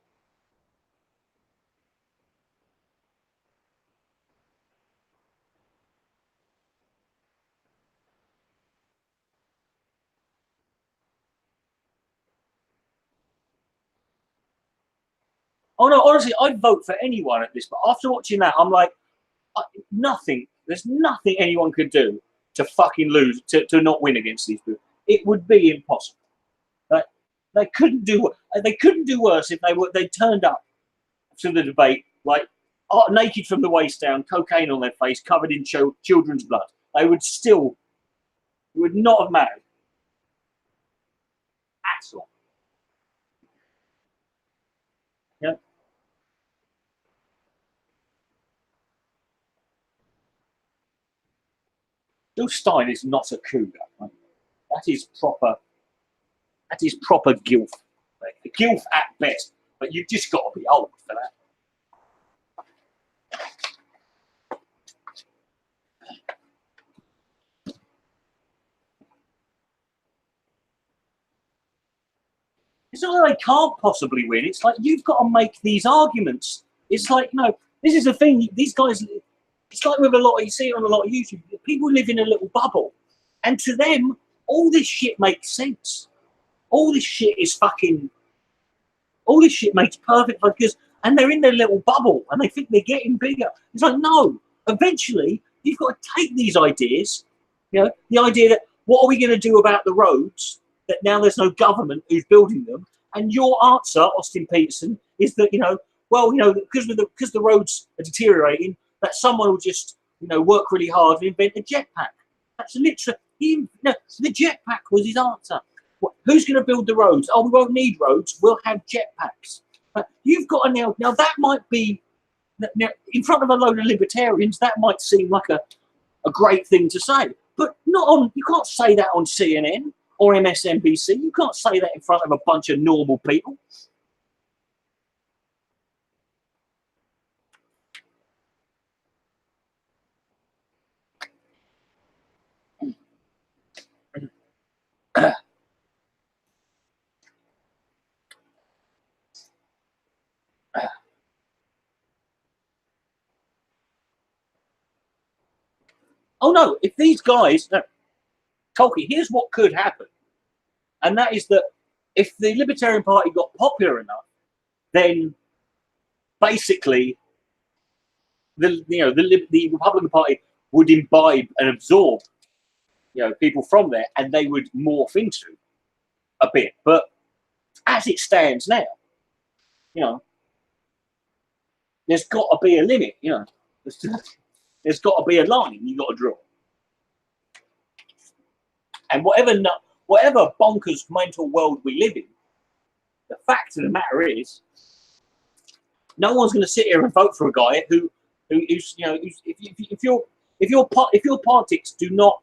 Oh no, honestly, I'd vote for anyone at this, but after watching that, I'm like, there's nothing anyone could do to fucking lose, to not win against these people. It would be impossible. They couldn't do worse if they turned up to the debate like naked from the waist down, cocaine on their face, covered in children's blood. They would not have mattered at all. Yeah. Bill Stein is not a cougar. Right? That is proper gilf. Like, a gilf at best, but you've just got to be old for that. It's not that they can't possibly win. It's like you've got to make these arguments. It's like, this is the thing. These guys, it's like with you see it on a lot of YouTube. People live in a little bubble, and to them, all this shit makes sense. All this shit is fucking All this shit makes perfect focus, and they're in their little bubble, and they think they're getting bigger. It's like, no. Eventually, you've got to take these ideas. You know, the idea that what are we going to do about the roads? That now there's no government who's building them, and your answer, Austin Peterson, is that well, because the roads are deteriorating, that someone will just work really hard and invent a jetpack. That's literally him. No, the jetpack was his answer. Who's going to build the roads? Oh, we won't need roads. We'll have jetpacks. You've got to now that might be now, in front of a load of libertarians. That might seem like a great thing to say, but not on. You can't say that on CNN or MSNBC. You can't say that in front of a bunch of normal people. Oh no, if these guys, no, Tolkien, here's what could happen. And that is that if the Libertarian Party got popular enough, then basically the Republican Party would imbibe and absorb people from there, and they would morph into a bit. But as it stands now, there's got to be a limit. There's got to be a line you got to draw. And whatever bonkers mental world we live in, the fact of the matter is, no one's going to sit here and vote for a guy who's if your politics do not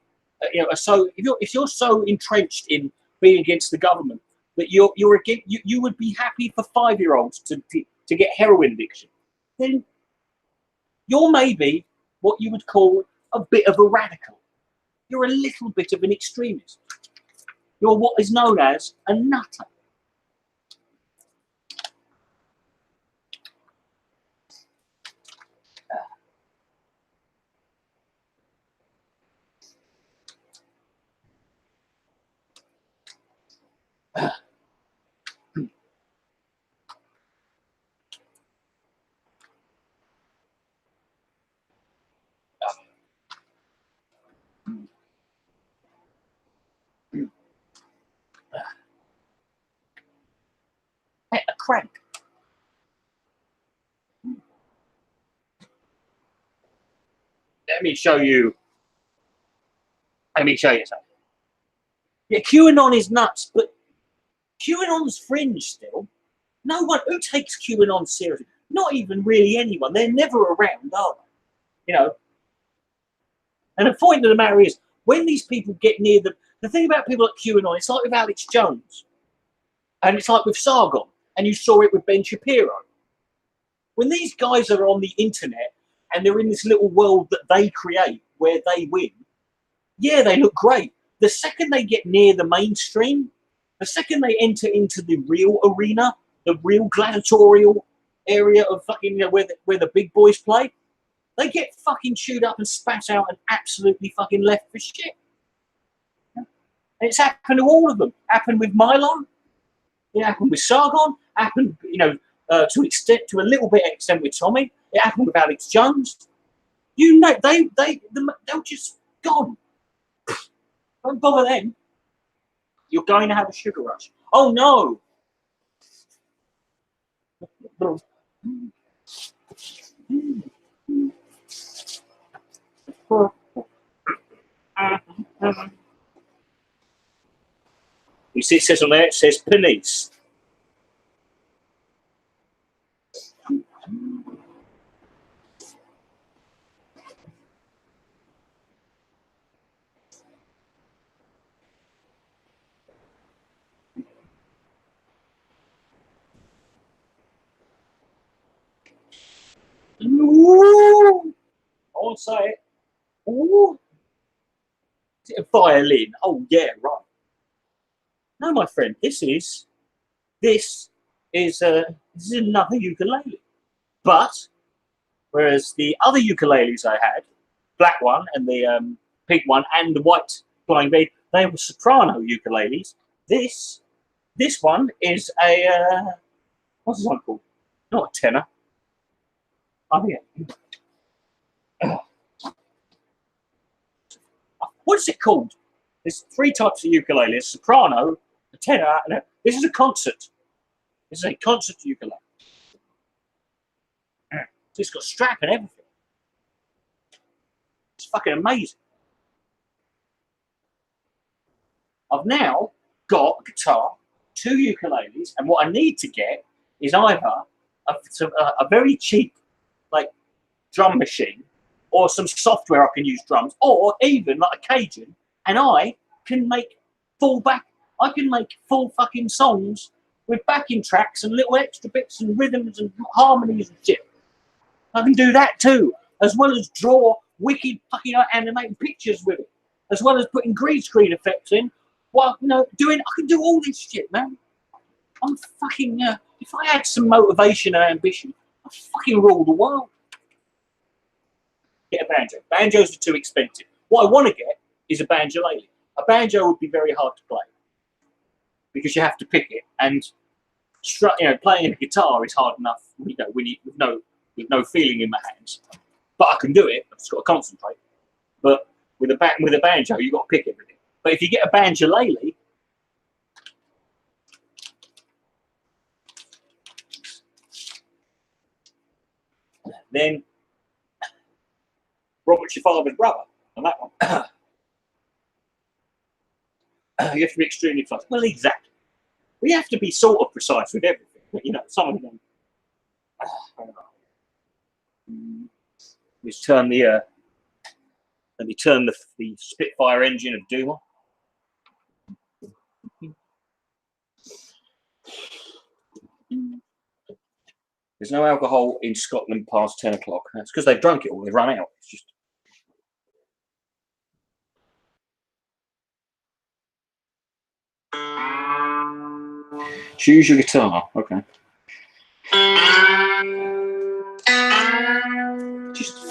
are so if you're so entrenched in being against the government that you would be happy for 5-year-olds to get heroin addiction, then you're maybe what you would call a bit of a radical. You're a little bit of an extremist. You're what is known as a nutter. A crank. Let me show you something. Yeah, QAnon is nuts, but QAnon's fringe still. No one who takes QAnon seriously. Not even really anyone. They're never around, are they? And the point of the matter is, when these people get near the thing about people like QAnon, it's like with Alex Jones, and it's like with Sargon, and you saw it with Ben Shapiro. When these guys are on the internet and they're in this little world that they create where they win, yeah, they look great. The second they get near the mainstream, the second they enter into the real arena, the real gladiatorial area of fucking where the big boys play, they get fucking chewed up and spat out and absolutely fucking left for shit. And it's happened to all of them. Happened with Mylon. It happened with Sargon. Happened, to a little bit extent with Tommy. It happened with Alex Jones. They'll just gone. Don't bother them. You're going to have a sugar rush. Oh no. You see, it says on there, it says Penise. Ooh. I won't say it. Ooh. Is it a violin? Oh yeah, right. No, my friend, this is another ukulele. But whereas the other ukuleles I had, black one and the pink one and the white flying bee, they were soprano ukuleles. This one is a What's this one called? Not a tenor. Oh, yeah. What is it called? There's 3 types of ukulele. There's soprano, a tenor, and this is a concert. This is a concert ukulele. So it's got a strap and everything. It's fucking amazing. I've now got a guitar, 2 ukuleles, and what I need to get is either a very cheap, like, drum machine, or some software I can use drums, or even like a Cajun, and I can make I can make full fucking songs with backing tracks and little extra bits and rhythms and harmonies and shit. I can do that too, as well as draw wicked fucking animated pictures with it, as well as putting green screen effects in. Well, you know, I can do all this shit, man. I'm fucking, if I had some motivation and ambition, I'd fucking rule the world. Get a banjo. Banjos are too expensive. What I want to get is a banjolele. A banjo would be very hard to play because you have to pick it, and playing a guitar is hard enough. You know, with no feeling in my hands. But I can do it. I've just got to concentrate. But with a banjo, you've got to pick everything. But if you get a banjolele, then Robert's your father's brother on that one. You have to be extremely precise. Well, exactly. We have to be sort of precise with everything. But, you know, some of them. Let's turn the. Let me turn the Spitfire engine of Doom on. There's no alcohol in Scotland past 10 o'clock. That's because they've drunk it all. They've run out. It's just. Choose your guitar. Okay.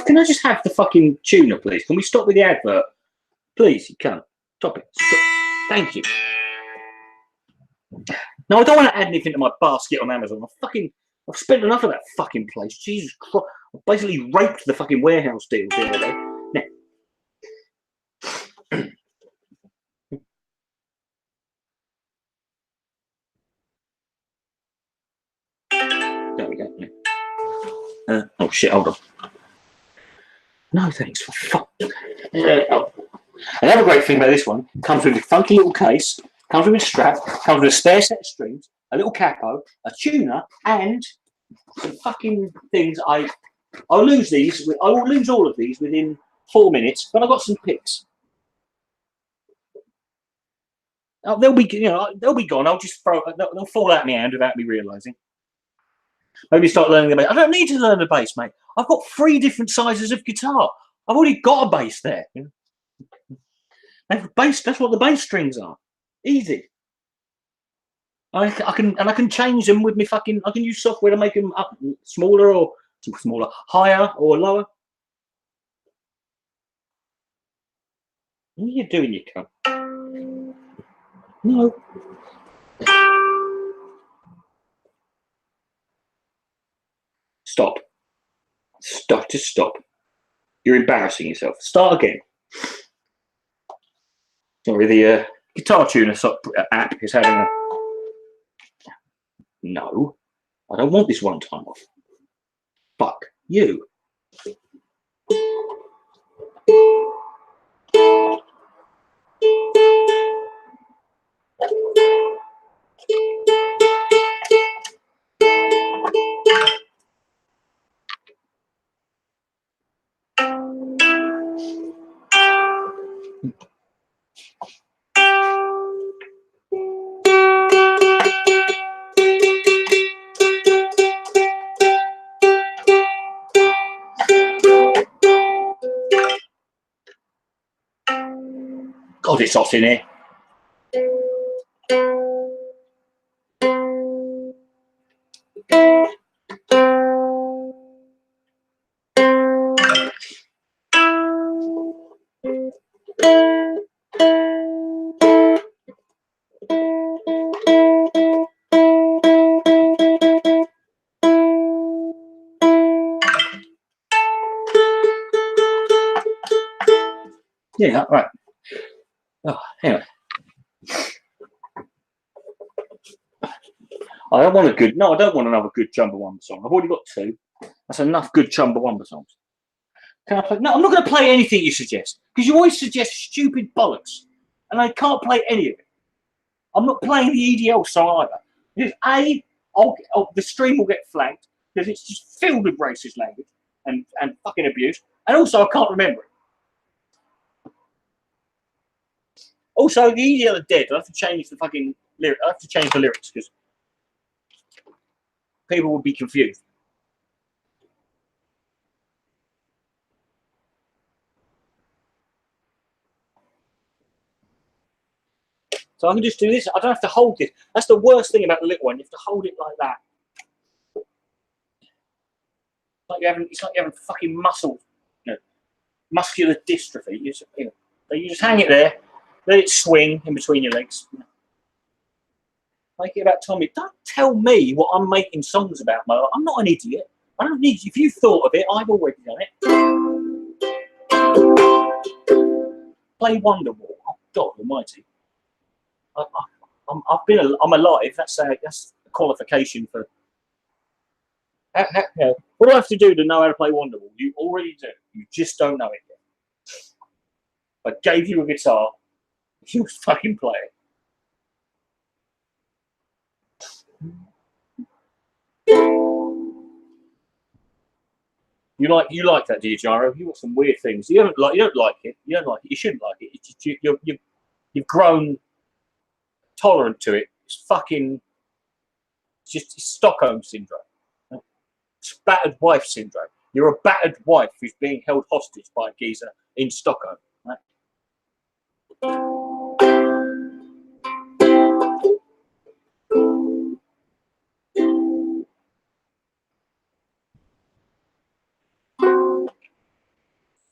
Can I just have the fucking tuner, please? Can we stop with the advert? Please, you can't. Stop it. Stop. Thank you. No, I don't want to add anything to my basket on Amazon. I've spent enough of that fucking place. Jesus Christ. I've basically raped the fucking warehouse deals the other day. Now. There we go. Oh shit, hold on. No thanks, for fuck. Another great thing about this one, comes with a funky little case, comes with a strap, comes with a spare set of strings, a little capo, a tuner, and some fucking things. I will lose all of these within 4 minutes, but I've got some picks. They'll be gone. I'll just they'll fall out of my hand without me realising. Maybe start learning the bass. I don't need to learn the bass, mate. I've got 3 different sizes of guitar. I've already got a bass there. Bass, that's what the bass strings are. Easy. I can change them with me fucking. I can use software to make them up smaller, higher or lower. What are you doing, you cunt? No. Stop. Stop. Just stop. You're embarrassing yourself. Start again. Sorry, the guitar tuner app is having a. No, I don't want this one time off. Fuck you. God, it's hot in here. Yeah, right. Oh, anyway. I don't want a good. No, I don't want another good Chumbawamba song. I've already got two. That's enough good Chumbawamba songs. Can I play? No, I'm not going to play anything you suggest because you always suggest stupid bollocks, and I can't play any of it. I'm not playing the EDL song either. Because the stream will get flagged because it's just filled with racist language and fucking abuse, and also I can't remember it. Also, the EDL are dead. I have to change the fucking lyric. I have to change the lyrics because people would be confused. So I can just do this. I don't have to hold it. That's the worst thing about the little one. You have to hold it like that. It's like you having fucking muscle, muscular dystrophy. You just hang it there, let it swing in between your legs. Make it about Tommy. Don't tell me what I'm making songs about, Mo. I'm not an idiot. I don't need you. If you thought of it, I've already done it. Play Wonderwall. Oh God Almighty! I'm alive. That's a qualification for. What do I have to do to know how to play Wonderwall? You already do. You just don't know it yet. I gave you a guitar. You fucking play it. You like that, do you, Gyro? You got some weird things. You don't like it. You don't like it. You shouldn't like it. It's just, you've grown tolerant to it. It's fucking. It's Stockholm syndrome. It's battered wife syndrome. You're a battered wife who's being held hostage by a geezer in Stockholm. Right?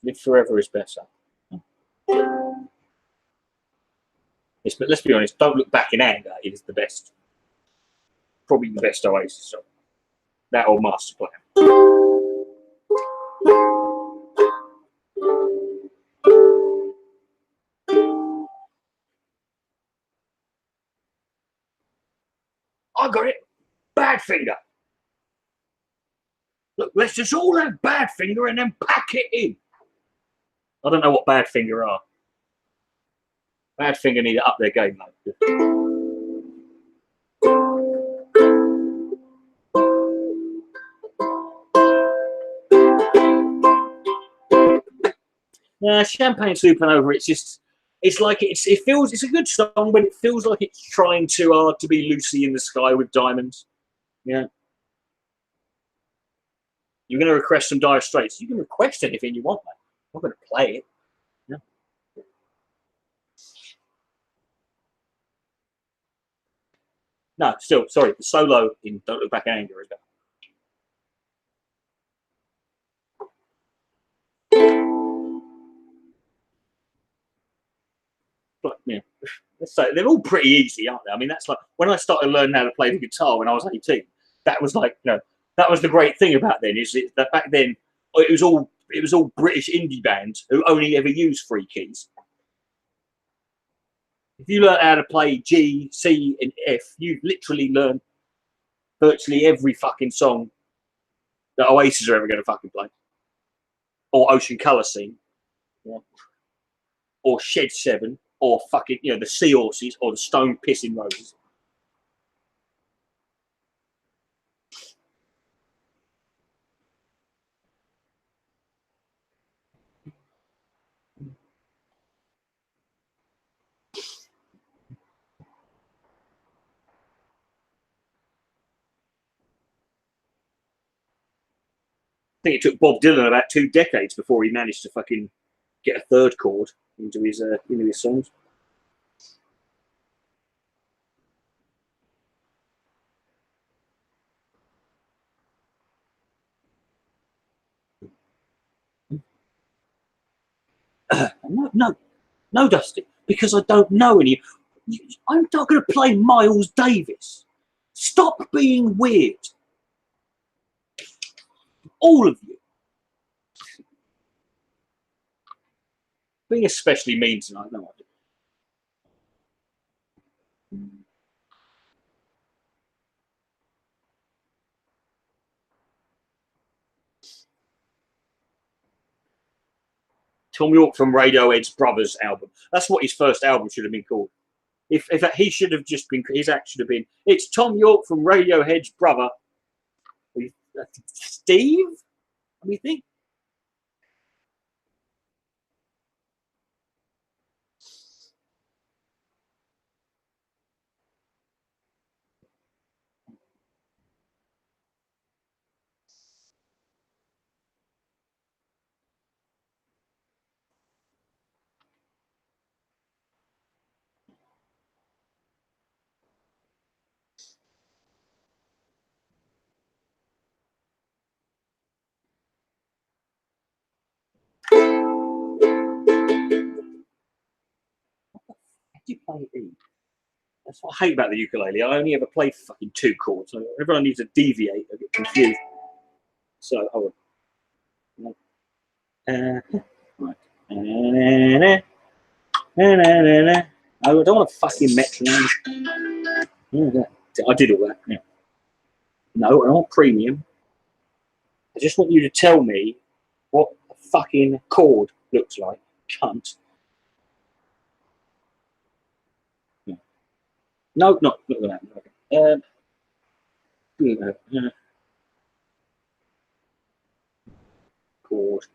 Live forever is better. But let's be honest, Don't Look Back in Anger is the best. Probably the best Oasis song. That or Master Plan. I got it. Badfinger. Look, let's just all have Badfinger and then pack it in. I don't know what Badfinger are. Badfinger need to up their game, mate. Champagne Supernova. It's a good song, but it feels like it's trying too hard to be Lucy in the Sky with Diamonds. Yeah. You're going to request some Dire Straits. You can request anything you want, mate. I'm not going to play it. Yeah. No, still, sorry. The solo in Don't Look Back in Anger is better. But, yeah. Let's say they're all pretty easy, aren't they? I mean, that's like when I started learning how to play the guitar when I was 18. That was like, that was the great thing about then is that back then it was all British indie bands who only ever used 3 keys. If you learn how to play G, C, and F, you literally learn virtually every fucking song that Oasis are ever going to fucking play, or Ocean Colour Scene, or Shed 7. Or fucking, the Seahorses or the Stone Pissing Roses. I think it took Bob Dylan about 2 decades before he managed to fucking get a third chord into his songs. No, Dusty, because I don't know any. I'm not going to play Miles Davis. Stop being weird. All of you. Being especially mean tonight, no idea. Tom York from Radiohead's Brothers album. That's what his first album should have been called. If he should have just been, his act should have been, it's Tom York from Radiohead's brother, Steve. What do you think? How do you play E? That's what I hate about the ukulele. I only ever play fucking 2 chords. So everyone needs to deviate. I get confused. So, hold on. Right. I don't want a fucking metronome. I did all that. Yeah. No, I don't want premium. I just want you to tell me what a fucking chord looks like. Cunt. Yeah. No, not that. Chord.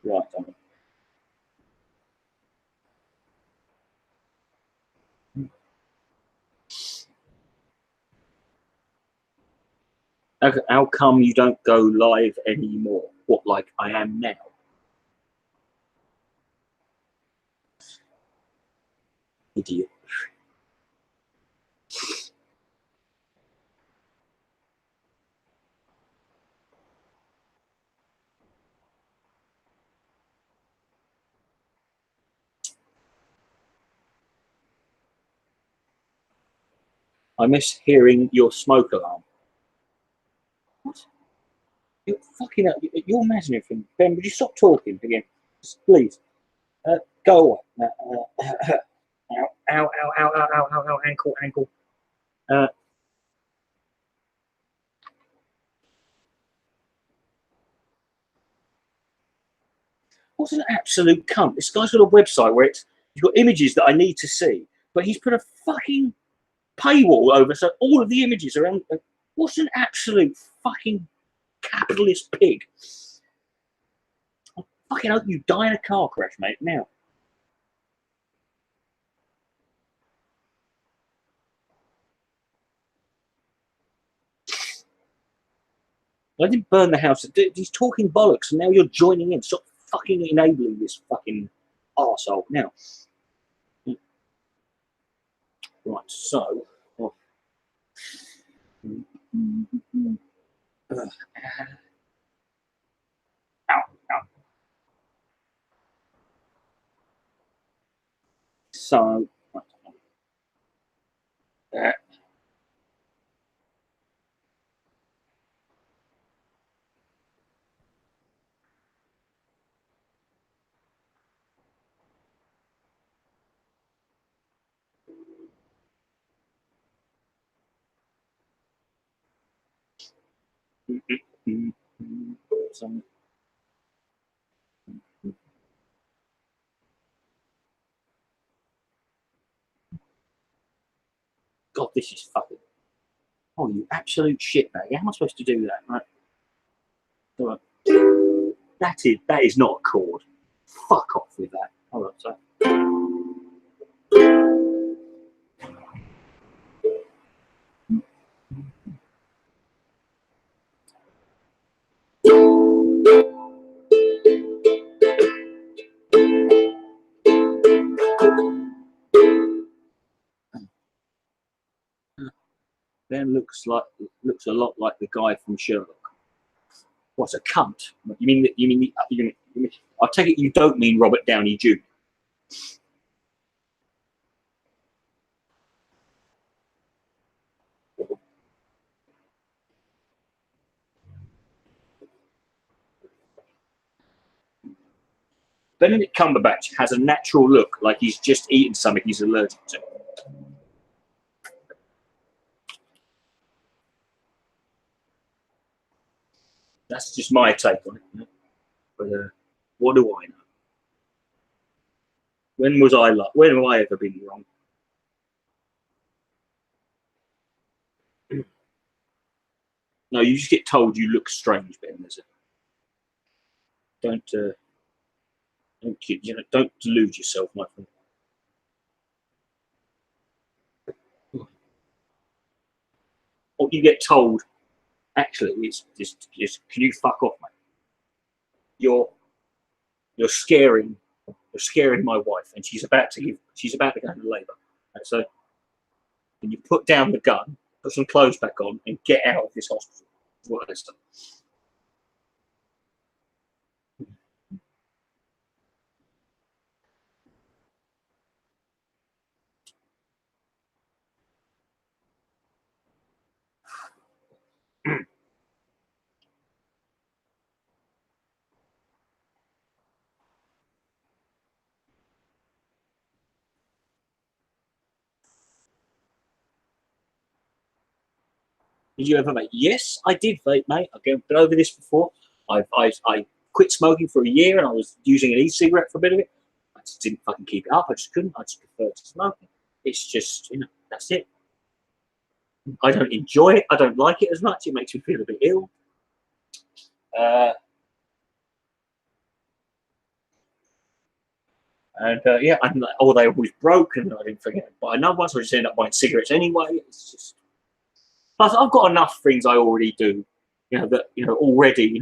Right. How come you don't go live anymore? What, like I am now? Idiot. I miss hearing your smoke alarm. What? You're fucking up. You're imagining everything. Ben, would you stop talking again? Just please. Go away. Ow, ow, ow, ow, ow, ow, ow, ow, ankle, ankle. What's an absolute cunt? This guy's got a website where he's got images that I need to see, but he's put a fucking paywall over, so all of the images are on. What's an absolute fucking capitalist pig? I fucking hope you die in a car crash, mate, now. I didn't burn the house. He's talking bollocks, and now you're joining in. Stop fucking enabling this fucking arsehole now. Right, so. Ow, ow. So. God, this is fucking. Oh, you absolute shitbag. How am I supposed to do that? Right. That is not a chord. Fuck off with that. Hold on, so. Ben looks a lot like the guy from Sherlock. What, a cunt? You mean that? You mean? I take it you don't mean Robert Downey Jr. Benedict Cumberbatch has a natural look like he's just eaten something he's allergic to. That's just my take on it. But what do I know? When was I like? When have I ever been wrong? No, you just get told you look strange, Ben. There's a, don't don't delude yourself, my friend. Or you get told, actually, it's just can you fuck off, mate? You're scaring my wife, and she's about to go into labour. And so, can you put down the gun, put some clothes back on, and get out of this hospital? Is what I said. Did you ever vape? Yes, I did vape, mate. I've been over this before. I quit smoking for a year, and I was using an e-cigarette for a bit of it. I just didn't fucking keep it up. I just couldn't. I just preferred to smoking. It's just, that's it. I don't enjoy it. I don't like it as much. It makes me feel a bit ill. Yeah, they always broke, and I didn't forget to buy another one, so I just ended up buying cigarettes anyway. It's just, plus I've got enough things I already do, that already,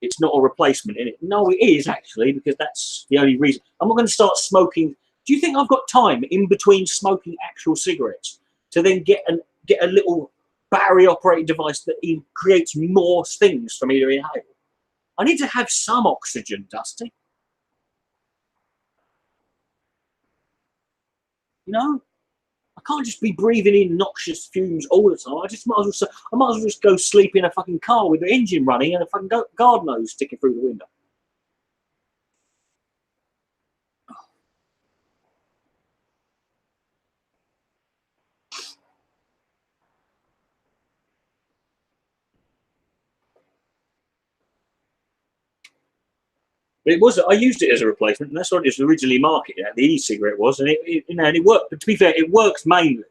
it's not a replacement in it. No, it is actually, because that's the only reason. I'm not going to start smoking. Do you think I've got time in between smoking actual cigarettes to then get a little battery operated device that creates more things for me to inhale? I need to have some oxygen, Dusty. I can't just be breathing in noxious fumes all the time. I might as well just go sleep in a fucking car with the engine running and a fucking garden hose sticking through the window. But I used it as a replacement, and that's what it was originally marketed at. The e-cigarette was, and it worked. But to be fair, it works mainly.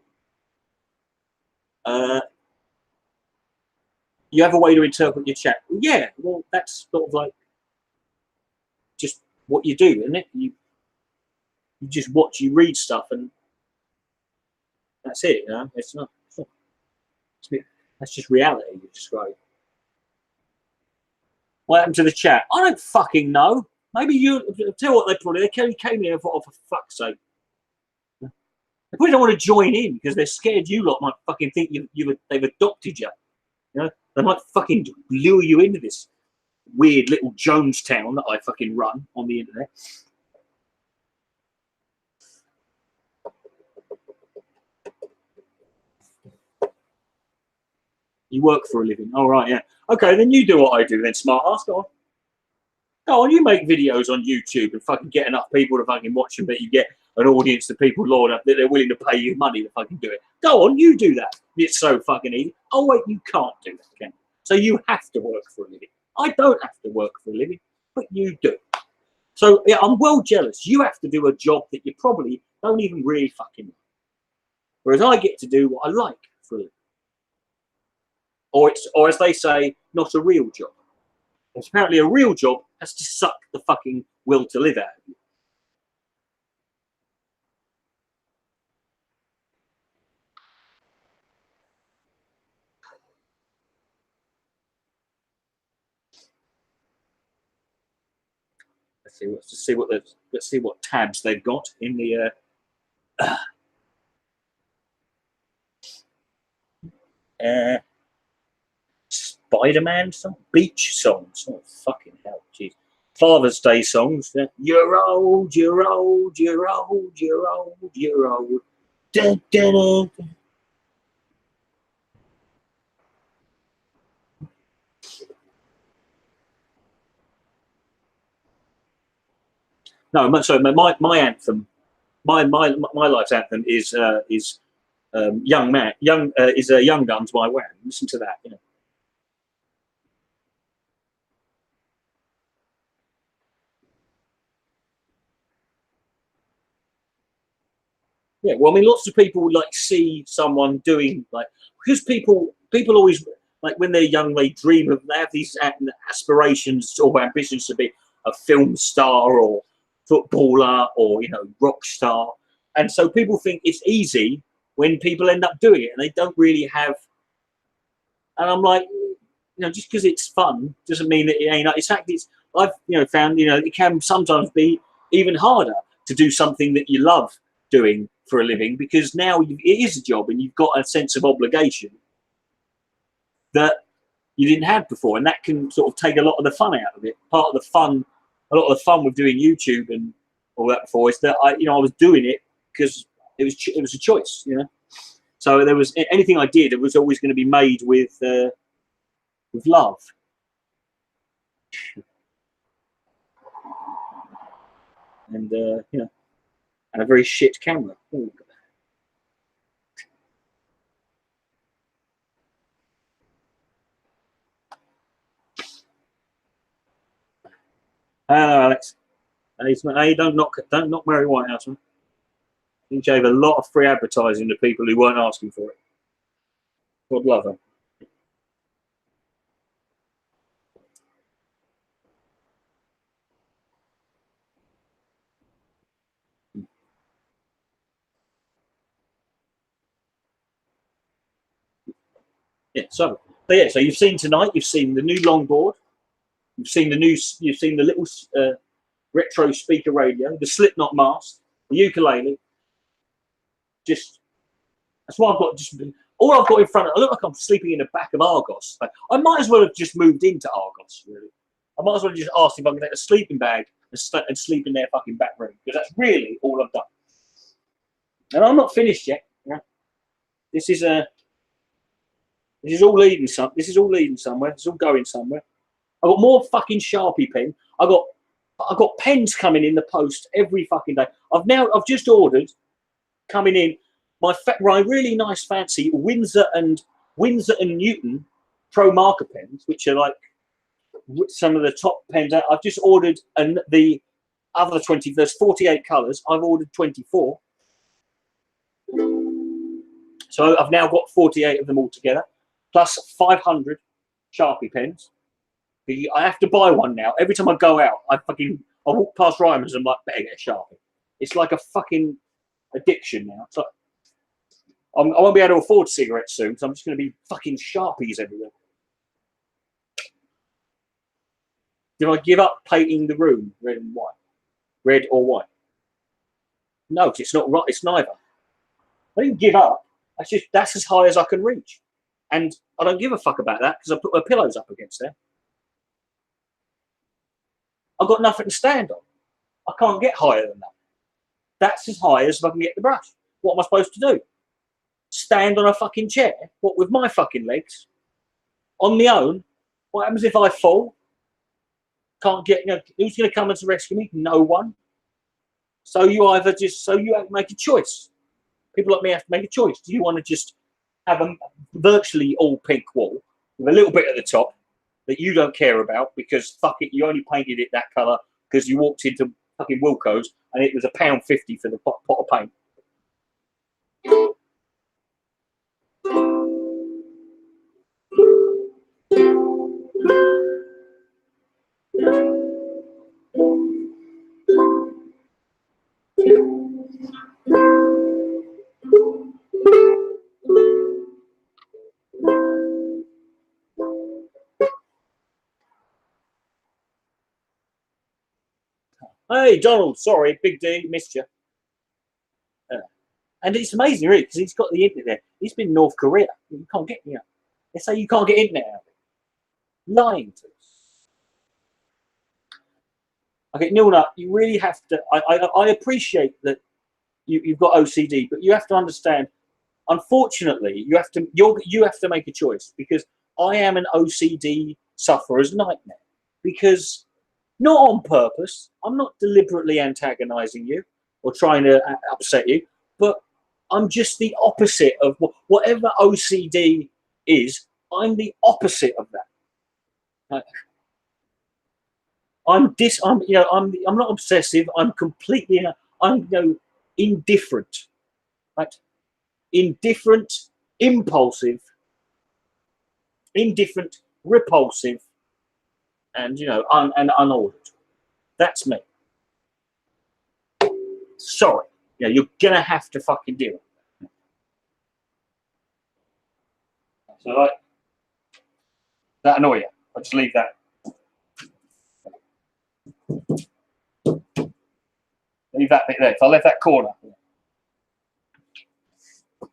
You have a way to interpret your chat. Yeah, well, that's sort of like just what you do, isn't it? You just watch, you read stuff, and that's it. It's not that's just reality you describe. What happened to the chat? I don't fucking know. Maybe tell what they came in and thought, oh, for fuck's sake. They probably don't want to join in because they're scared you lot might fucking think they've adopted you. They might fucking lure you into this weird little Jonestown that I fucking run on the internet. You work for a living. All right, yeah. Okay, then you do what I do then, smart ass. Go on. Go on, you make videos on YouTube and fucking get enough people to fucking watch them that you get an audience of people loyal enough that they're willing to pay you money to fucking do it. Go on, you do that. It's so fucking easy. Oh, wait, you can't do that, can you? So you have to work for a living. I don't have to work for a living, but you do. So, yeah, I'm well jealous. You have to do a job that you probably don't even really fucking like. Whereas I get to do what I like for a living. Or as they say, not a real job. Because apparently a real job has to suck the fucking will to live out of you. Let's see what tabs they've got in the Spider-Man song, beach songs. Oh fucking hell, jeez. Father's Day songs. You're old, you're old, you're old, you're old, you're old. Dun, dun, dun, dun. No, sorry, my anthem, my life's anthem is Young Man, Young Guns by Wham. Listen to that, you know. Yeah, well, I mean, lots of people like see someone doing like, because people always like when they're young, they dream of, they have these aspirations or ambitions to be a film star or footballer or, you know, rock star, and so people think it's easy when people end up doing it and they don't really have. And I'm like, you know, just because it's fun doesn't mean that it ain't. It's actually, I've, you know, found, you know, it can sometimes be even harder to do something that you love doing for a living, because now it is a job and you've got a sense of obligation that you didn't have before, and that can sort of take a lot of the fun out of it. Part of the fun, a lot of the fun with doing YouTube and all that before is that I was doing it because it was a choice, you know. So there was anything I did, it was always going to be made with love. And you know, and a very shit camera. Ooh. Hello, Alex. Hey, don't knock Mary Whitehouse, man. He gave a lot of free advertising to people who weren't asking for it. God love her. Yeah, so you've seen tonight. You've seen the new longboard. You've seen the little retro speaker radio, the Slipknot mask, the ukulele. Just that's what I've got. Just all I've got in front of. I look like I'm sleeping in the back of Argos. I might as well have just moved into Argos. Really, I might as well have just asked if I can get a sleeping bag and sleep in their fucking back room, because that's really all I've done. And I'm not finished yet. You know? This is all leading some. This is all leading somewhere. It's all going somewhere. I've got more fucking Sharpie pen. I've got pens coming in the post every fucking day. I've just ordered coming in my really nice fancy Winsor and Newton Pro marker pens, which are like some of the top pens. I've just ordered the other 20. There's 48 colours. I've ordered 24. So I've now got 48 of them all together, plus 500 Sharpie pens. I have to buy one now. Every time I go out, I walk past Ryman's and I'm like, better get a Sharpie. It's like a fucking addiction now. It's like, I won't be able to afford cigarettes soon, so I'm just going to be fucking Sharpies everywhere. Did I give up painting the room red and white? Red or white? No, it's not right. It's neither. I didn't give up. That's as high as I can reach. And I don't give a fuck about that because I put my pillows up against there. I've got nothing to stand on. I can't get higher than that. That's as high as I can get the brush. What am I supposed to do? Stand on a fucking chair? What, with my fucking legs? On my own? What happens if I fall? Can't get, who's going to come and rescue me? No one. So you have to make a choice. People like me have to make a choice. Do you want to just have a virtually all pink wall with a little bit at the top that you don't care about because fuck it, you only painted it that colour because you walked into fucking Wilco's and it was £1.50 for the pot of paint? Hey, Donald, sorry, Big D, missed you. And it's amazing, really, because he's got the internet there. He's been in North Korea. You can't get, they say you can't get internet out. Lying to us. Okay, Nilna, you really have to, I appreciate that you've got OCD, but you have to understand, unfortunately, you have to make a choice, because I am an OCD sufferer's nightmare, because not on purpose. I'm not deliberately antagonizing you or trying to upset you, but I'm just the opposite of whatever OCD is. I'm the opposite of that. I'm not obsessive. I'm completely, indifferent, right? Indifferent, impulsive, indifferent, repulsive, and and unordered. That's me. Sorry, you're gonna have to fucking deal with it. So, like, that annoy you? I'll just leave that. Leave that bit there. If I left that corner,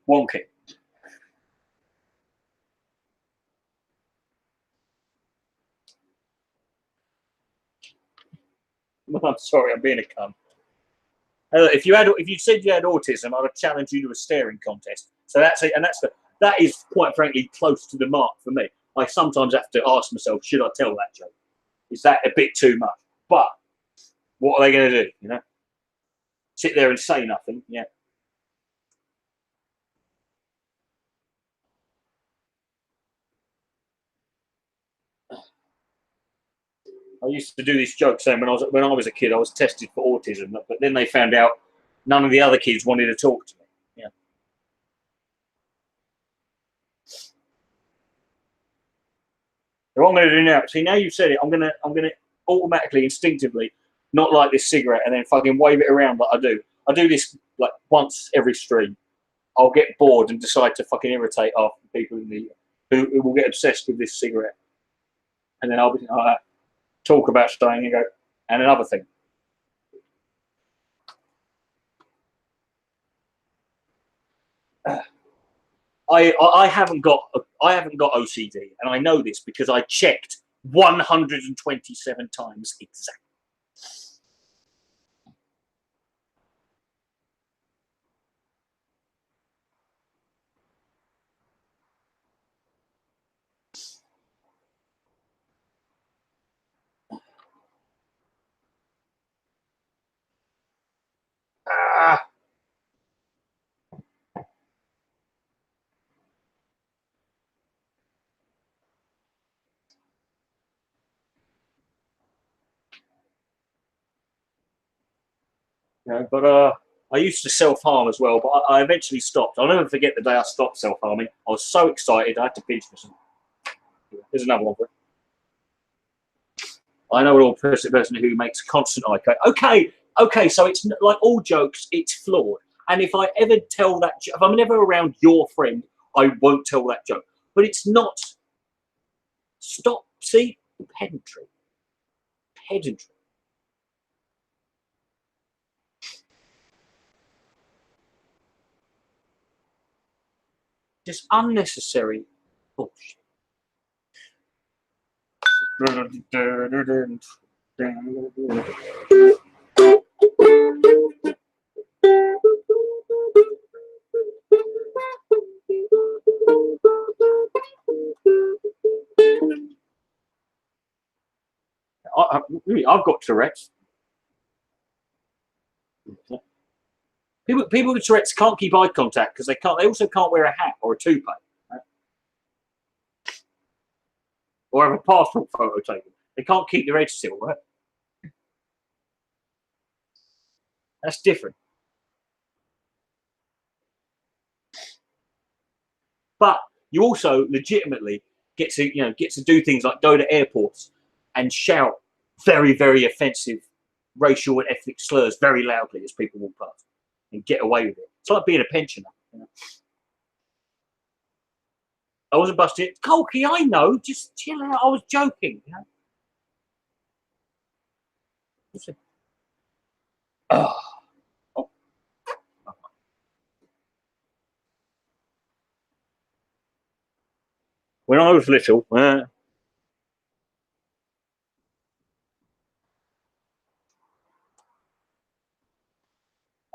wonky. I'm sorry, I'm being a cunt. If you said you had autism, I would challenge you to a staring contest. So that's it, and that is quite frankly close to the mark for me. I sometimes have to ask myself, should I tell that joke? Is that a bit too much? But what are they going to do? Sit there and say nothing? Yeah. I used to do this joke saying when I was a kid, I was tested for autism, but then they found out none of the other kids wanted to talk to me. Yeah. So what I'm going to do now, see, now you've said it, I'm going to automatically, instinctively, not light this cigarette and then fucking wave it around like I do. I do this like once every stream. I'll get bored and decide to fucking irritate half the people who will get obsessed with this cigarette, and then I'll be talk about staying and go, and another thing. I haven't got OCD, and I know this because I checked 127 times exactly. But I used to self-harm as well, but I eventually stopped. I'll never forget the day I stopped self-harming. I was so excited, I had to pinch myself. Here's another one for you. I know an autistic person who makes constant eye contact. Okay, so it's like all jokes, it's flawed. And if I ever tell that joke, if I'm never around your friend, I won't tell that joke. But it's not. Stop. See? Pedantry. Pedantry. Just unnecessary bullshit. I've got Tourette's. People with Tourette's can't keep eye contact because they can't. They also can't wear a hat or a toupee, right? Or have a passport photo taken. They can't keep their head still, right? That's different. But you also legitimately get to do things like go to airports and shout very, very offensive racial and ethnic slurs very loudly as people walk past and get away with it. It's like being a pensioner. I wasn't busted. Colky, I know. Just chill out. I was joking. Oh. When I was little, I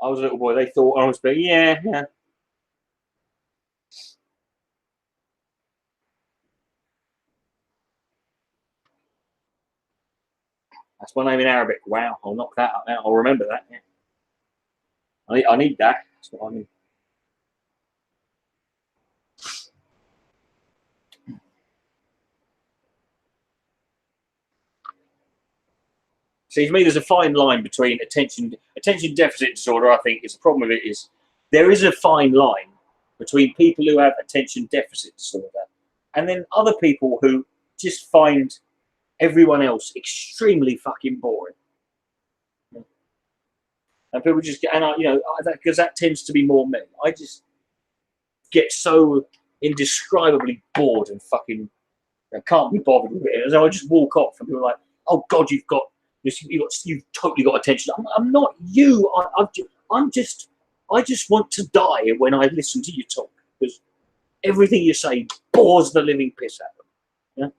was a little boy. They thought I was big. Yeah. That's my name in Arabic. Wow, I'll knock that up now. I'll remember that. Yeah. I need that. That's what I need. See, for me, there's a fine line between attention deficit disorder. I think is the problem with it is there is a fine line between people who have attention deficit disorder and then other people who just find everyone else extremely fucking boring. And people just get, and I, you know, because that tends to be more me. I just get so indescribably bored and fucking I can't be bothered with it. And so I just walk off, and people are like, "Oh God, you've totally got attention." I'm not you. I just want to die when I listen to you talk because everything you say bores the living piss out of them. Yeah.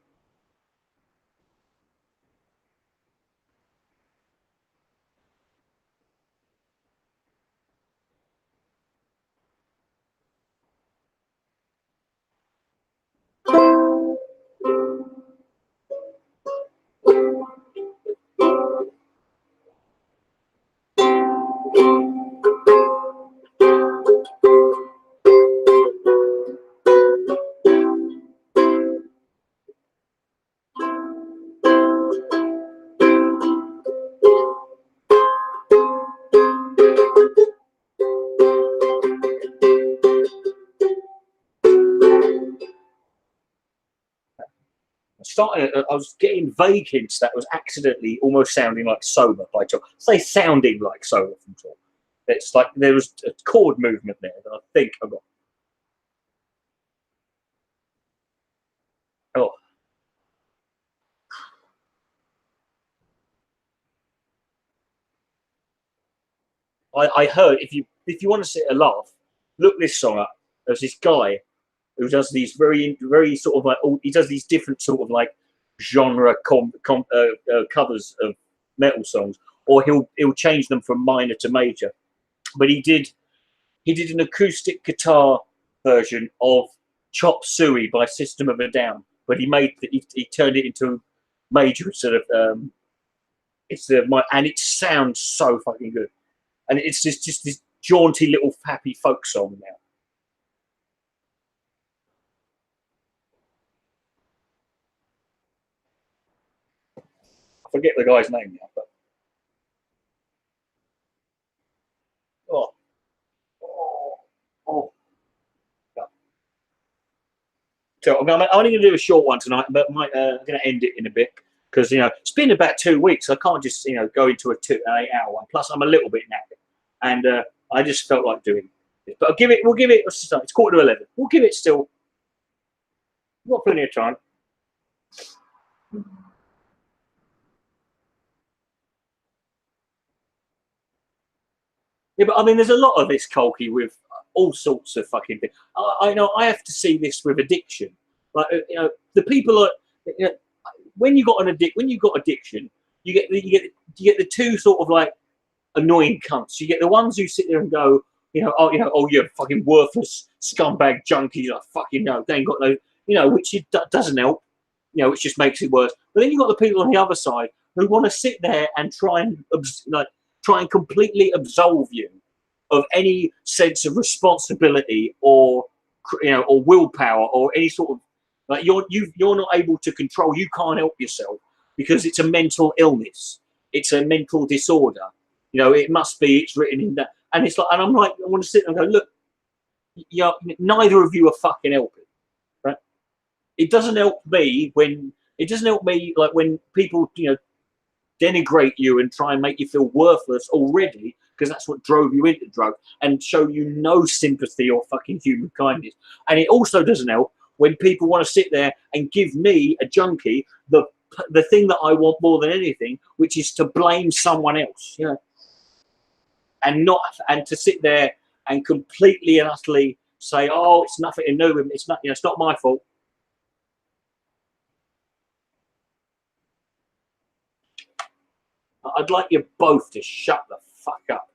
I was getting vague hints that was accidentally almost sounding like sober by talk. Say sounding like sober from talk. It's like there was a chord movement there that I think I got. Oh, I heard if you want to see a laugh, look this song up. There's this guy who does these very sort of like he does these different sort of like genre covers of metal songs, or he'll change them from minor to major. But he did an acoustic guitar version of Chop Suey by System of a Down, but he turned it into major sort of and it sounds so fucking good, and it's just this jaunty little happy folk song now. I forget the guy's name now, but oh, oh, oh. So I'm only going to do a short one tonight, but I'm going to end it in a bit because it's been about 2 weeks. I can't just go into a 8-hour one. Plus, I'm a little bit knackered, and I just felt like doing it. But we'll give it. It's 11:15. We'll give it still. We've got plenty of time. Yeah, but I mean, there's a lot of this Colky with all sorts of fucking things. I know I have to see this with addiction. Like the people are when you got addiction, you get the two sort of like annoying cunts. You get the ones who sit there and go, oh, you're fucking worthless scumbag junkies. I fucking know they ain't got no, which doesn't help. Which just makes it worse. But then you got the people on the other side who want to sit there and try and completely absolve you of any sense of responsibility or willpower or any sort of like you're not able to control. You can't help yourself because it's a mental illness. It's a mental disorder. It must be. It's written in that, and it's like, and I'm like, I want to sit there and go, look, neither of you are fucking helping. Right? It doesn't help me when people denigrate you and try and make you feel worthless already because that's what drove you into drugs and show you no sympathy or fucking human kindness. And it also doesn't help when people want to sit there and give me, a junkie, the thing that I want more than anything, which is to blame someone else, and to sit there and completely and utterly say, oh, it's nothing to do with me, it's not my fault. I'd like you both to shut the fuck up.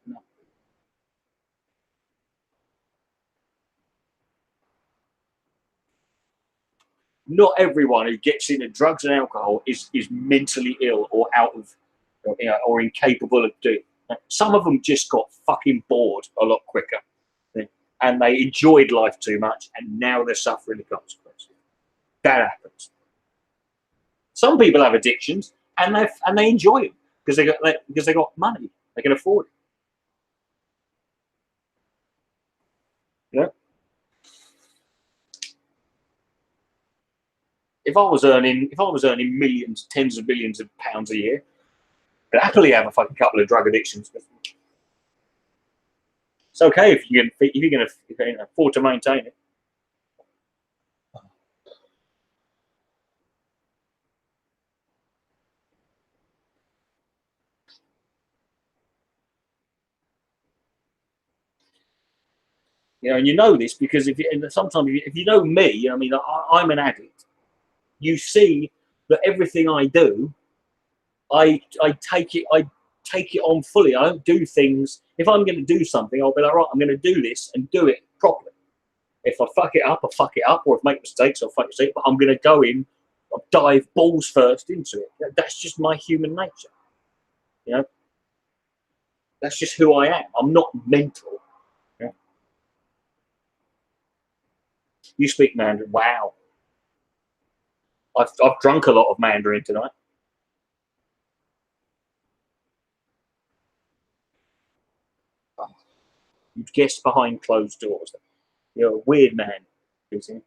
Not everyone who gets into drugs and alcohol is mentally ill or out of or, you know, or incapable of doing. Some of them just got fucking bored a lot quicker, and they enjoyed life too much, and now they're suffering the consequences. That happens. Some people have addictions, and they enjoy them because they got money, they can afford it. Yeah. If I was earning millions, tens of millions of pounds a year, I'd happily have a fucking couple of drug addictions. It's okay if you can afford to maintain it. You know, and you know this because sometimes if you know me, I mean, I'm an addict. You see that everything I do, I take it on fully. I don't do things. If I'm going to do something, I'll be like, right, I'm going to do this and do it properly. If I fuck it up, I fuck it up, or if I make mistakes, I'll fuck mistakes. But I'm going to go in, I'll dive balls first into it. That's just my human nature. You know, that's just who I am. I'm not mental. Yeah. You speak Mandarin. Wow. I've drunk a lot of Mandarin tonight. You'd guess behind closed doors. You're a weird man, isn't it?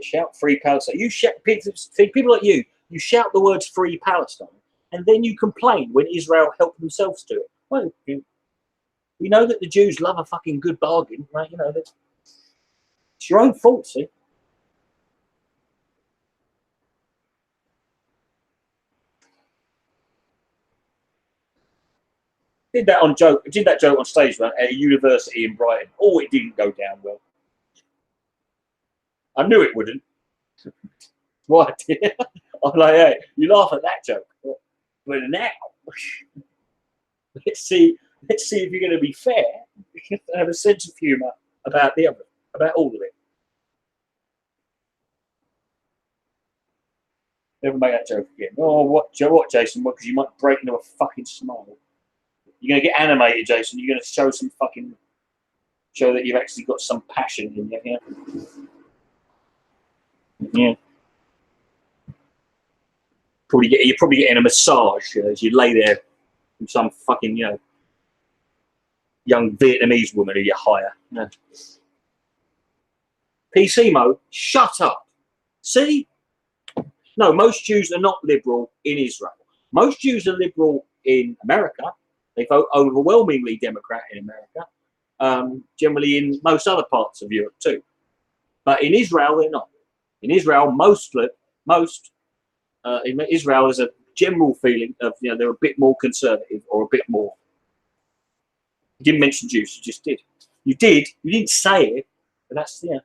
Shout free Palestine. You shout, people like you shout the words free Palestine, and then you complain when Israel help themselves to it. Well, we know that the Jews love a fucking good bargain, right? You know, it's your own fault, see? Did that joke on stage, man, at a university in Brighton. Oh, it didn't go down well. I knew it wouldn't. What? I'm like, hey, you laugh at that joke, but now let's see if you're going to be fair. You have a sense of humour about all of it. Never make that joke again. Oh, what, Jason? What? Because you might break into a fucking smile. You're going to get animated, Jason. You're going to show that you've actually got some passion in you. Yeah. You're probably getting a massage as you lay there from some fucking, you know, young Vietnamese woman who you hire. Yeah. PC mode, shut up. See? No, most Jews are not liberal in Israel. Most Jews are liberal in America. They vote overwhelmingly Democrat in America. Generally in most other parts of Europe too. But in Israel, they're not. In Israel, in Israel, there's a general feeling of, you know, they're a bit more conservative or a bit more. You didn't mention Jews, you just did. You didn't say it, but that's, yeah.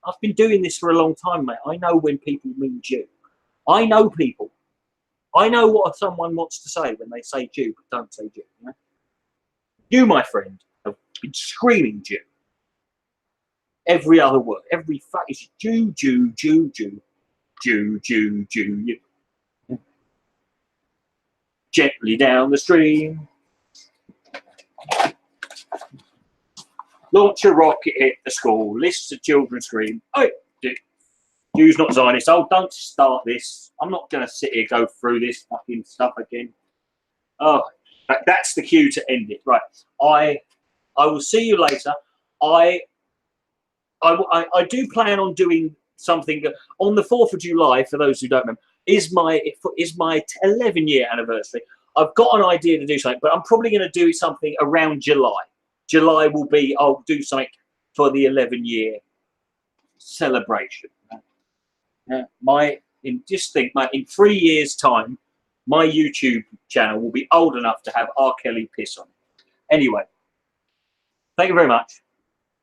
I've been doing this for a long time, mate. I know when people mean Jew. I know people. I know what someone wants to say when they say Jew, but don't say Jew. You know? You, my friend, have been screaming Jew. Every other word, every fuck is Jew, Jew, Jew, Jew, Jew, Jew, Jew. You. Gently down the stream. Launch a rocket, hit the school. Lists of children scream. Oh, Jews not Zionists. Oh, don't start this. I'm not going to sit here go through this fucking stuff again. Oh, that's the cue to end it. Right. I will see you later. I do plan on doing something on the 4th of July. For those who don't remember, is my 11-year anniversary. I've got an idea to do something, but I'm probably going to do something around July. July will be, I'll do something for the 11-year celebration. Just think, mate, in 3 years' time, my YouTube channel will be old enough to have R. Kelly piss on it. Anyway, thank you very much,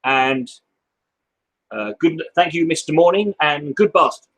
and thank you, Mr. Morning, and good bastard.